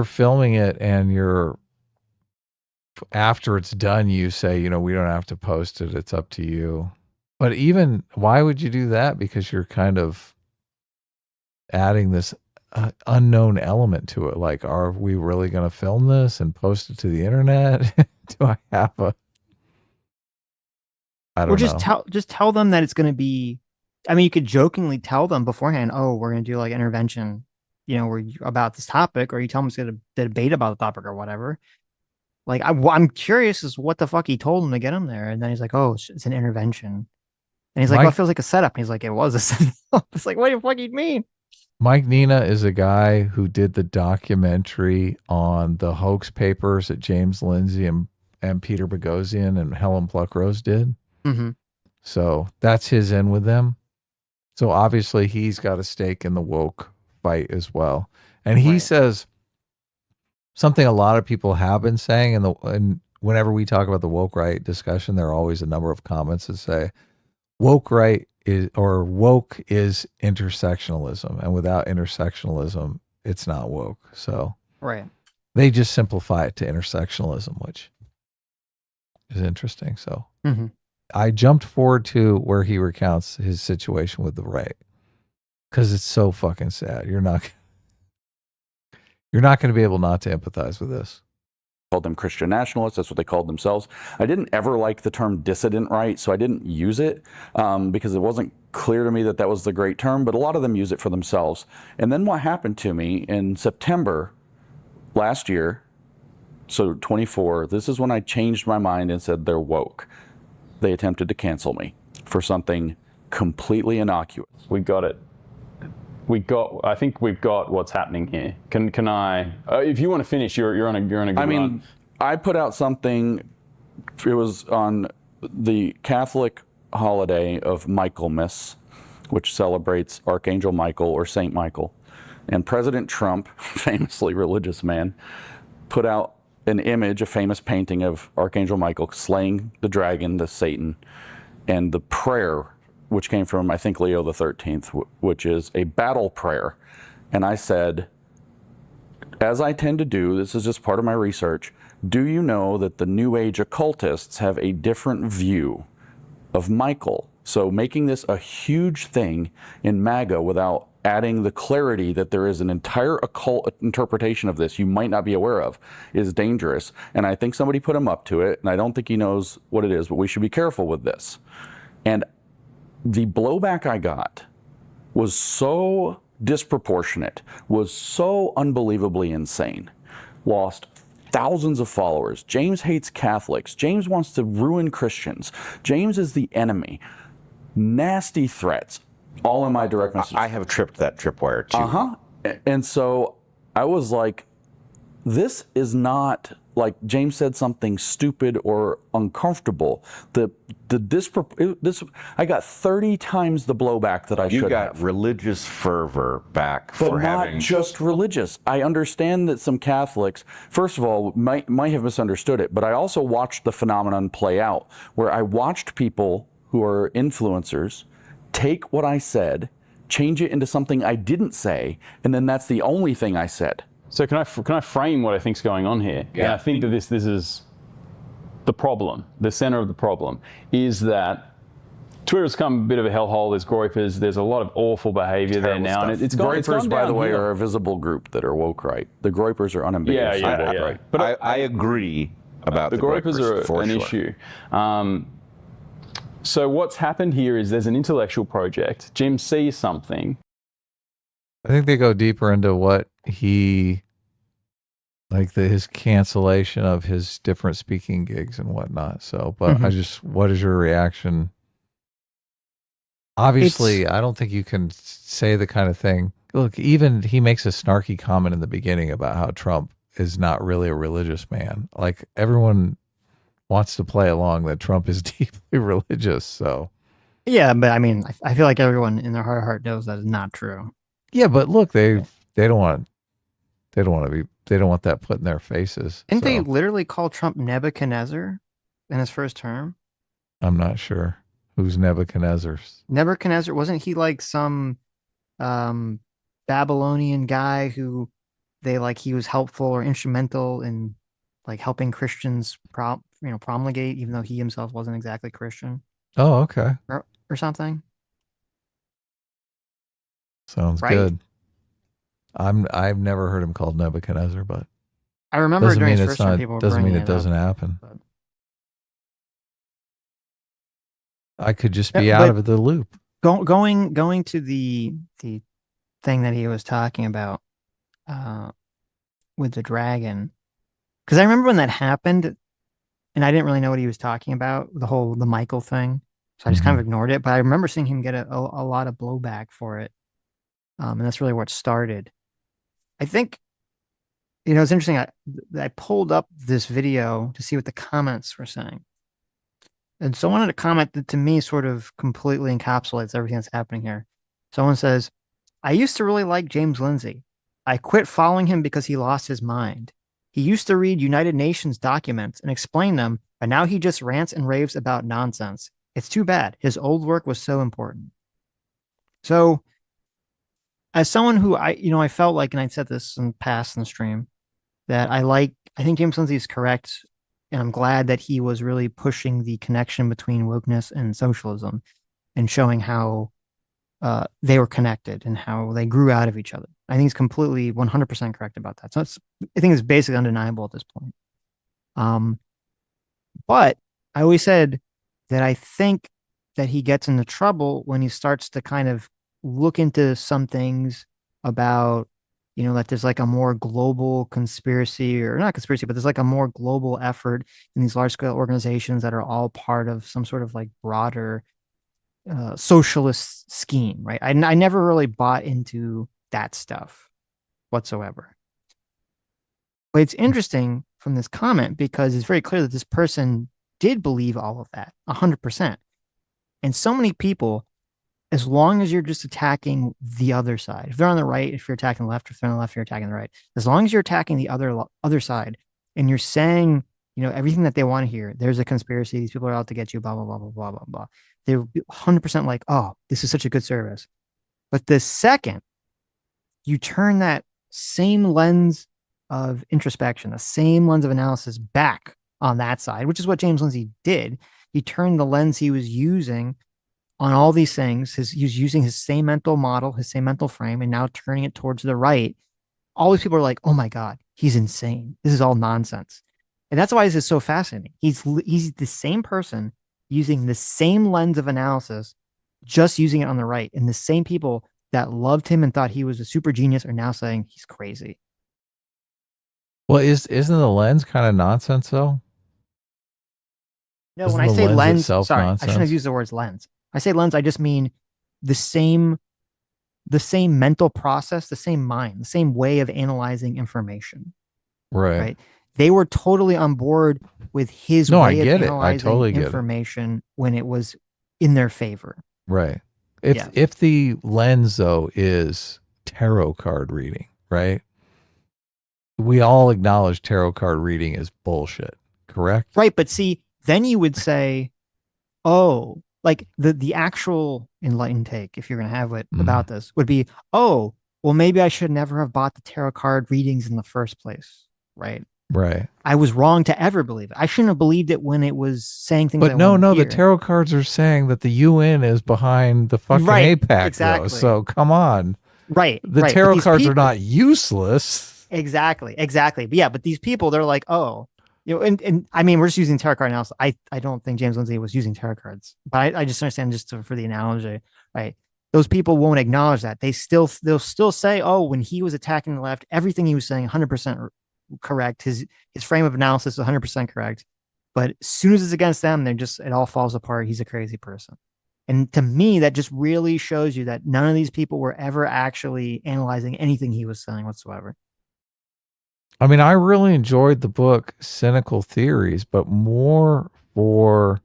filming it and after it's done, you say, we don't have to post it. It's up to you. But even, why would you do that? Because you're kind of adding this unknown element to it. Like, are we really going to film this and post it to the internet? Do I have I don't know. Just tell them that it's going to be, I mean, you could jokingly tell them beforehand, oh, we're going to do like intervention, we're about this topic, or you tell them it's going to debate about the topic or whatever. Like, I'm curious as what the fuck he told him to get him there. And then he's like, oh, it's an intervention. And he's like, well, it feels like a setup. And he's like, it was a setup. It's like, what do you fucking mean? Mike Nina is a guy who did the documentary on the hoax papers that James Lindsay and Peter Boghossian and Helen Pluckrose did. Mm-hmm. So that's his in with them. So obviously he's got a stake in the woke fight as well. And he says something a lot of people have been saying, and whenever we talk about the woke right discussion, there are always a number of comments that say woke is intersectionalism, and without intersectionalism, it's not woke. So they just simplify it to intersectionalism, which is interesting. So I jumped forward to where he recounts his situation with the right, because it's so fucking sad. You're not going to be able not to empathize with this. Called them Christian nationalists. That's what they called themselves. I didn't ever like the term dissident right, so I didn't use it because it wasn't clear to me that that was the great term, but a lot of them use it for themselves. And then what happened to me in September last year, so 24, this is when I changed my mind and said they're woke. They attempted to cancel me for something completely innocuous. We got it. I think we've got what's happening here. Can I? If you want to finish, you're on a good run. I mean, I put out something. It was on the Catholic holiday of Michaelmas, which celebrates Archangel Michael or Saint Michael, and President Trump, famously religious man, put out an image, a famous painting of Archangel Michael slaying the dragon, the Satan, and the prayer, which came from, I think, Leo the 13th, which is a battle prayer. And I said, as I tend to do, this is just part of my research, do you know that the New Age occultists have a different view of Michael? So making this a huge thing in MAGA without adding the clarity that there is an entire occult interpretation of this you might not be aware of is dangerous. And I think somebody put him up to it, and I don't think he knows what it is, but we should be careful with this. And the blowback I got was so disproportionate, was so unbelievably insane. Lost thousands of followers. James hates Catholics. James wants to ruin Christians. James is the enemy. Nasty threats, all in my direct message. I have tripped that tripwire too. And so I was like, this is not like James said something stupid or uncomfortable. I got 30 times the blowback that I should have. You got religious fervor back but for not having... just religious. I understand that some Catholics, first of all, might have misunderstood it, but I also watched the phenomenon play out, where I watched people who are influencers take what I said, change it into something I didn't say, and then that's the only thing I said. So can I frame what I think's going on here? Yeah. And I think that this is the problem. The center of the problem is that Twitter's become a bit of a hellhole. There's groypers. There's a lot of awful behavior there now, and it's gone. Groypers, by the way, are a visible group that are woke right. The groypers are unambiguously woke right. But I agree about the groypers are an issue. So what's happened here is there's an intellectual project. Jim sees something. I think they go deeper into what he, like his cancellation of his different speaking gigs and whatnot. So, but what is your reaction? Obviously, I don't think you can say the kind of thing. Look, even he makes a snarky comment in the beginning about how Trump is not really a religious man. Like, everyone wants to play along that Trump is deeply religious. So, yeah, but I mean, I feel like everyone in their heart of heart knows that is not true. Yeah, but look, they don't want that put in their faces. Didn't they literally call Trump Nebuchadnezzar in his first term? I'm not sure. Who's Nebuchadnezzar? Nebuchadnezzar, wasn't he like some Babylonian guy who he was helpful or instrumental in like helping Christians promulgate, even though he himself wasn't exactly Christian? Oh, okay. Or something. Sounds good. I've never heard him called Nebuchadnezzar, but I remember during his first term, people were doesn't mean bringing it doesn't happen. I could just be out of the loop. Going to the thing that he was talking about with the dragon, because I remember when that happened, and I didn't really know what he was talking about, the Michael thing, so I just kind of ignored it. But I remember seeing him get a lot of blowback for it. And that's really where it started. I think, it's interesting. I pulled up this video to see what the comments were saying. And someone had a comment that to me sort of completely encapsulates everything that's happening here. Someone says, I used to really like James Lindsay. I quit following him because he lost his mind. He used to read United Nations documents and explain them, but now he just rants and raves about nonsense. It's too bad. His old work was so important. So, as someone who I felt like, and I said this in past in the stream, that I think James Lindsay is correct, and I'm glad that he was really pushing the connection between wokeness and socialism and showing how they were connected and how they grew out of each other. I think he's completely 100% correct about that. So I think it's basically undeniable at this point. But I always said that I think that he gets into trouble when he starts to kind of look into some things about, that there's like a more global conspiracy, or not conspiracy, but there's like a more global effort in these large scale organizations that are all part of some sort of like broader socialist scheme, right? I never really bought into that stuff whatsoever. But it's interesting from this comment because it's very clear that this person did believe all of that 100%. And so many people, as long as you're just attacking the other side, if they're on the right, if you're attacking the left, if they're on the left, you're attacking the right. As long as you're attacking the other side, and you're saying, everything that they want to hear, there's a conspiracy, these people are out to get you, blah blah blah blah blah blah blah. They're 100% like, oh, this is such a good service. But the second you turn that same lens of introspection, the same lens of analysis back on that side, which is what James Lindsay did, he turned the lens he was using on all these things. He was using his same mental model, his same mental frame, and now turning it towards the right. All these people are like, oh my God, he's insane. This is all nonsense. And that's why this is so fascinating. He's the same person using the same lens of analysis, just using it on the right. And the same people that loved him and thought he was a super genius are now saying he's crazy. Well, isn't the lens kind of nonsense though? No, when I say lens, sorry, I shouldn't have used the words lens. I say lens, I just mean the same mental process, the same mind, the same way of analyzing information. Right. They were totally on board with his way of analyzing information when it was in their favor. Right. If the lens though is tarot card reading, right? We all acknowledge tarot card reading is bullshit, correct? Right, but see, then you would say, oh, like the actual enlightened take, if you're going to have it about this, would be, oh, well, maybe I should never have bought the tarot card readings in the first place, right? Right. I was wrong to ever believe it. I shouldn't have believed it when it was saying things. But I no, wanted to the hear. tarot cards are saying that the UN is behind the fucking APAC, exactly. though. So come on. Right. The right. tarot cards are not useless. Exactly. But yeah, but these people, they're like, oh, you know, and I mean, we're just using tarot card analysis. I don't think James Lindsay was using tarot cards, but I just understand for the analogy, right? Those people won't acknowledge that. They'll still say, oh, when he was attacking the left, everything he was saying 100% correct. His frame of analysis is 100% correct. But as soon as it's against them, it all falls apart. He's a crazy person. And to me, that just really shows you that none of these people were ever actually analyzing anything he was saying whatsoever. I mean, I really enjoyed the book Cynical Theories, but more for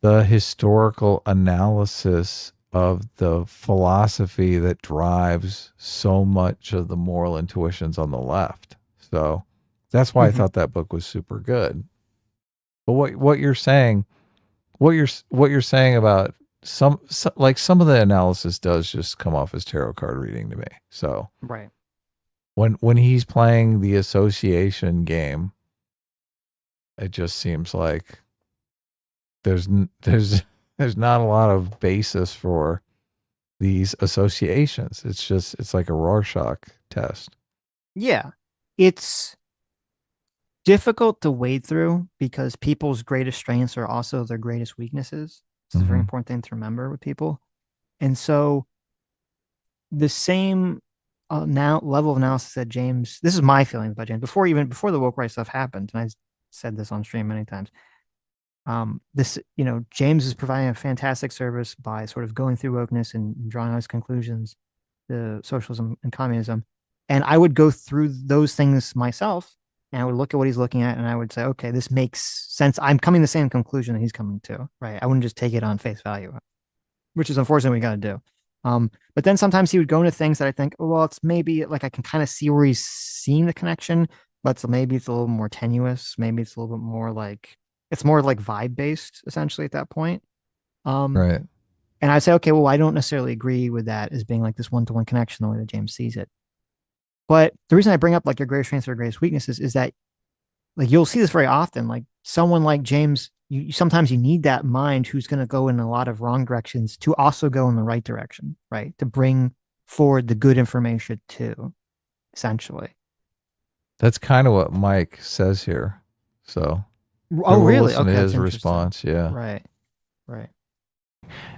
the historical analysis of the philosophy that drives so much of the moral intuitions on the left. So that's why I thought that book was super good. But what you're saying about some of the analysis does just come off as tarot card reading to me. So right. When he's playing the association game, it just seems like there's not a lot of basis for these associations. It's like a Rorschach test. Yeah. It's difficult to wade through because people's greatest strengths are also their greatest weaknesses. It's a very important thing to remember with people. And so the same now level of analysis that James, this is my feelings about James before the woke right stuff happened, and I said this on stream many times. James is providing a fantastic service by sort of going through wokeness and drawing those conclusions, the socialism and communism. And I would go through those things myself, and I would look at what he's looking at, and I would say, okay, this makes sense. I'm coming to the same conclusion that he's coming to, right? I wouldn't just take it on face value, which is unfortunately what we got to do. But then sometimes he would go into things that I think, oh, well, it's maybe like I can kind of see where he's seeing the connection, but so maybe it's a little more tenuous. Maybe it's a little bit more like, it's more like vibe based essentially at that point. Right. And I say, okay, well, I don't necessarily agree with that as being like this one-to-one connection the way that James sees it. But the reason I bring up like your greatest strengths or greatest weaknesses is that like you'll see this very often. Like someone like James, sometimes you need that mind who's going to go in a lot of wrong directions to also go in the right direction, right? To bring forward the good information too, essentially. That's kind of what Mike says here. So, oh, really? Okay, his response, yeah. Right.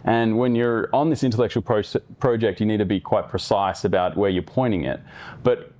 And when you're on this intellectual project, you need to be quite precise about where you're pointing it. But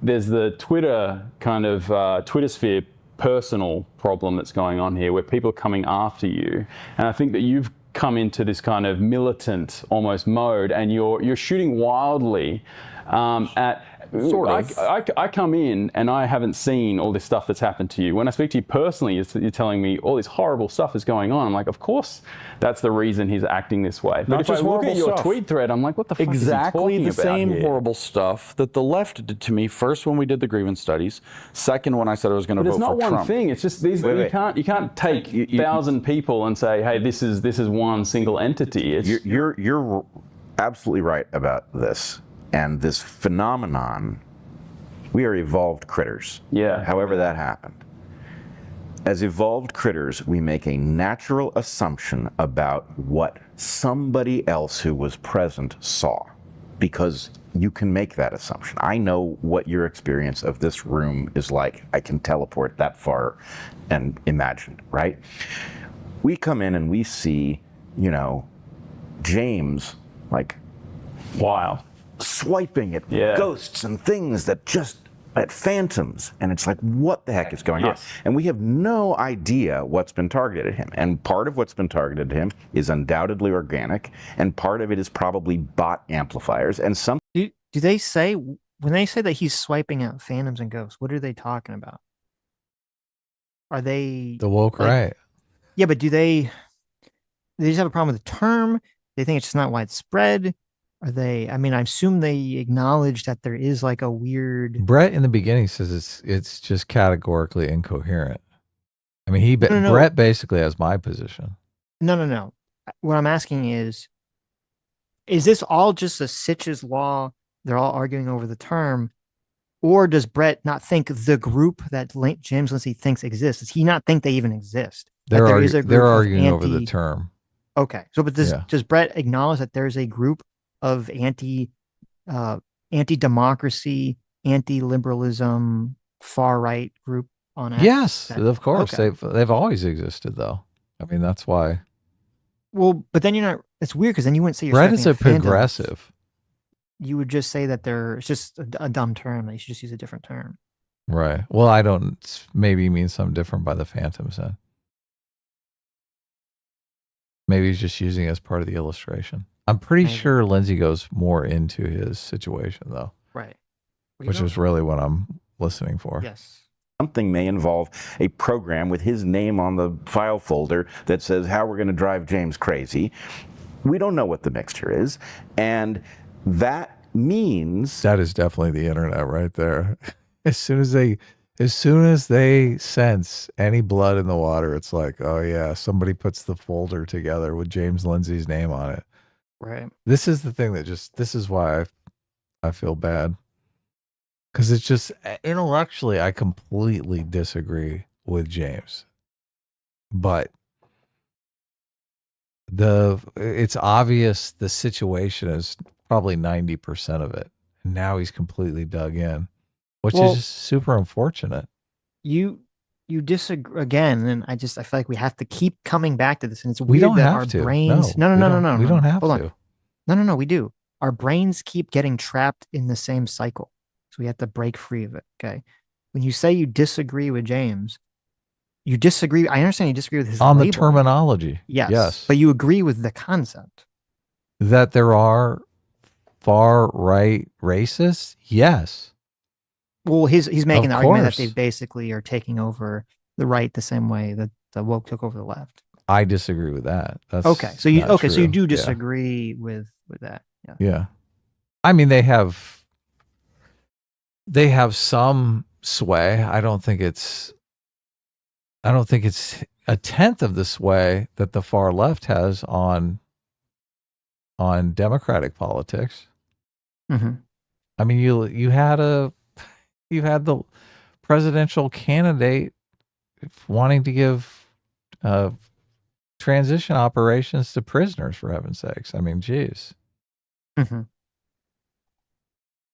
there's the Twitter kind of Twitter sphere personal problem that's going on here, where people are coming after you. And I think that you've come into this kind of militant almost mode, and you're shooting wildly at. Sort of. I come in and I haven't seen all this stuff that's happened to you. When I speak to you personally, you're telling me all this horrible stuff is going on. I'm like, of course, that's the reason he's acting this way. But if I look at your tweet thread, I'm like, what the fuck is he talking about Exactly the same here? horrible stuff that the left did to me. First, when we did the grievance studies. Second, when I said I was going to vote for Trump. It's not one thing. It's just these. You can't take 1,000 people and say, hey, this is one single entity. You're absolutely right about this. And this phenomenon, we are evolved critters. Yeah. However that happened. As evolved critters, we make a natural assumption about what somebody else who was present saw, because you can make that assumption. I know what your experience of this room is like. I can teleport that far and imagine, right? We come in and we see, James, like, wow, swiping at ghosts and things at phantoms, and it's like, what the heck is going on? And we have no idea what's been targeted at him. And part of what's been targeted at him is undoubtedly organic, and part of it is probably bot amplifiers. And some do they say, when they say that he's swiping at phantoms and ghosts, what are they talking about? Are they the woke right? Yeah, but do they just have a problem with the term? They think it's just not widespread? Are they? I mean, I assume they acknowledge that there is like a weird. Brett in the beginning says it's just categorically incoherent. I mean, Brett basically has my position. No. what I'm asking is this all just a Sitch's law? They're all arguing over the term, or does Brett not think the group that James Lindsay thinks exists? Does he not think they even exist? They're, there is a group they're of arguing over the term. Okay, so but does Brett acknowledge that there's a group of anti-democracy, anti-liberalism, far right group on X? Yes, of course. Okay. They've always existed, though. I mean, that's why. Well, but then you're not. It's weird because then you wouldn't say you're. Brett is a progressive. You would just say that it's just a dumb term. They should just use a different term. Right. Well, I don't. Maybe he means something different by the Phantoms then. Maybe he's just using it as part of the illustration. I'm pretty sure Lindsay goes more into his situation, though. Right. Which is really what I'm listening for. Yes. Something may involve a program with his name on the file folder that says how we're going to drive James crazy. We don't know what the mixture is. And that means... That is definitely the internet right there. As soon as they sense any blood in the water, it's like, oh yeah, somebody puts the folder together with James Lindsay's name on it. Right. This is the thing this is why I feel bad. Because it's just, intellectually, I completely disagree with James. But it's obvious the situation is probably 90% of it. And now he's completely dug in, which is just super unfortunate. You disagree again, and I feel like we have to keep coming back to this. And it's weird we don't that have our to. brains... No, we don't have Hold to. On. No, we do. Our brains keep getting trapped in the same cycle. So we have to break free of it. Okay. When you say you disagree with James, you disagree. I understand you disagree with his on labeling. The terminology. Yes. But you agree with the concept that there are far right racists. Yes. Well, he's making the argument that they basically are taking over the right the same way that the woke took over the left. I disagree with that. That's okay. So you true. So you do disagree with that. Yeah. Yeah. I mean, they have some sway. I don't think it's a tenth of the sway that the far left has on democratic politics. Mm-hmm. I mean, you had the presidential candidate wanting to give transition operations to prisoners, for heaven's sakes. I mean, geez. Mm-hmm.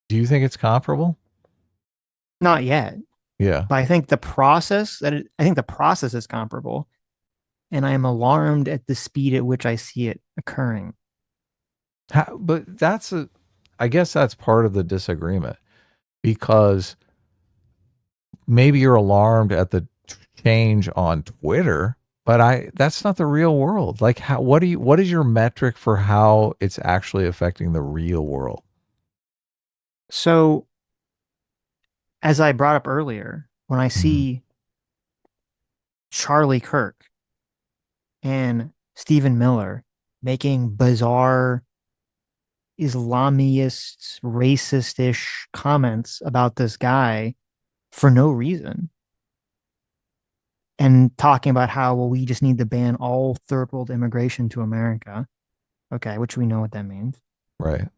Do you think it's comparable? Not yet. Yeah. But I think the process is comparable, and I am alarmed at the speed at which I see it occurring. But I guess that's part of the disagreement, because maybe you're alarmed at the change on Twitter, but that's not the real world. Like, what is your metric for how it's actually affecting the real world? So, as I brought up earlier, when I see Charlie Kirk and Stephen Miller making bizarre Islamist, racist-ish comments about this guy for no reason, and talking about how, well, we just need to ban all third world immigration to America. Okay, which we know what that means. Right.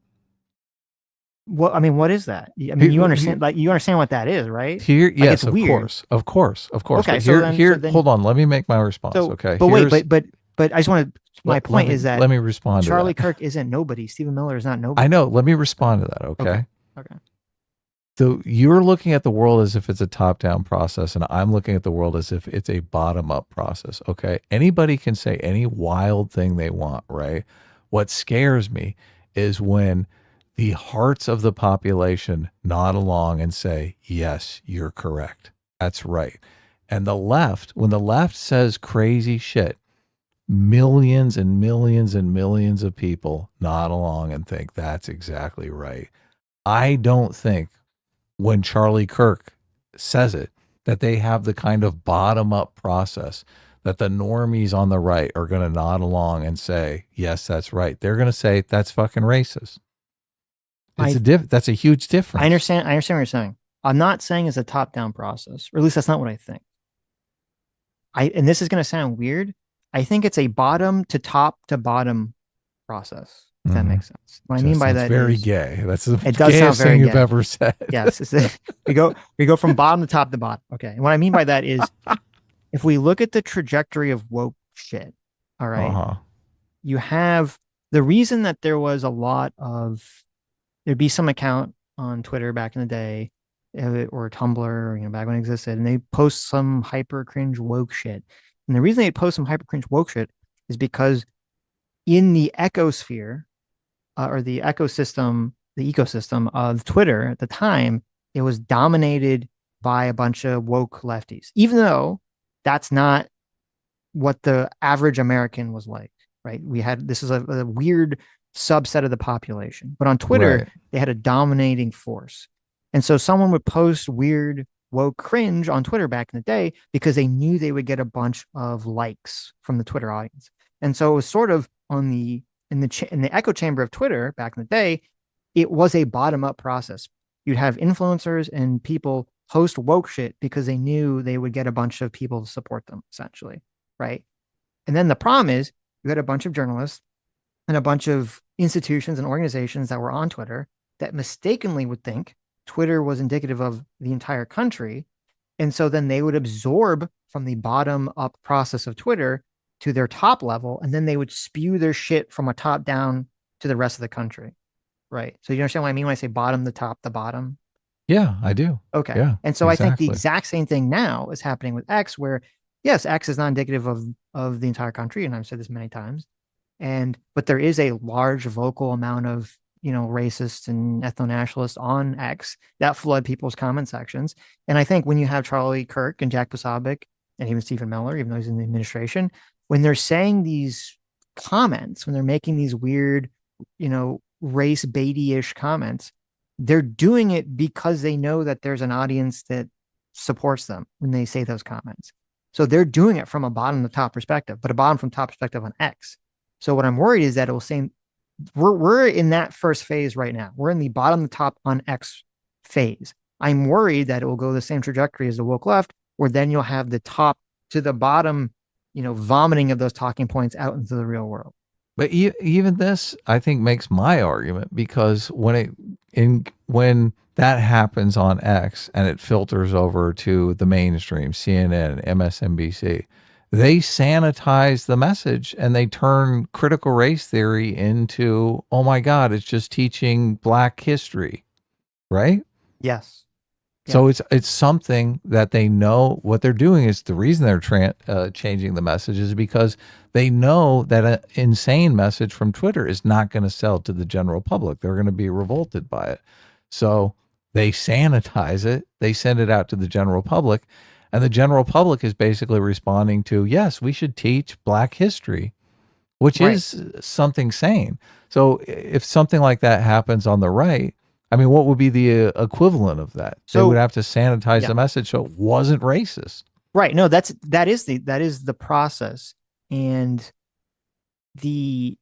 What is that? I mean, you understand what that is, right? Here, yes, of course. Okay, but so then, hold on, let me make my response. Okay, but I just want to. My point is that let me respond. Charlie to that. Kirk isn't nobody. Stephen Miller is not nobody. I know. Let me respond to that. Okay. Okay. So you're looking at the world as if it's a top-down process, and I'm looking at the world as if it's a bottom-up process. Okay. Anybody can say any wild thing they want, right? What scares me is when the hearts of the population nod along and say, yes, you're correct. That's right. And when the left says crazy shit, millions and millions and millions of people nod along and think that's exactly right. I don't think when Charlie Kirk says it, that they have the kind of bottom-up process that the normies on the right are going to nod along and say, yes, that's right. They're going to say, that's fucking racist. That's a huge difference. I understand what you're saying. I'm not saying it's a top-down process, or at least that's not what I think. And this is going to sound weird. I think it's a bottom to top to bottom process. If that makes sense. What I mean by that very is gay. That's the it does sound gayest very thing you've gay. ever said. Yes, we go from bottom to top to bottom. Okay, and what I mean by that is, if we look at the trajectory of woke shit, all right, you have the reason that there was a lot of there'd be some account on Twitter back in the day, or Tumblr, back when it existed, and they post some hyper cringe woke shit. And the reason they post some hyper cringe woke shit is because in the ecosphere, or the ecosystem of Twitter at the time, it was dominated by a bunch of woke lefties, even though that's not what the average American was like, right? This is a weird subset of the population, but on Twitter, they had a dominating force. And so someone would post weird woke cringe on Twitter back in the day because they knew they would get a bunch of likes from the Twitter audience. And so it was sort of in the echo chamber of Twitter back in the day, it was a bottom up process. You'd have influencers and people post woke shit because they knew they would get a bunch of people to support them, essentially, right? And then the problem is you had a bunch of journalists and a bunch of institutions and organizations that were on Twitter that mistakenly would think Twitter was indicative of the entire country. And so then they would absorb from the bottom up process of Twitter to their top level, and then they would spew their shit from a top down to the rest of the country. Right. So you understand what I mean when I say bottom, the top, the bottom? Yeah, I do. Okay. Yeah, and so I think the exact same thing now is happening with X, where yes, X is not indicative of the entire country, and I've said this many times. But there is a large vocal amount of racists and ethno-nationalists on X that flood people's comment sections. And I think when you have Charlie Kirk and Jack Posobiec and even Stephen Miller, even though he's in the administration, when they're saying these comments, when they're making these weird, race baity-ish comments, they're doing it because they know that there's an audience that supports them when they say those comments. So they're doing it from a bottom to top perspective, but a bottom from top perspective on X. So what I'm worried is that it will say we're in that first phase right now. We're in the bottom to top on X phase. I'm worried that it will go the same trajectory as the woke left, where then you'll have the top to the bottom, vomiting of those talking points out into the real world. But even this, I think, makes my argument, because when that happens on X and it filters over to the mainstream, CNN, MSNBC, they sanitize the message and they turn critical race theory into, oh my God, it's just teaching Black history, right? Yes. So it's something that they know what they're doing is the reason they're changing the message is because they know that an insane message from Twitter is not going to sell to the general public. They're going to be revolted by it. So they sanitize it. They send it out to the general public, and the general public is basically responding to, yes, we should teach Black history, which is something sane. So if something like that happens on the right, I mean, what would be the equivalent of that? So they would have to sanitize the message so it wasn't racist. Right. No, that is the process. And the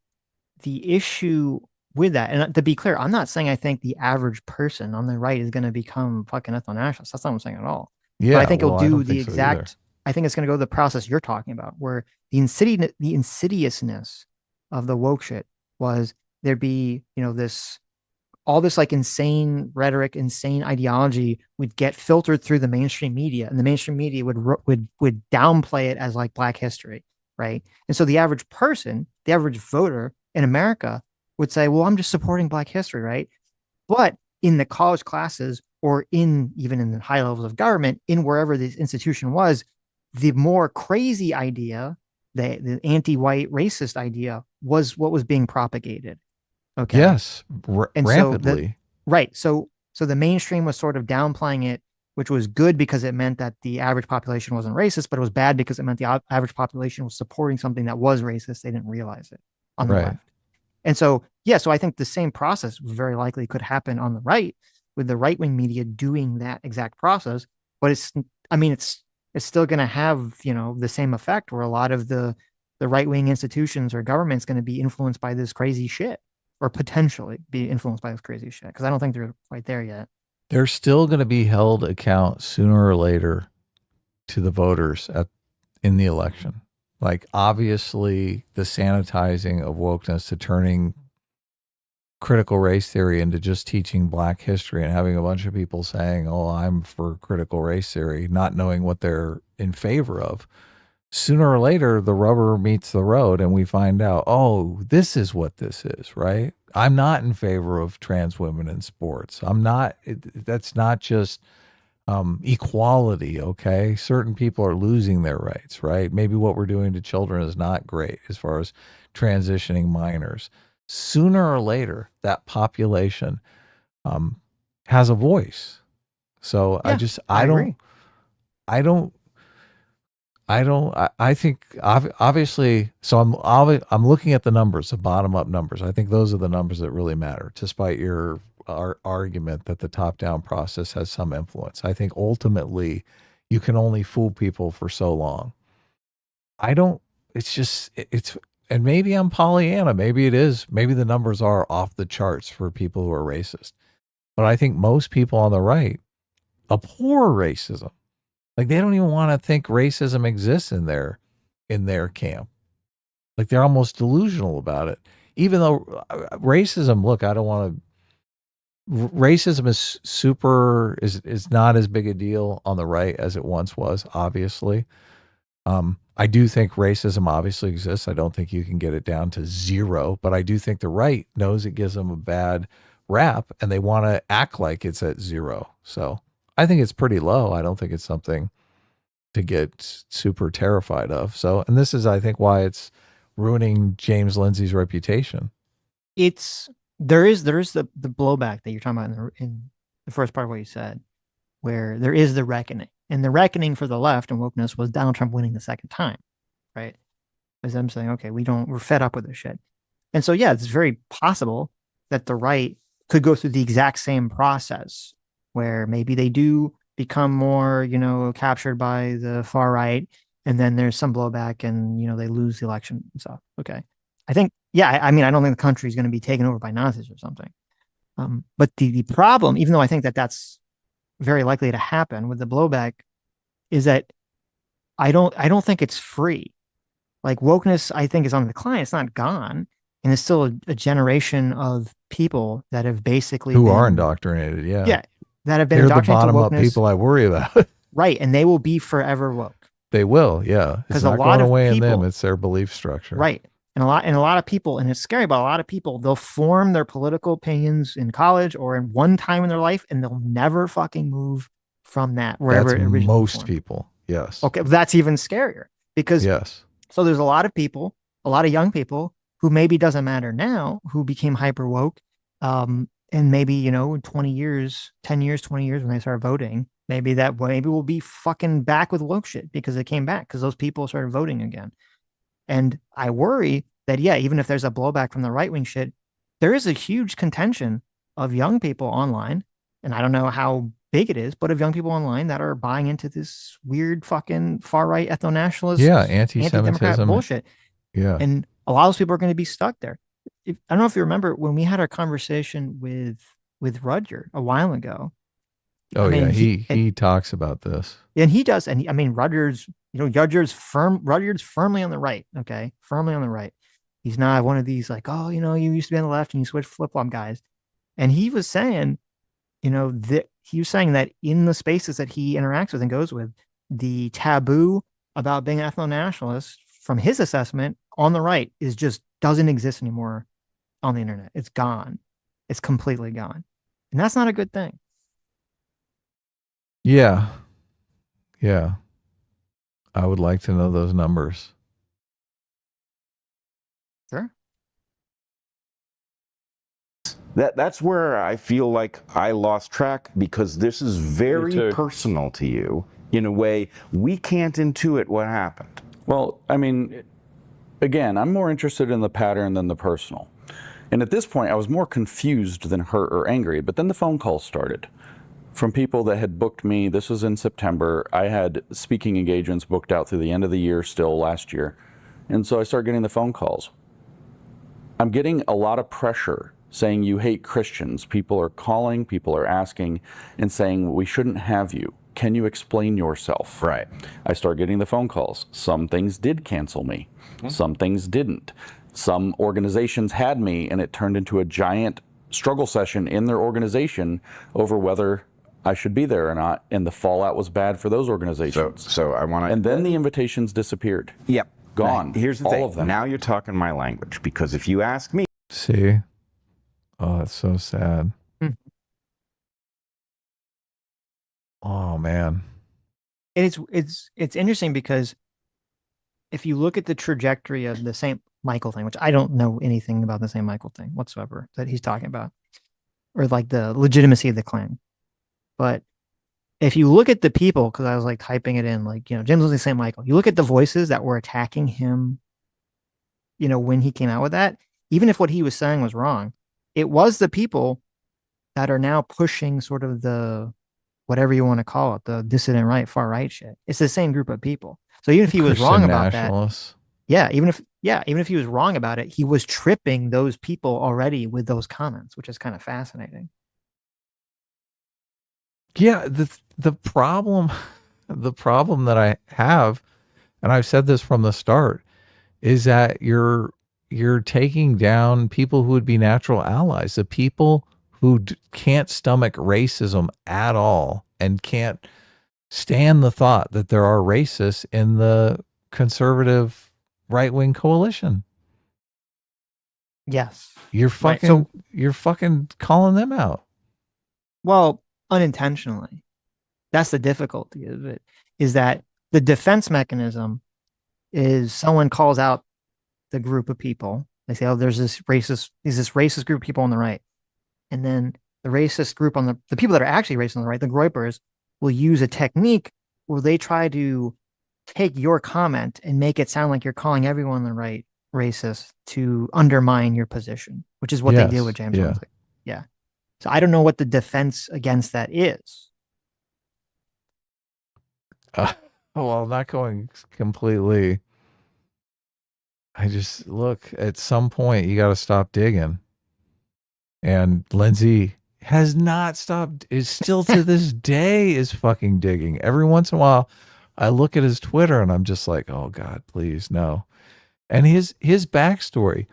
issue with that, and to be clear, I'm not saying I think the average person on the right is going to become fucking ethno-nationalist. That's not what I'm saying at all. Yeah, but I think it'll do the exact, I think it's going to go the process you're talking about, where the insidiousness of the woke shit was there'd be, all this like insane rhetoric, insane ideology would get filtered through the mainstream media, and the mainstream media would downplay it as like Black history, right? And so the average person, the average voter in America would say, well, I'm just supporting Black history, right? But in the college classes, or even in the high levels of government, in wherever this institution was, the more crazy idea, the anti-white racist idea, was what was being propagated. Okay. Yes, rapidly. So the mainstream was sort of downplaying it, which was good because it meant that the average population wasn't racist, but it was bad because it meant the average population was supporting something that was racist. They didn't realize it on the left. And so, so I think the same process very likely could happen on the right, with the right-wing media doing that exact process. But it's still going to have, the same effect, where a lot of the right-wing institutions or government's going to be influenced by this crazy shit, or potentially be influenced by this crazy shit, because I don't think they're quite there yet. They're still going to be held account sooner or later to the voters in the election. Like, obviously, the sanitizing of wokeness to turning critical race theory into just teaching black history and having a bunch of people saying, oh, I'm for critical race theory, not knowing what they're in favor of. Sooner or later, the rubber meets the road and we find out, oh, this is what this is, right? I'm not in favor of trans women in sports. I'm not, that's not just equality, okay? Certain people are losing their rights, right? Maybe what we're doing to children is not great as far as transitioning minors. Sooner or later, that population has a voice. So Yeah, I think obviously, so I'm looking at the numbers, the bottom up numbers. I think those are the numbers that really matter, despite your argument that the top down process has some influence. I think ultimately you can only fool people for so long. And maybe I'm Pollyanna. Maybe it is. Maybe the numbers are off the charts for people who are racist. But I think most people on the right abhor racism. Like, they don't even want to think racism exists in their camp. Like, they're almost delusional about it. Even though racism, look, I don't want to. Racism is not as big a deal on the right as it once was, obviously. I do think racism obviously exists. I don't think you can get it down to zero, but I do think the right knows it gives them a bad rap and they want to act like it's at zero. So I think it's pretty low. I don't think it's something to get super terrified of. So, and this is, I think, why it's ruining James Lindsay's reputation. There is the blowback that you're talking about in the first part of what you said, where there is the reckoning. And the reckoning for the left and wokeness was Donald Trump winning the second time, right? As them saying, okay, we're fed up with this shit. And so, yeah, it's very possible that the right could go through the exact same process where maybe they do become more, captured by the far right. And then there's some blowback and, they lose the election and stuff. Okay. I think, yeah, I mean, I don't think the country is going to be taken over by Nazis or something. But the problem, even though I think that that's very likely to happen with the blowback, is that I don't think it's free. Like, wokeness, I think, is on the decline. It's not gone. And it's still a generation of people that have basically are indoctrinated. Yeah. Yeah. That have been They're the indoctrinated bottom up people I worry about. Right. And they will be forever woke. They will. Yeah. It's not going away in them. It's their belief structure. Right. And a lot of people, and it's scary, but a lot of people, they'll form their political opinions in college or in one time in their life, and they'll never fucking move from that wherever that's it originally most formed. People. Yes. Okay. That's even scarier because yes. So there's a lot of people, a lot of young people who maybe doesn't matter now, who became hyper woke. And maybe, in 20 years, 10 years, 20 years when they start voting, maybe we'll be fucking back with woke shit because they came back because those people started voting again. And I worry that, yeah, even if there's a blowback from the right-wing shit, there is a huge contention of young people online, and I don't know how big it is, but of young people online that are buying into this weird fucking far-right ethno-nationalist, anti-democratic bullshit. Yeah. And a lot of those people are going to be stuck there. I don't know if you remember when we had our conversation with Rudyard a while ago. Oh, yeah, he talks about this. And he does. And Rudyard's firmly on the right. Okay. Firmly on the right. He's not one of these like, oh, you used to be on the left and you switch flip-flop guys. And he was saying, that in the spaces that he interacts with and goes with, the taboo about being an ethno-nationalist from his assessment on the right doesn't exist anymore on the internet. It's gone. It's completely gone. And that's not a good thing. Yeah. Yeah. I would like to know those numbers. Sure. That's where I feel like I lost track because this is very personal to you in a way we can't intuit what happened. Well, I mean, again, I'm more interested in the pattern than the personal. And at this point, I was more confused than hurt or angry. But then the phone calls started from people that had booked me. This was in September. I had speaking engagements booked out through the end of the year still last year. And so I started getting the phone calls. I'm getting a lot of pressure saying you hate Christians. People are calling, people are asking and saying we shouldn't have you. can you explain yourself? Right. I start getting the phone calls. Some things did cancel me. Some things didn't. Some organizations had me, and it turned into a giant struggle session in their organization over whether I should be there or not, and the fallout was bad for those organizations. So I want to... And then the invitations disappeared. Yep. Gone. Now, here's the all thing. of them. Now you're talking my language, because if you ask me... See? Oh, that's so sad. Oh, man. And it's interesting because if you look at the trajectory of the St. Michael thing, which I don't know anything about the St. Michael thing whatsoever that he's talking about, or like the legitimacy of the claim. But if you look at the people, because I was like typing it in, like, you know, James Lindsay, St. Michael, you look at the voices that were attacking him, you know, when he came out with that, even if what he was saying was wrong, it was the people that are now pushing sort of the, whatever you want to call it, the dissident right, far right shit. It's the same group of people. So even if he was wrong about that, even if he was wrong about it, he was tripping those people already with those comments, which is kind of fascinating. Yeah, the problem that I have, and I've said this from the start, is that you're taking down people who would be natural allies, the people who can't stomach racism at all and can't stand the thought that there are racists in the conservative right-wing coalition. Yes. You're fucking you're fucking calling them out. Well, unintentionally. That's the difficulty of it, is that the defense mechanism is someone calls out the group of people. They say, oh, there's this racist group of people on the right. And then the racist group on the people that are actually racist on the right, the Groypers, will use a technique where they try to take your comment and make it sound like you're calling everyone on the right racist to undermine your position, which is what they did with James Lindsay. Yeah. So I don't know what the defense against that is. Well, not going completely. I just look, at some point you got to stop digging. And Lindsay has not stopped, is still to this day is fucking digging. Every once in a while I look at his Twitter and I'm just like, oh God, please no. And his backstory,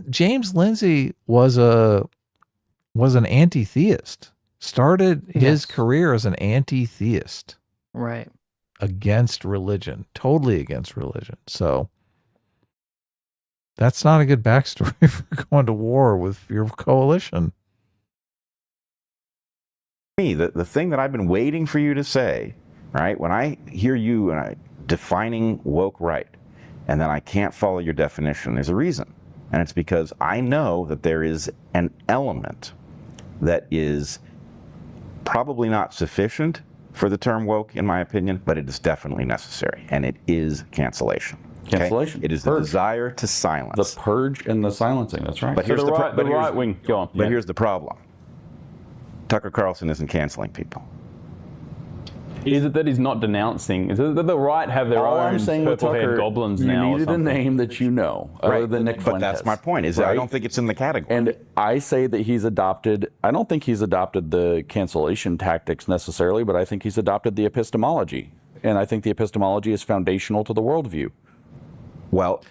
James Lindsay was an anti-theist, started his career as an anti-theist. Right. Against religion, totally against religion. So that's not a good backstory for going to war with your coalition. The thing that I've been waiting for you to say, right? When I hear you and I defining woke right, and then I can't follow your definition, there's a reason. And it's because I know that there is an element that is probably not sufficient for the term woke, in my opinion, but it is definitely necessary, and it is cancellation. Cancellation. It is the desire to silence. The purge and the silencing, that's right. But here's the right wing, go on. But here's the problem. Tucker Carlson isn't canceling people. Is it that he's not denouncing? Is it that the right have their All own I'm saying with purple-haired Tucker, goblins you now? needed a name that you know, other than Nick But Fuentes. that's my point, is that I don't think it's in the category. And I say that he's adopted, I don't think he's adopted the cancellation tactics necessarily, but I think he's adopted the epistemology. And I think the epistemology is foundational to the worldview. Well,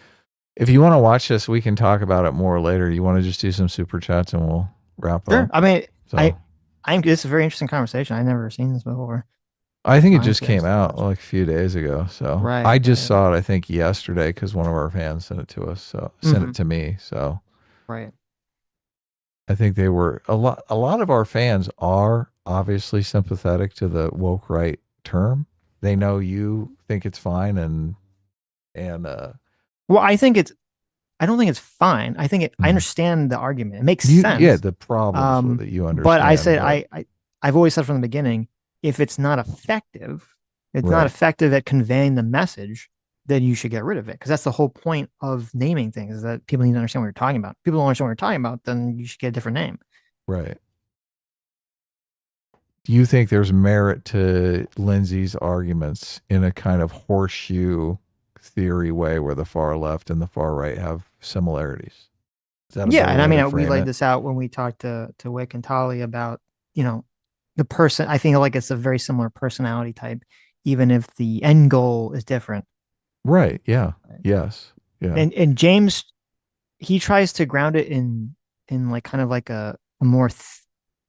if you want to watch this, we can talk about it more later. You want to just do some super chats and we'll wrap up? I mean, So, this is a very interesting conversation. I've never seen this before. I think it just came out like a few days ago. So Right, I just saw it, I think, yesterday because one of our fans sent it to us. So sent it to me. So Right. I think they were a lot of our fans are obviously sympathetic to the woke right term. They know you think it's fine and well, I don't think it's fine. I think I understand the argument. It makes sense. Yeah, the problems with it you understand. But I said I've always said from the beginning, if it's not effective, not effective at conveying the message, then you should get rid of it. Because that's the whole point of naming things, is that people need to understand what you're talking about. If people don't understand what you're talking about, then you should get a different name. Right. Do you think there's merit to Lindsay's arguments in a kind of horseshoe theory way where the far left and the far right have similarities? Is that a Yeah, better and I way mean, to we frame laid it? this out when we talked to Wick and Tolly about, the person, I think like it's a very similar personality type, even if the end goal is different. Right. Yeah. Yes. Yeah. And James, he tries to ground it in like kind of like a more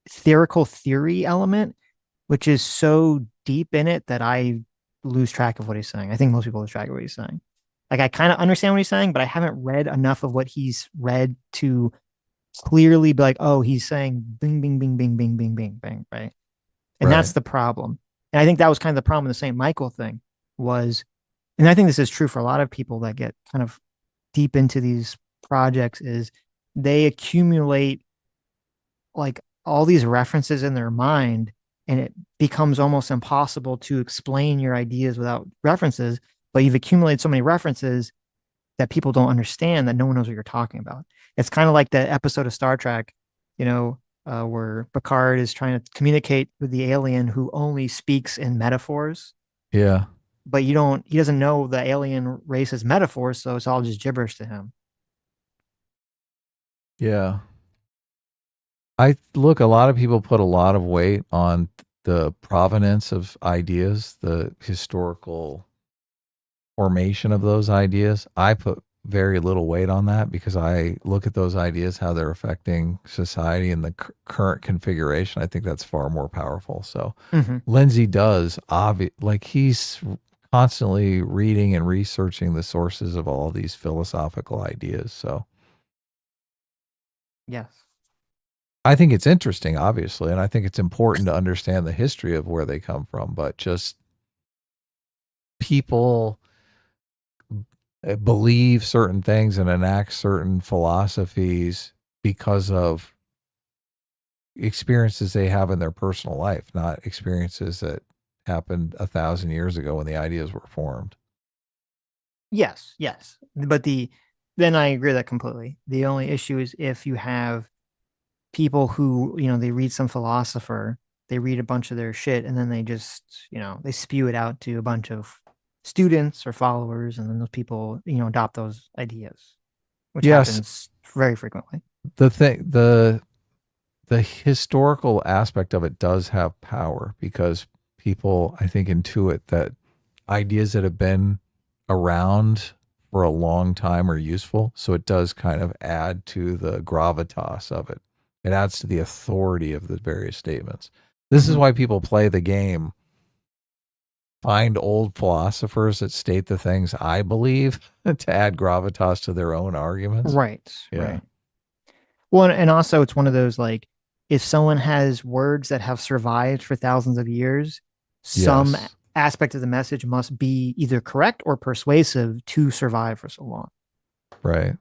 theoretical theory element, which is so deep in it that I lose track of what he's saying. I think most people lose track of what he's saying. Like I kind of understand what he's saying, but I haven't read enough of what he's read to clearly be like, oh, he's saying bing, bing, bing, bing, bing, bing, bing, bing, right? And that's the problem. And I think that was kind of the problem with the St. Michael thing was, and I think this is true for a lot of people that get kind of deep into these projects, is they accumulate like all these references in their mind, and it becomes almost impossible to explain your ideas without references. But you've accumulated so many references that people don't understand, that no one knows what you're talking about. It's kind of like the episode of Star Trek, where Picard is trying to communicate with the alien who only speaks in metaphors. Yeah. But he doesn't know the alien race's metaphors, so it's all just gibberish to him. Yeah. A lot of people put a lot of weight on the provenance of ideas, the historical formation of those ideas. I put very little weight on that because I look at those ideas, how they're affecting society and the current configuration. I think that's far more powerful. So Lindsay does, he's constantly reading and researching the sources of all these philosophical ideas. So yes, I think it's interesting, obviously, and I think it's important to understand the history of where they come from, but just people believe certain things and enact certain philosophies because of experiences they have in their personal life, not experiences that happened 1,000 years ago when the ideas were formed. Yes. But then I agree with that completely. The only issue is if you have people who, they read some philosopher, they read a bunch of their shit, and then they just, they spew it out to a bunch of students or followers, and then those people, adopt those ideas, which happens very frequently. The historical aspect of it does have power because people, I think, intuit that ideas that have been around for a long time are useful. So it does kind of add to the gravitas of it. It adds to the authority of the various statements. This is why people play the game. Find old philosophers that state the things I believe to add gravitas to their own arguments. Right. Yeah. Right. Well, and also it's one of those, like, if someone has words that have survived for thousands of years, some aspect of the message must be either correct or persuasive to survive for so long. Right.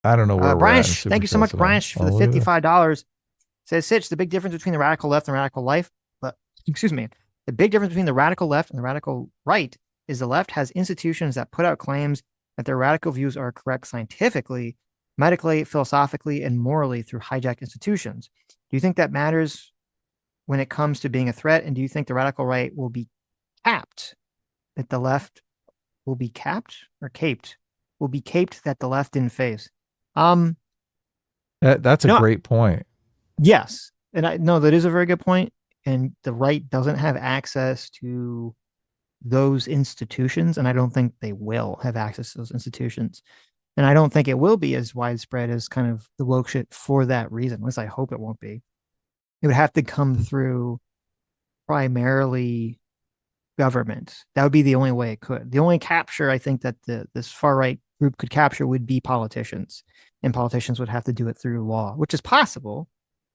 I don't know where Brian, thank you so much, Brian, for the $55. Says Sitch, the big difference between the radical left and radical life, the big difference between the radical left and the radical right is the left has institutions that put out claims that their radical views are correct scientifically, medically, philosophically, and morally through hijacked institutions. Do you think that matters when it comes to being a threat? And do you think the radical right will be capped, that the left will be capped or caped? Will be caped that the left didn't face? That's a great point. Yes. And I know that is a very good point. And the right doesn't have access to those institutions. And I don't think they will have access to those institutions. And I don't think it will be as widespread as kind of the woke shit for that reason. At least I hope it won't be. It would have to come through primarily government. That would be the only way it could. The only capture I think that this far right group could capture would be politicians. And politicians would have to do it through law, which is possible.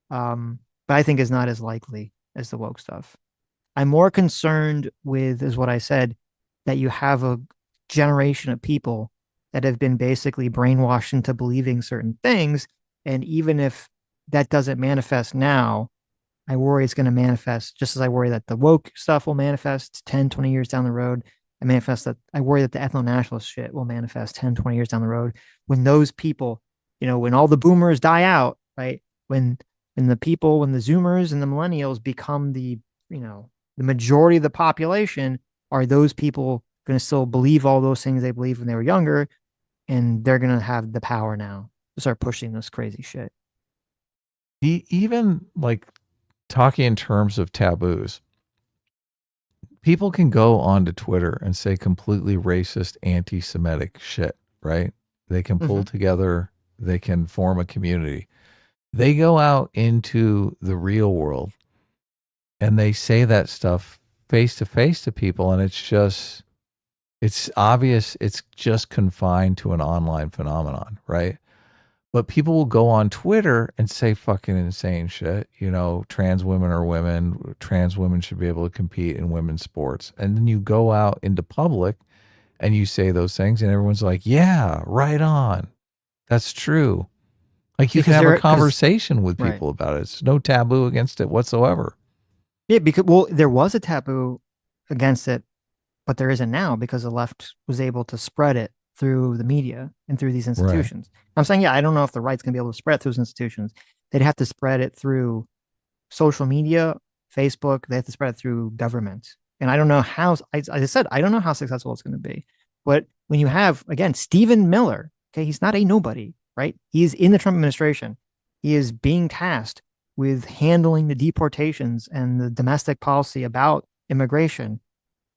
But I think is not as likely as the woke stuff. I'm more concerned with, is what I said, that you have a generation of people that have been basically brainwashed into believing certain things. And even if that doesn't manifest now, I worry it's going to manifest, just as I worry that the woke stuff will manifest 10, 20 years down the road. I worry that the ethno-nationalist shit will manifest 10, 20 years down the road when those people, when all the boomers die out, right? When the Zoomers and the millennials become the majority of the population, are those people going to still believe all those things they believed when they were younger, and they're going to have the power now? to start pushing this crazy shit. Even like talking in terms of taboos, people can go onto Twitter and say completely racist, anti-Semitic shit, right? They can pull together, they can form a community. They go out into the real world and they say that stuff face to face to people, and it's obvious it's just confined to an online phenomenon, right? But people will go on Twitter and say fucking insane shit. You know, trans women are women. Trans women should be able to compete in women's sports. And then you go out into public and you say those things, and everyone's like, yeah, right on. That's true. Like, you can have a conversation with people about it. It's no taboo against it whatsoever. Yeah, because, well, there was a taboo against it, but there isn't now because the left was able to spread it through the media and through these institutions. Right. I'm saying, yeah, I don't know if the right's going to be able to spread it through those institutions. They'd have to spread it through social media, Facebook. They have to spread it through government. And I don't know how, as I said, I don't know how successful it's going to be. But when you have, again, Stephen Miller, okay, he's not a nobody, right? He's in the Trump administration. He is being tasked with handling the deportations and the domestic policy about immigration.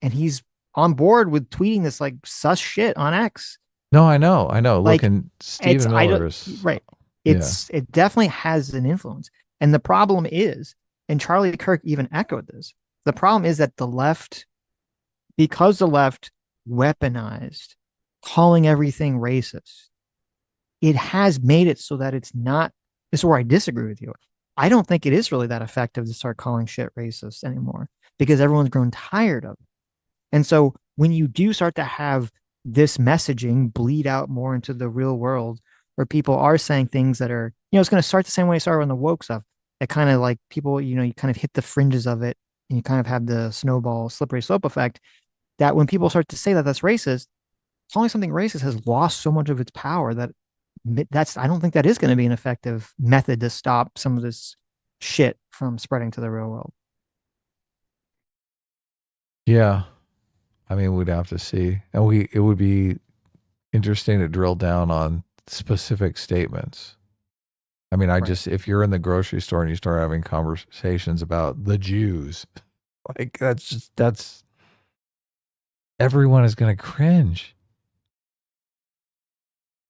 And he's on board with tweeting this like sus shit on X. No, I know. Like, look, and Stephen Miller is right. It definitely has an influence. And the problem is, and Charlie Kirk even echoed this, the problem is that the left, because the left weaponized calling everything racist, it has made it so that it's not, this is where I disagree with you. I don't think it is really that effective to start calling shit racist anymore because everyone's grown tired of it. And so when you do start to have this messaging bleed out more into the real world where people are saying things that are, you know, it's going to start the same way it started on the woke stuff. It kind of like people, you know, you kind of hit the fringes of it and you kind of have the snowball slippery slope effect that when people start to say that that's racist, calling something racist has lost so much of its power that I don't think that is going to be an effective method to stop some of this shit from spreading to the real world. Yeah. I mean, we'd have to see. And it would be interesting to drill down on specific statements. I mean, if you're in the grocery store and you start having conversations about the Jews, like that's everyone is going to cringe.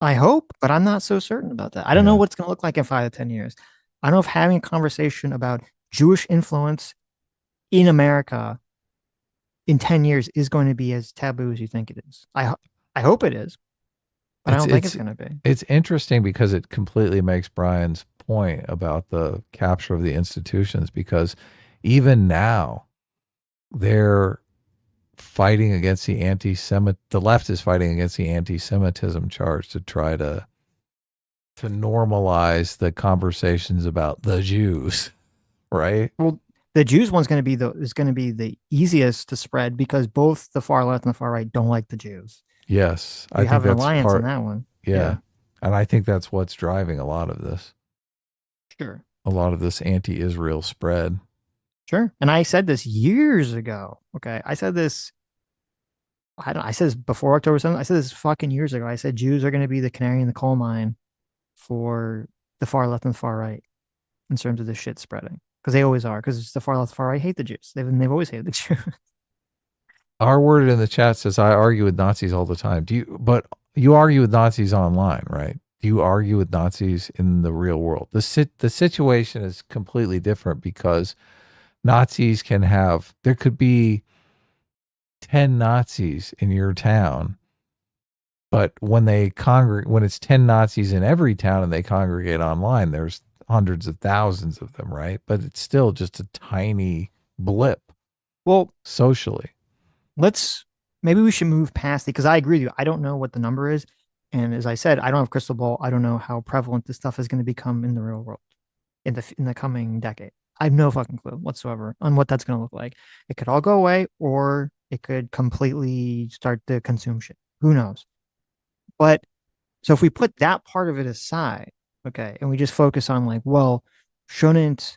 I hope, but I'm not so certain about that. I don't know what it's going to look like in 5 to 10 years. I don't know if having a conversation about Jewish influence in America in 10 years is going to be as taboo as you think it is. I hope it is, but I don't think it's going to be. It's interesting because it completely makes Brian's point about the capture of the institutions, because even now they're fighting against the left is fighting against the anti-Semitism charge to try to normalize the conversations about the Jews, right? Well, the Jews one's going to be the easiest to spread because both the far left and the far right don't like the Jews. Yes, I have an alliance on that one. Yeah, and I think that's what's driving a lot of this. Sure. A lot of this anti-Israel spread. Sure. And I said this years ago. Okay. I said this before October 7th. I said this fucking years ago. I said Jews are going to be the canary in the coal mine for the far left and the far right in terms of this shit spreading. Because they always are. Because the far left, far right hate the Jews. They've always hated the Jews. Our word in the chat says, I argue with Nazis all the time. But you argue with Nazis online, right? Do you argue with Nazis in the real world? The situation is completely different because Nazis there could be 10 Nazis in your town, but when it's 10 Nazis in every town and they congregate online, there's hundreds of thousands of them, right? But it's still just a tiny blip. Well, socially. Maybe we should move past it because I agree with you. I don't know what the number is. And as I said, I don't have a crystal ball. I don't know how prevalent this stuff is going to become in the real world in the coming decade. I have no fucking clue whatsoever on what that's going to look like. It could all go away or it could completely start to consume shit. Who knows? But so if we put that part of it aside, okay, and we just focus on like, well, shouldn't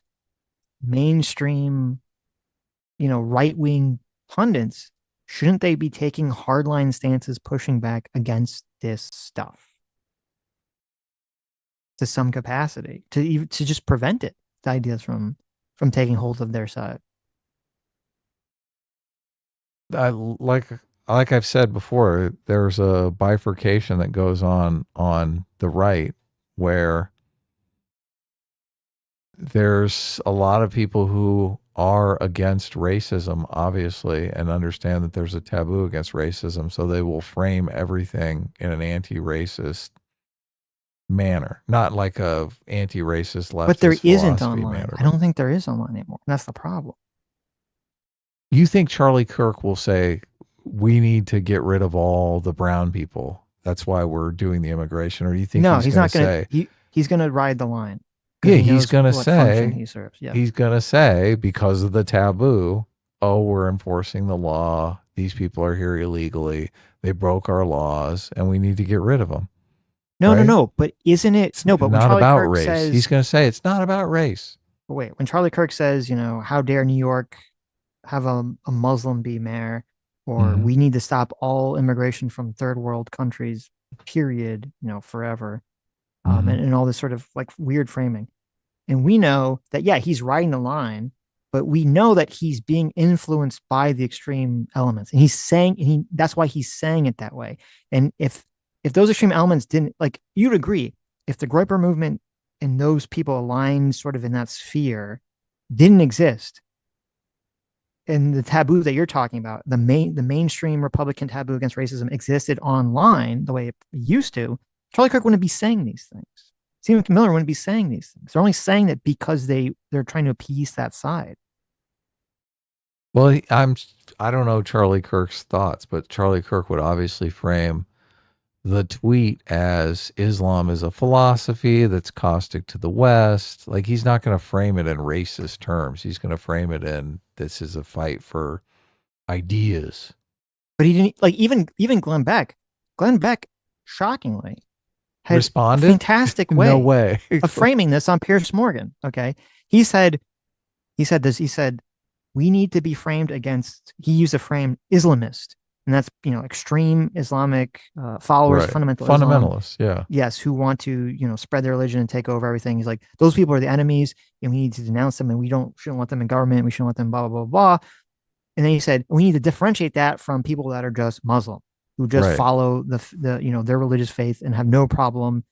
mainstream, right-wing pundits, shouldn't they be taking hardline stances, pushing back against this stuff? to some capacity to just prevent it, the ideas from taking hold of their side. Like I've said before, there's a bifurcation that goes on the right where there's a lot of people who are against racism, obviously, and understand that there's a taboo against racism, so they will frame everything in an anti-racist manner, not like a anti-racist leftist But there isn't philosophy online. manner. I don't think there is online anymore. That's the problem. You think Charlie Kirk will say, we need to get rid of all the brown people, that's why we're doing the immigration? Or do you think No, he's he's going not to going say, to. He's going to ride the line. 'Cause yeah, he he's knows going to what function say, he serves. Yeah. he's going to say, because of the taboo, oh, we're enforcing the law. These people are here illegally. They broke our laws, and we need to get rid of them. No, right? no. But isn't it? It's No, but when not Charlie about Kirk race. says, He's going to say it's not about race. wait, when Charlie Kirk says, how dare New York have a Muslim be mayor, or Mhm. we need to stop all immigration from third world countries, period, forever, Mhm. and all this sort of like weird framing. And we know that, yeah, he's riding the line, but we know that he's being influenced by the extreme elements. And he's saying, that's why he's saying it that way. And if those extreme elements didn't, like, you'd agree, if the Groyper movement and those people aligned sort of in that sphere didn't exist, and the taboo that you're talking about, the mainstream Republican taboo against racism existed online the way it used to, Charlie Kirk wouldn't be saying these things. Stephen Miller wouldn't be saying these things. They're only saying that because they're trying to appease that side. Well, I don't know Charlie Kirk's thoughts, but Charlie Kirk would obviously frame the tweet as Islam is a philosophy that's caustic to the West. Like, he's not going to frame it in racist terms. He's going to frame it in, this is a fight for ideas. But he didn't, like, even Glenn Beck, shockingly, had Responded? a fantastic way, No way. of framing this on Piers Morgan. Okay. He said we need to be framed against, he used the frame Islamist, and that's, extreme Islamic followers, Right. fundamentalists, yeah. yes, who want to, spread their religion and take over everything. He's like, those people are the enemies, and we need to denounce them, and we shouldn't want them in government. We shouldn't want them, blah, blah, blah, blah. And then he said, we need to differentiate that from people that are just Muslim, who just Right. follow the their religious faith and have no problem,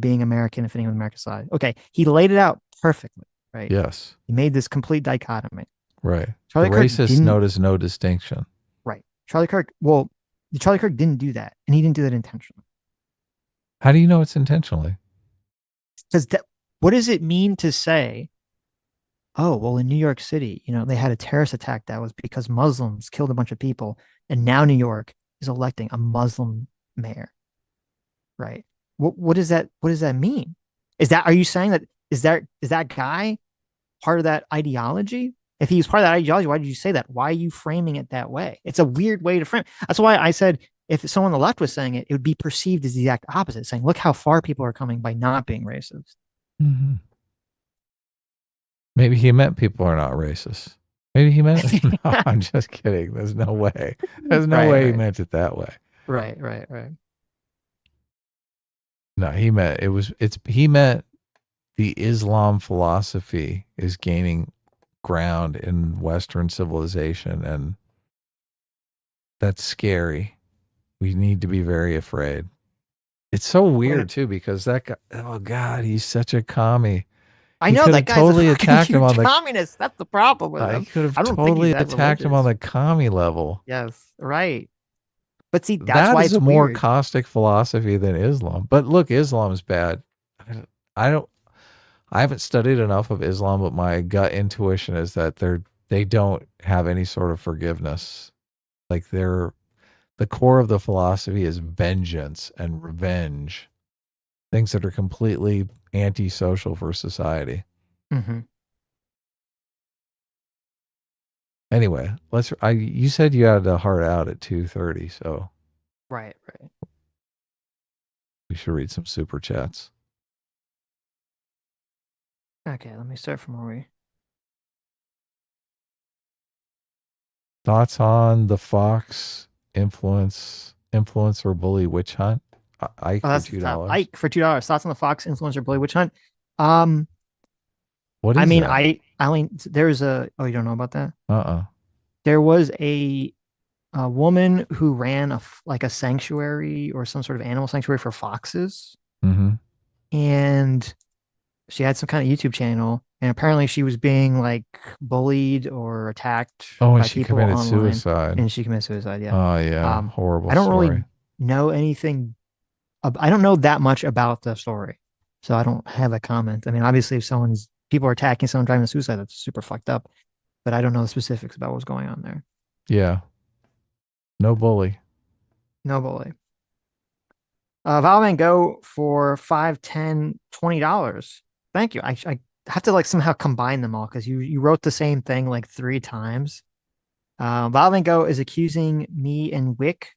being American and fitting with America's side. Okay. He laid it out perfectly, right? Yes. He made this complete dichotomy. Right. Charlie the Kirk racist didn't- notice no distinction. Right. Charlie Kirk didn't do that, and he didn't do that intentionally. How do you know it's intentionally? Because what does it mean to say, oh, well, in New York City, they had a terrorist attack that was because Muslims killed a bunch of people, and now New York is electing a Muslim mayor, right? What does that mean? Are you saying that is that guy part of that ideology? If he was part of that ideology, why did you say that? Why are you framing it that way? It's a weird way to frame. That's why I said, if someone on the left was saying it, it would be perceived as the exact opposite, saying, look how far people are coming by not being racist. Mm-hmm. Maybe he meant people are not racist. Maybe he meant it. No, I'm just kidding. There's no way. There's no way he meant it that way. Right. No, he meant he meant the Islam philosophy is gaining ground in Western civilization, and that's scary. We need to be very afraid. It's so weird too, because that guy, oh God, he's such a commie. I know that guy's totally a fucking attacked him huge on the communist. That's the problem with him. I could have I don't think totally he's that attacked him on religious. the commie level. Yes, right. But see, that's That why is it's a more weird. caustic philosophy than Islam. But look, Islam is bad. I haven't studied enough of Islam, but my gut intuition is that they don't have any sort of forgiveness. Like, the core of the philosophy is vengeance and revenge. Things that are completely antisocial for society. Mm-hmm. Anyway, you said you had a heart out at 2:30, so Right. we should read some super chats. Okay, let me start from where we. Thoughts on the Fox influencer bully witch hunt? Ike Oh, for that's the top. $2. Ike for $2. Thoughts on the Fox influencer bully witch hunt? What is I mean, that? I only there's a you don't know about that? There was a woman who ran like a sanctuary or some sort of animal sanctuary for foxes, and she had some kind of YouTube channel, and apparently she was being like bullied or attacked Oh, and by she people committed online, suicide. and she committed suicide. Yeah. Oh yeah, horrible I don't story. really know anything. I don't know that much about the story, so I don't have a comment. I mean, obviously, if people are attacking someone driving to suicide, that's super fucked up. But I don't know the specifics about what's going on there. Yeah. No bully. No bully. Val Van Gogh for $5, $10, $20. Thank you. I have to like somehow combine them all because you wrote the same thing like 3 times. Val Van Gogh is accusing me and Wick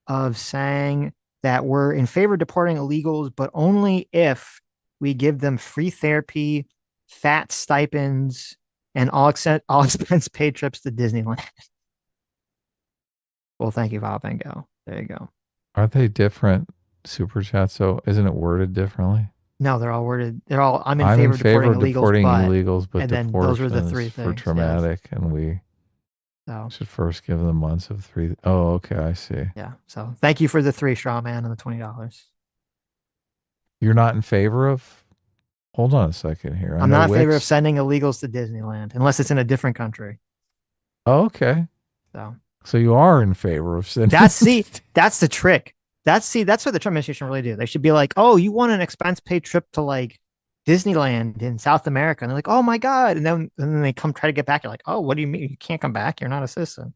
of saying that we're in favor of deporting illegals, but only if we give them free therapy, fat stipends, and all expense paid trips to Disneyland. Well, thank you, Val Van Gogh. There you go. Aren't they different super chats? So isn't it worded differently? No, they're all worded. I'm in favor of deporting illegals, but and then those were the 3 things for traumatic, and we should first give them months of 3. Oh, okay, I see. Yeah. So thank you for the 3 straw man and the $20. You're not in favor of? Hold on a second here. I'm not in favor of sending illegals to Disneyland unless it's in a different country. Oh, okay. So you are in favor of sending. That's the trick. That's what the Trump administration really do. They should be like, oh, you want an expense paid trip to like Disneyland in South America, and they're like, oh my god, and then they come try to get back. You're like, oh, what do you mean you can't come back? You're not a citizen.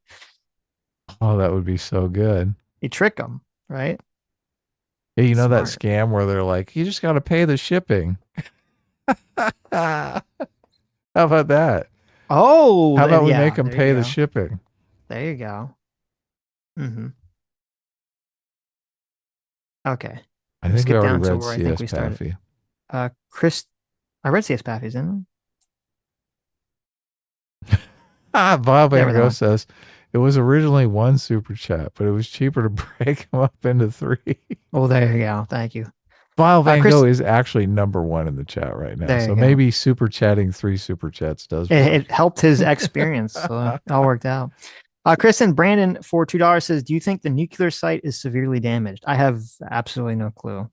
Oh, that would be so good. You trick them, right? Yeah, you know that scam where they're like, you just got to pay the shipping. How about that? Oh, how about we make them pay the shipping? There you go. Okay. I think we already read C.S. Paffy. Chris, I read C.S. Paffy's, didn't Bob Van says, it was originally 1 super chat, but it was cheaper to break them up into 3. Oh, there you go. Thank you. Bob Van Gogh is actually number 1 in the chat right now. So maybe super chatting 3 super chats does work. It helped his experience. So it all worked out. Kristen Brandon for $2 says, do you think the nuclear site is severely damaged? I have absolutely no clue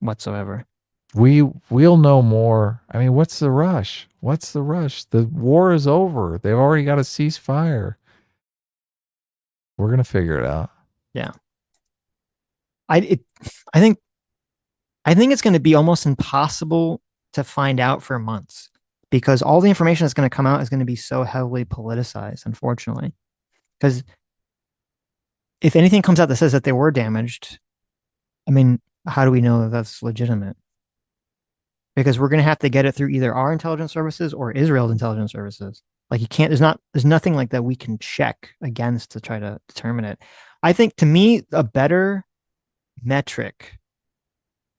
whatsoever. We'll know more. I mean, what's the rush? The war is over. They've already got a ceasefire. We're going to figure it out. Yeah. I think it's going to be almost impossible to find out for months because all the information that's going to come out is going to be so heavily politicized, unfortunately. Because if anything comes out that says that they were damaged, I mean, how do we know that that's legitimate? Because we're going to have to get it through either our intelligence services or Israel's intelligence services. Like you can't, there's nothing like that we can check against to try to determine it. I think to me, a better metric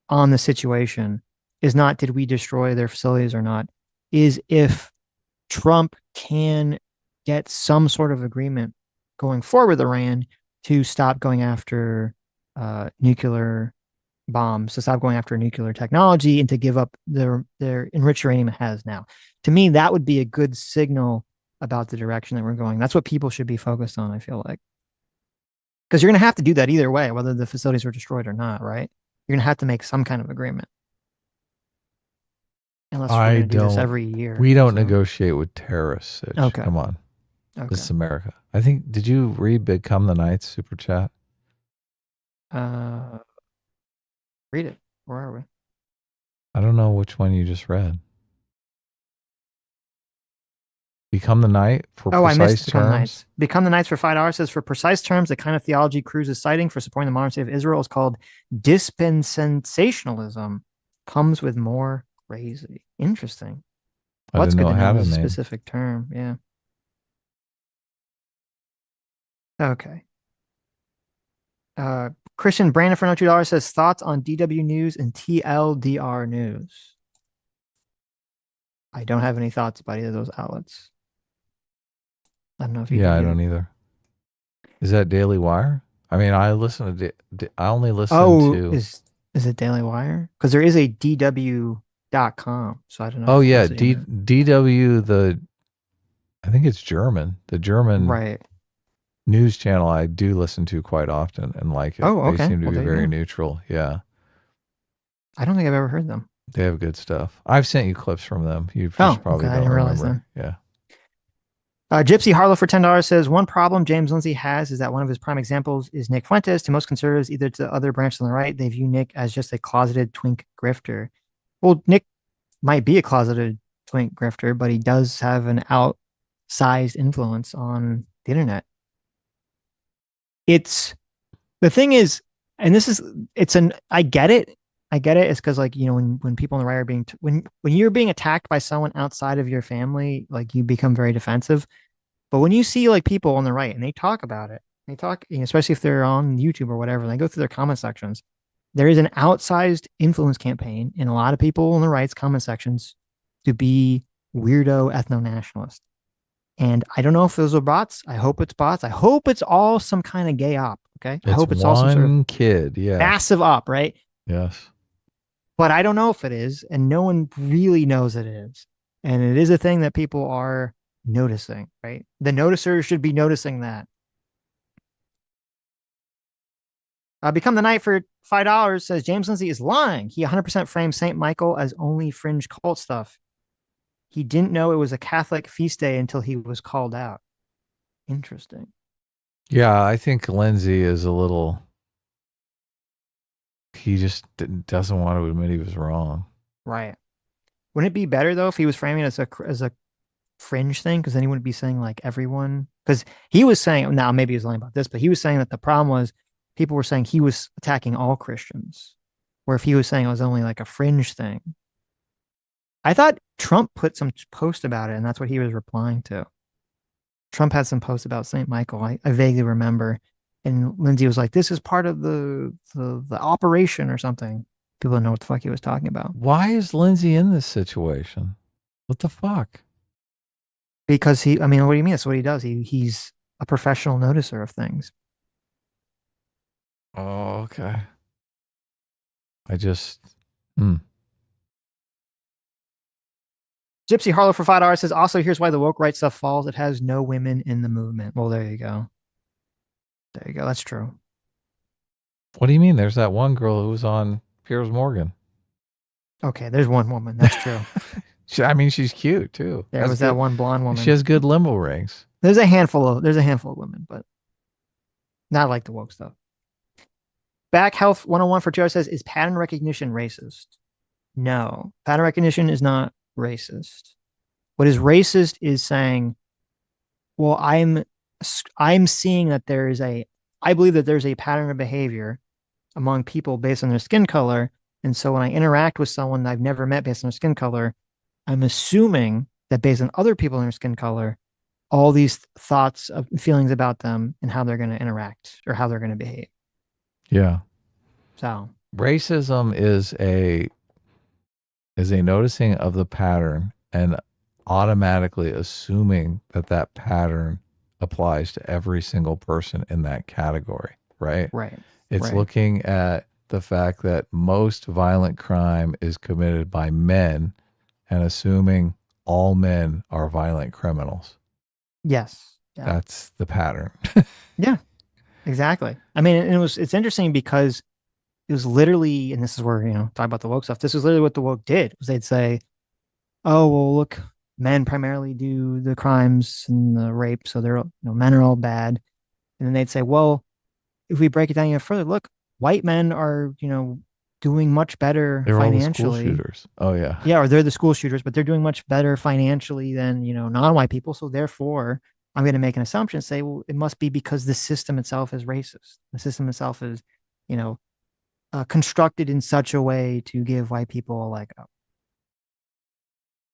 on the situation is not did we destroy their facilities or not, is if Trump can get some sort of agreement going forward with Iran to stop going after nuclear bombs, to stop going after nuclear technology, and to give up their enriched uranium it has now. To me, that would be a good signal about the direction that we're going. That's what people should be focused on, I feel like. Because you're going to have to do that either way, whether the facilities were destroyed or not, right? You're going to have to make some kind of agreement. Unless we're going to do this every year. We don't negotiate with terrorists. Sitch. Okay. Come on. Okay. This is America. I think, did you read Become the Knights super chat? Read it. Where are we? I don't know which one you just read. Become the Knight for precise I missed Become terms. Knights. Become the Knights for $5 says, for precise terms, the kind of theology Cruz is citing for supporting the modern state of Israel is called dispensationalism. Comes with more crazy. Interesting. What's good to know is a specific term. Yeah. Okay. Christian Brandon for $2 says, thoughts on DW News and TLDR News. I don't have any thoughts about either of those outlets. I don't know if you I don't either. Is that Daily Wire? I mean, I listen to. I only listen Oh, to. is it Daily Wire? Because there is a DW.com, so I don't know. Oh if yeah, that's what you meant. DW. I think it's German. The German Right. news channel I do listen to quite often and like it. Oh, They okay. seem to Well, be there you very go. neutral. Yeah, I don't think I've ever heard them. they have good stuff. I've sent you clips from them. You Oh, just probably okay. I don't didn't realize remember. Yeah. Gypsy Harlow for $10 says, one problem James Lindsay has is that one of his prime examples is Nick Fuentes. To most conservatives, either to the other branch on the right, they view Nick as just a closeted twink grifter. Well, Nick might be a closeted twink grifter, but he does have an outsized influence on the internet. It's the thing is, and this is, I get it. I get it. It's because, like, when people on the right are when you're being attacked by someone outside of your family, like, you become very defensive. But when you see, like, people on the right and they talk about it, especially if they're on YouTube or whatever, and they go through their comment sections, there is an outsized influence campaign in a lot of people on the right's comment sections to be weirdo ethno-nationalist. And I don't know if those are bots. I hope it's bots. I hope it's all some kind of gay op. Okay. I hope it's all some sort of kid. Yeah. massive op, right? Yes. But I don't know if it is, and no one really knows it is. And it is a thing that people are noticing, right? The noticers should be noticing that. Become the Knight for $5 says James Lindsay is lying. He 100% framed St. Michael as only fringe cult stuff. He didn't know it was a Catholic feast day until he was called out. Interesting. Yeah, I think Lindsay is a little. He just doesn't want to admit he was wrong. Right. Wouldn't it be better though if he was framing it as a fringe thing? Because then he wouldn't be saying like everyone. Because he was saying, now maybe he was lying about this, but he was saying that the problem was people were saying he was attacking all Christians, where if he was saying it was only like a fringe thing. I thought Trump put some post about it, and that's what he was replying to. Trump had some posts about St. Michael. I vaguely remember. And Lindsay was like, this is part of the operation or something. People don't know what the fuck he was talking about. Why is Lindsay in this situation? What the fuck? Because what do you mean? That's what he does. He's a professional noticer of things. Oh, okay. Gypsy Harlow for $5 says, also, here's why the woke right stuff falls. It has no women in the movement. Well, there you go. There you go. That's true. What do you mean? There's that one girl who was on Piers Morgan. Okay, there's one woman. That's true. She's cute too. There was that one blonde woman. She has good limbo rings. There's a handful of women, but not like the woke stuff. Back Health 101 for $2 says, is pattern recognition racist? No, pattern recognition is not racist. What is racist is saying, well, I'm seeing that I believe that there's a pattern of behavior among people based on their skin color. And so when I interact with someone that I've never met based on their skin color, I'm assuming that based on other people in their skin color, all these thoughts of feelings about them and how they're going to interact or how they're going to behave. Yeah. So racism is a noticing of the pattern and automatically assuming that pattern applies to every single person in that category, right? Right. It's looking at the fact that most violent crime is committed by men and assuming all men are violent criminals. Yes. Yeah. That's the pattern. Yeah, exactly. I mean, it's interesting because it was literally, and this is where, talk about the woke stuff. This was literally what the woke did, was they'd say, oh, well, look, men primarily do the crimes and the rape. So they're, men are all bad. And then they'd say, well, if we break it down even further, look, white men are, doing much better financially. All the school shooters. Oh yeah. Yeah. Or they're the school shooters, but they're doing much better financially than, non-white people. So therefore I'm going to make an assumption and say, well, it must be because the system itself is racist. The system itself is, constructed in such a way to give white people a leg up.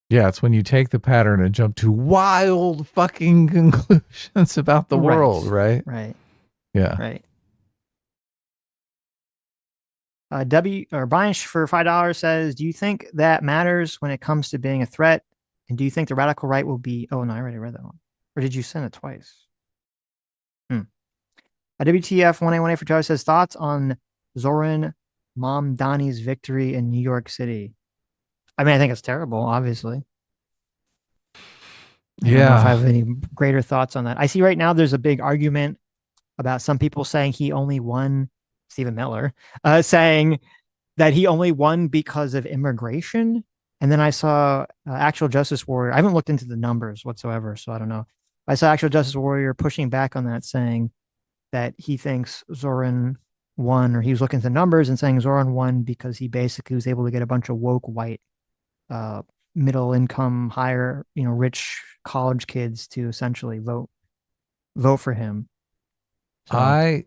Yeah, it's when you take the pattern and jump to wild fucking conclusions about the world, right? Right. Yeah. Right. Brian for $5 says, do you think that matters when it comes to being a threat? And do you think the radical right will be, oh no, I already read that one. Or did you send it twice? WTF 1818 for Charlie says thoughts on Zoran Mamdani's victory in New York City. I mean, I think it's terrible, obviously. I don't know if I have any greater thoughts on that. I see right now there's a big argument about some people saying he only won, Stephen Miller, saying that he only won because of immigration. And then I saw Actual Justice Warrior. I haven't looked into the numbers whatsoever, so I don't know. I saw Actual Justice Warrior pushing back on that, saying that he thinks Zoran won, or he was looking at the numbers and saying Zoran won because he basically was able to get a bunch of woke white middle income, higher, rich college kids to essentially vote for him. So,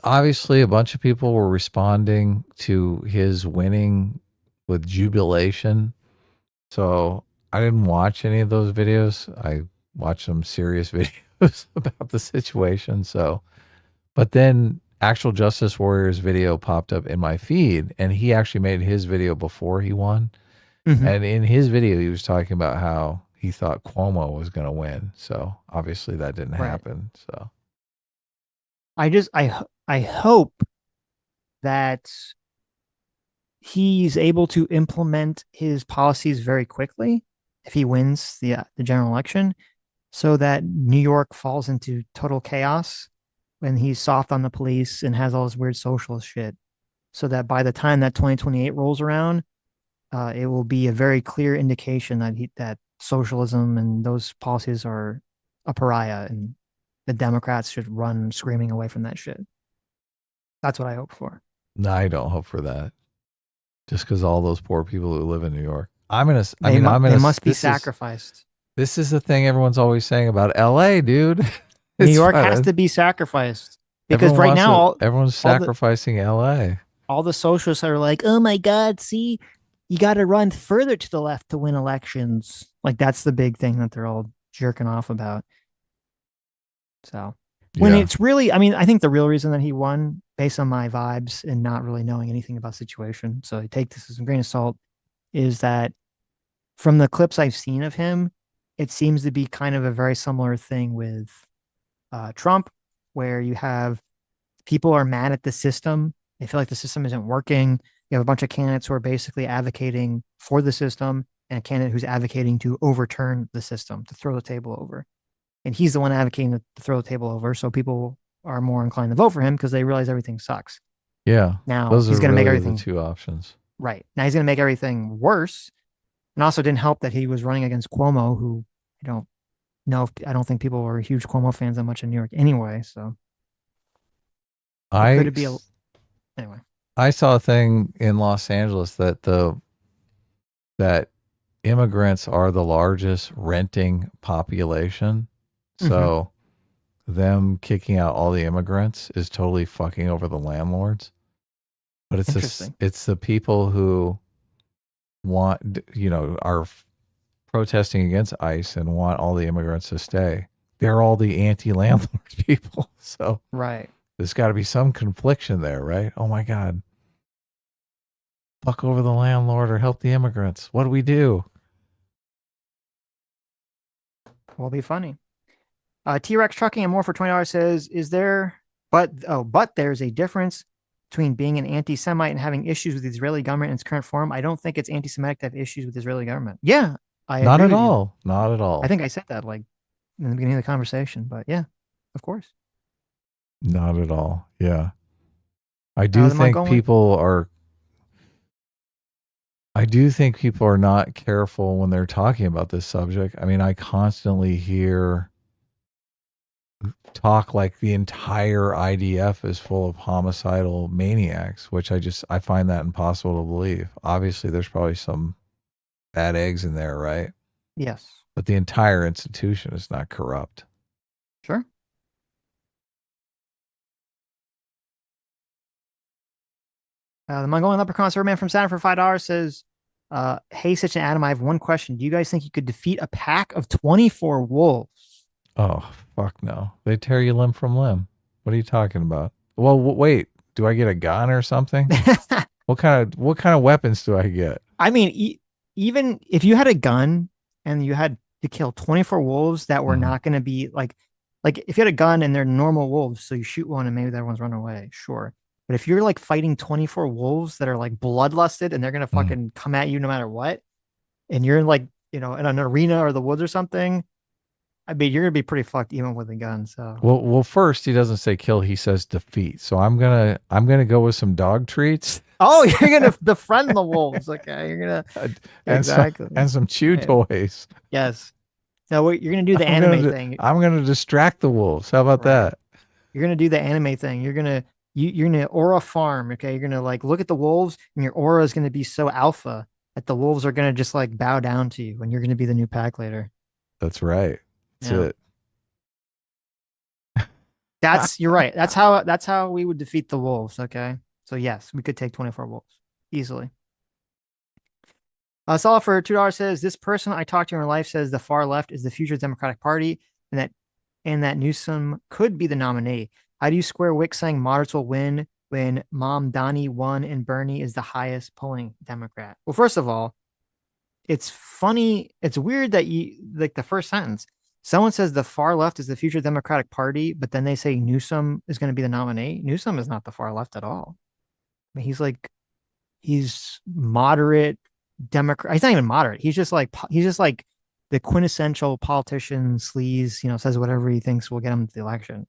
Obviously a bunch of people were responding to his winning with jubilation. So I didn't watch any of those videos. I watched some serious videos about the situation. So, but then Actual Justice Warrior's video popped up in my feed, and he actually made his video before he won. Mhm. And in his video, he was talking about how he thought Cuomo was going to win. So obviously that didn't Right. happen. So I hope that he's able to implement his policies very quickly if he wins the general election, so that New York falls into total chaos when he's soft on the police and has all this weird socialist shit, so that by the time that 2028 rolls around, it will be a very clear indication that socialism and those policies are a pariah, and the Democrats should run screaming away from that shit. That's what I hope for. no, I don't hope for that. Just because all those poor people who live in New York, They must be sacrificed. This is the thing everyone's always saying about LA, dude. New It's York fine. has to be sacrificed because Everyone right wants now everyone's sacrificing LA. all the socialists are like, oh my God, see, you got to run further to the left to win elections. Like, that's the big thing that they're all jerking off about. So when Yeah. it's really, I mean, I think the real reason that he won, based on my vibes and not really knowing anything about the situation, so I take this as a grain of salt, is that from the clips I've seen of him, it seems to be kind of a very similar thing with Trump, where you have people are mad at the system. They feel like the system isn't working. You have a bunch of candidates who are basically advocating for the system, and a candidate who's advocating to overturn the system, to throw the table over. And he's the one advocating to throw the table over. So people are more inclined to vote for him because they realize everything sucks. Yeah. Now Those he's are going to make really everything the two options. right. Now he's going to make everything worse. And also didn't help that he was running against Cuomo, who I don't know if I don't think people were huge Cuomo fans that much in New York anyway. So could it be anyway? I saw a thing in Los Angeles that that immigrants are the largest renting population. So them kicking out all the immigrants is totally fucking over the landlords. But it's the people who want, are protesting against ICE and want all the immigrants to stay. They're all the anti-landlord people. So right. There's got to be some confliction there, right? Oh my God. Fuck over the landlord or help the immigrants. What do we do? Will be funny. T-Rex Trucking and More for $20 says, but there's a difference between being an anti-Semite and having issues with the Israeli government in its current form. I don't think it's anti-Semitic to have issues with the Israeli government. Yeah, Not at all. Not at all. I think I said that like in the beginning of the conversation, but yeah, of course. Not at all. Yeah. I do think people are not careful when they're talking about this subject. I mean, I constantly hear talk like the entire IDF is full of homicidal maniacs, which I find that impossible to believe. Obviously, there's probably some bad eggs in there, right? Yes. But the entire institution is not corrupt. Sure. The Mongolian Leprechaun Superman from Saturn for $5 says, hey, Sitch and Adam, I have one question. Do you guys think you could defeat a pack of 24 wolves? Oh, fuck no. They tear you limb from limb. What are you talking about? Well, wait. Do I get a gun or something? What kind of weapons do I get? I mean, even if you had a gun and you had to kill 24 wolves that were not going to be like like if you had a gun and they're normal wolves, so you shoot one and maybe that one's run away, sure. But if you're like fighting 24 wolves that are like bloodlusted and they're gonna fucking come at you no matter what, and you're in like, you know, in an arena or the woods or something, I mean, you're gonna be pretty fucked even with a gun. So Well, first he doesn't say kill, he says defeat. So I'm gonna go with some dog treats. oh, you're gonna befriend the wolves. Okay, you're gonna and exactly some chew Yeah. toys. Yes. No, you're gonna do the I'm anime gonna thing. I'm gonna distract the wolves. How about Right. that? You're gonna do the anime thing. You're gonna aura farm. Okay, you're gonna like look at the wolves, and your aura is gonna be so alpha that the wolves are gonna just like bow down to you, and you're gonna be the new pack leader. That's right. That's Yeah. it. You're right. That's how we would defeat the wolves. Okay, so yes, we could take 24 wolves easily. Salah for $2 says this person I talked to in real life says the far left is the future Democratic Party, and that Newsom could be the nominee. How do you square Wick saying moderates will win when Mom Donnie won and Bernie is the highest polling Democrat? Well, first of all, it's funny. It's weird that you like the first sentence. Someone says the far left is the future Democratic Party, but then they say Newsom is going to be the nominee. Newsom is not the far left at all. I mean, he's moderate Democrat. He's not even moderate. He's just like the quintessential politician sleaze. You know, says whatever he thinks will get him the election.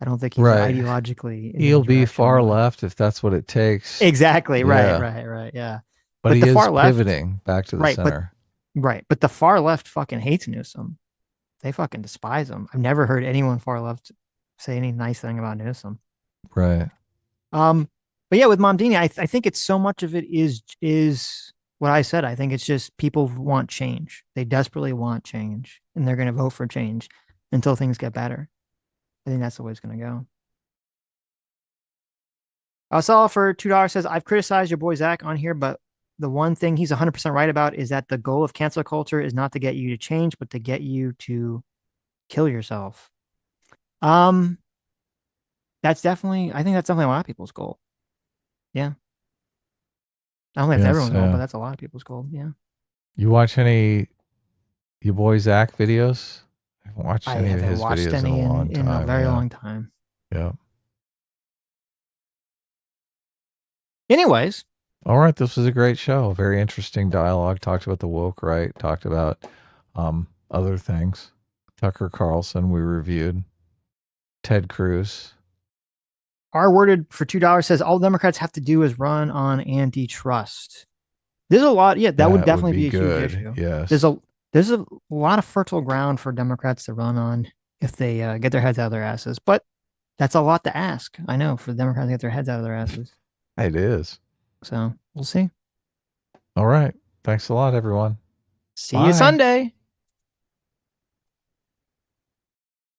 I don't think he's Right. ideologically. in He'll the be direction far of- left if that's what it takes. Exactly. Yeah. Right. Yeah. But he the is far left- pivoting back to the Right, but- center. Right. But the far left fucking hates Newsom. They fucking despise him. I've never heard anyone far left say any nice thing about Newsom. Right. But yeah, with Momdini, I think it's so much of it is what I said. I think it's just people want change. They desperately want change, and they're going to vote for change until things get better. I think that's the way it's going to go. Salah for $2 says, I've criticized your boy Zach on here, but the one thing he's 100% right about is that the goal of cancel culture is not to get you to change, but to get you to kill yourself. I think that's definitely a lot of people's goal. Yeah. I don't think that's everyone's goal, but that's a lot of people's goal. Yeah. You watch any your boy Zach videos? I haven't watched any of his videos in a long time. In a very long time. Yeah. Anyways. All right. This was a great show. Very interesting dialogue. Talked about the woke right. Talked about other things. Tucker Carlson we reviewed. Ted Cruz. R worded for $2 says all Democrats have to do is run on antitrust. There's a lot. Yeah, that would definitely be a good. huge issue. Yes. There's a lot of fertile ground for Democrats to run on if they get their heads out of their asses. But that's a lot to ask. I know, for the Democrats to get their heads out of their asses. It is. So we'll see. All right. Thanks a lot, everyone. See you Sunday.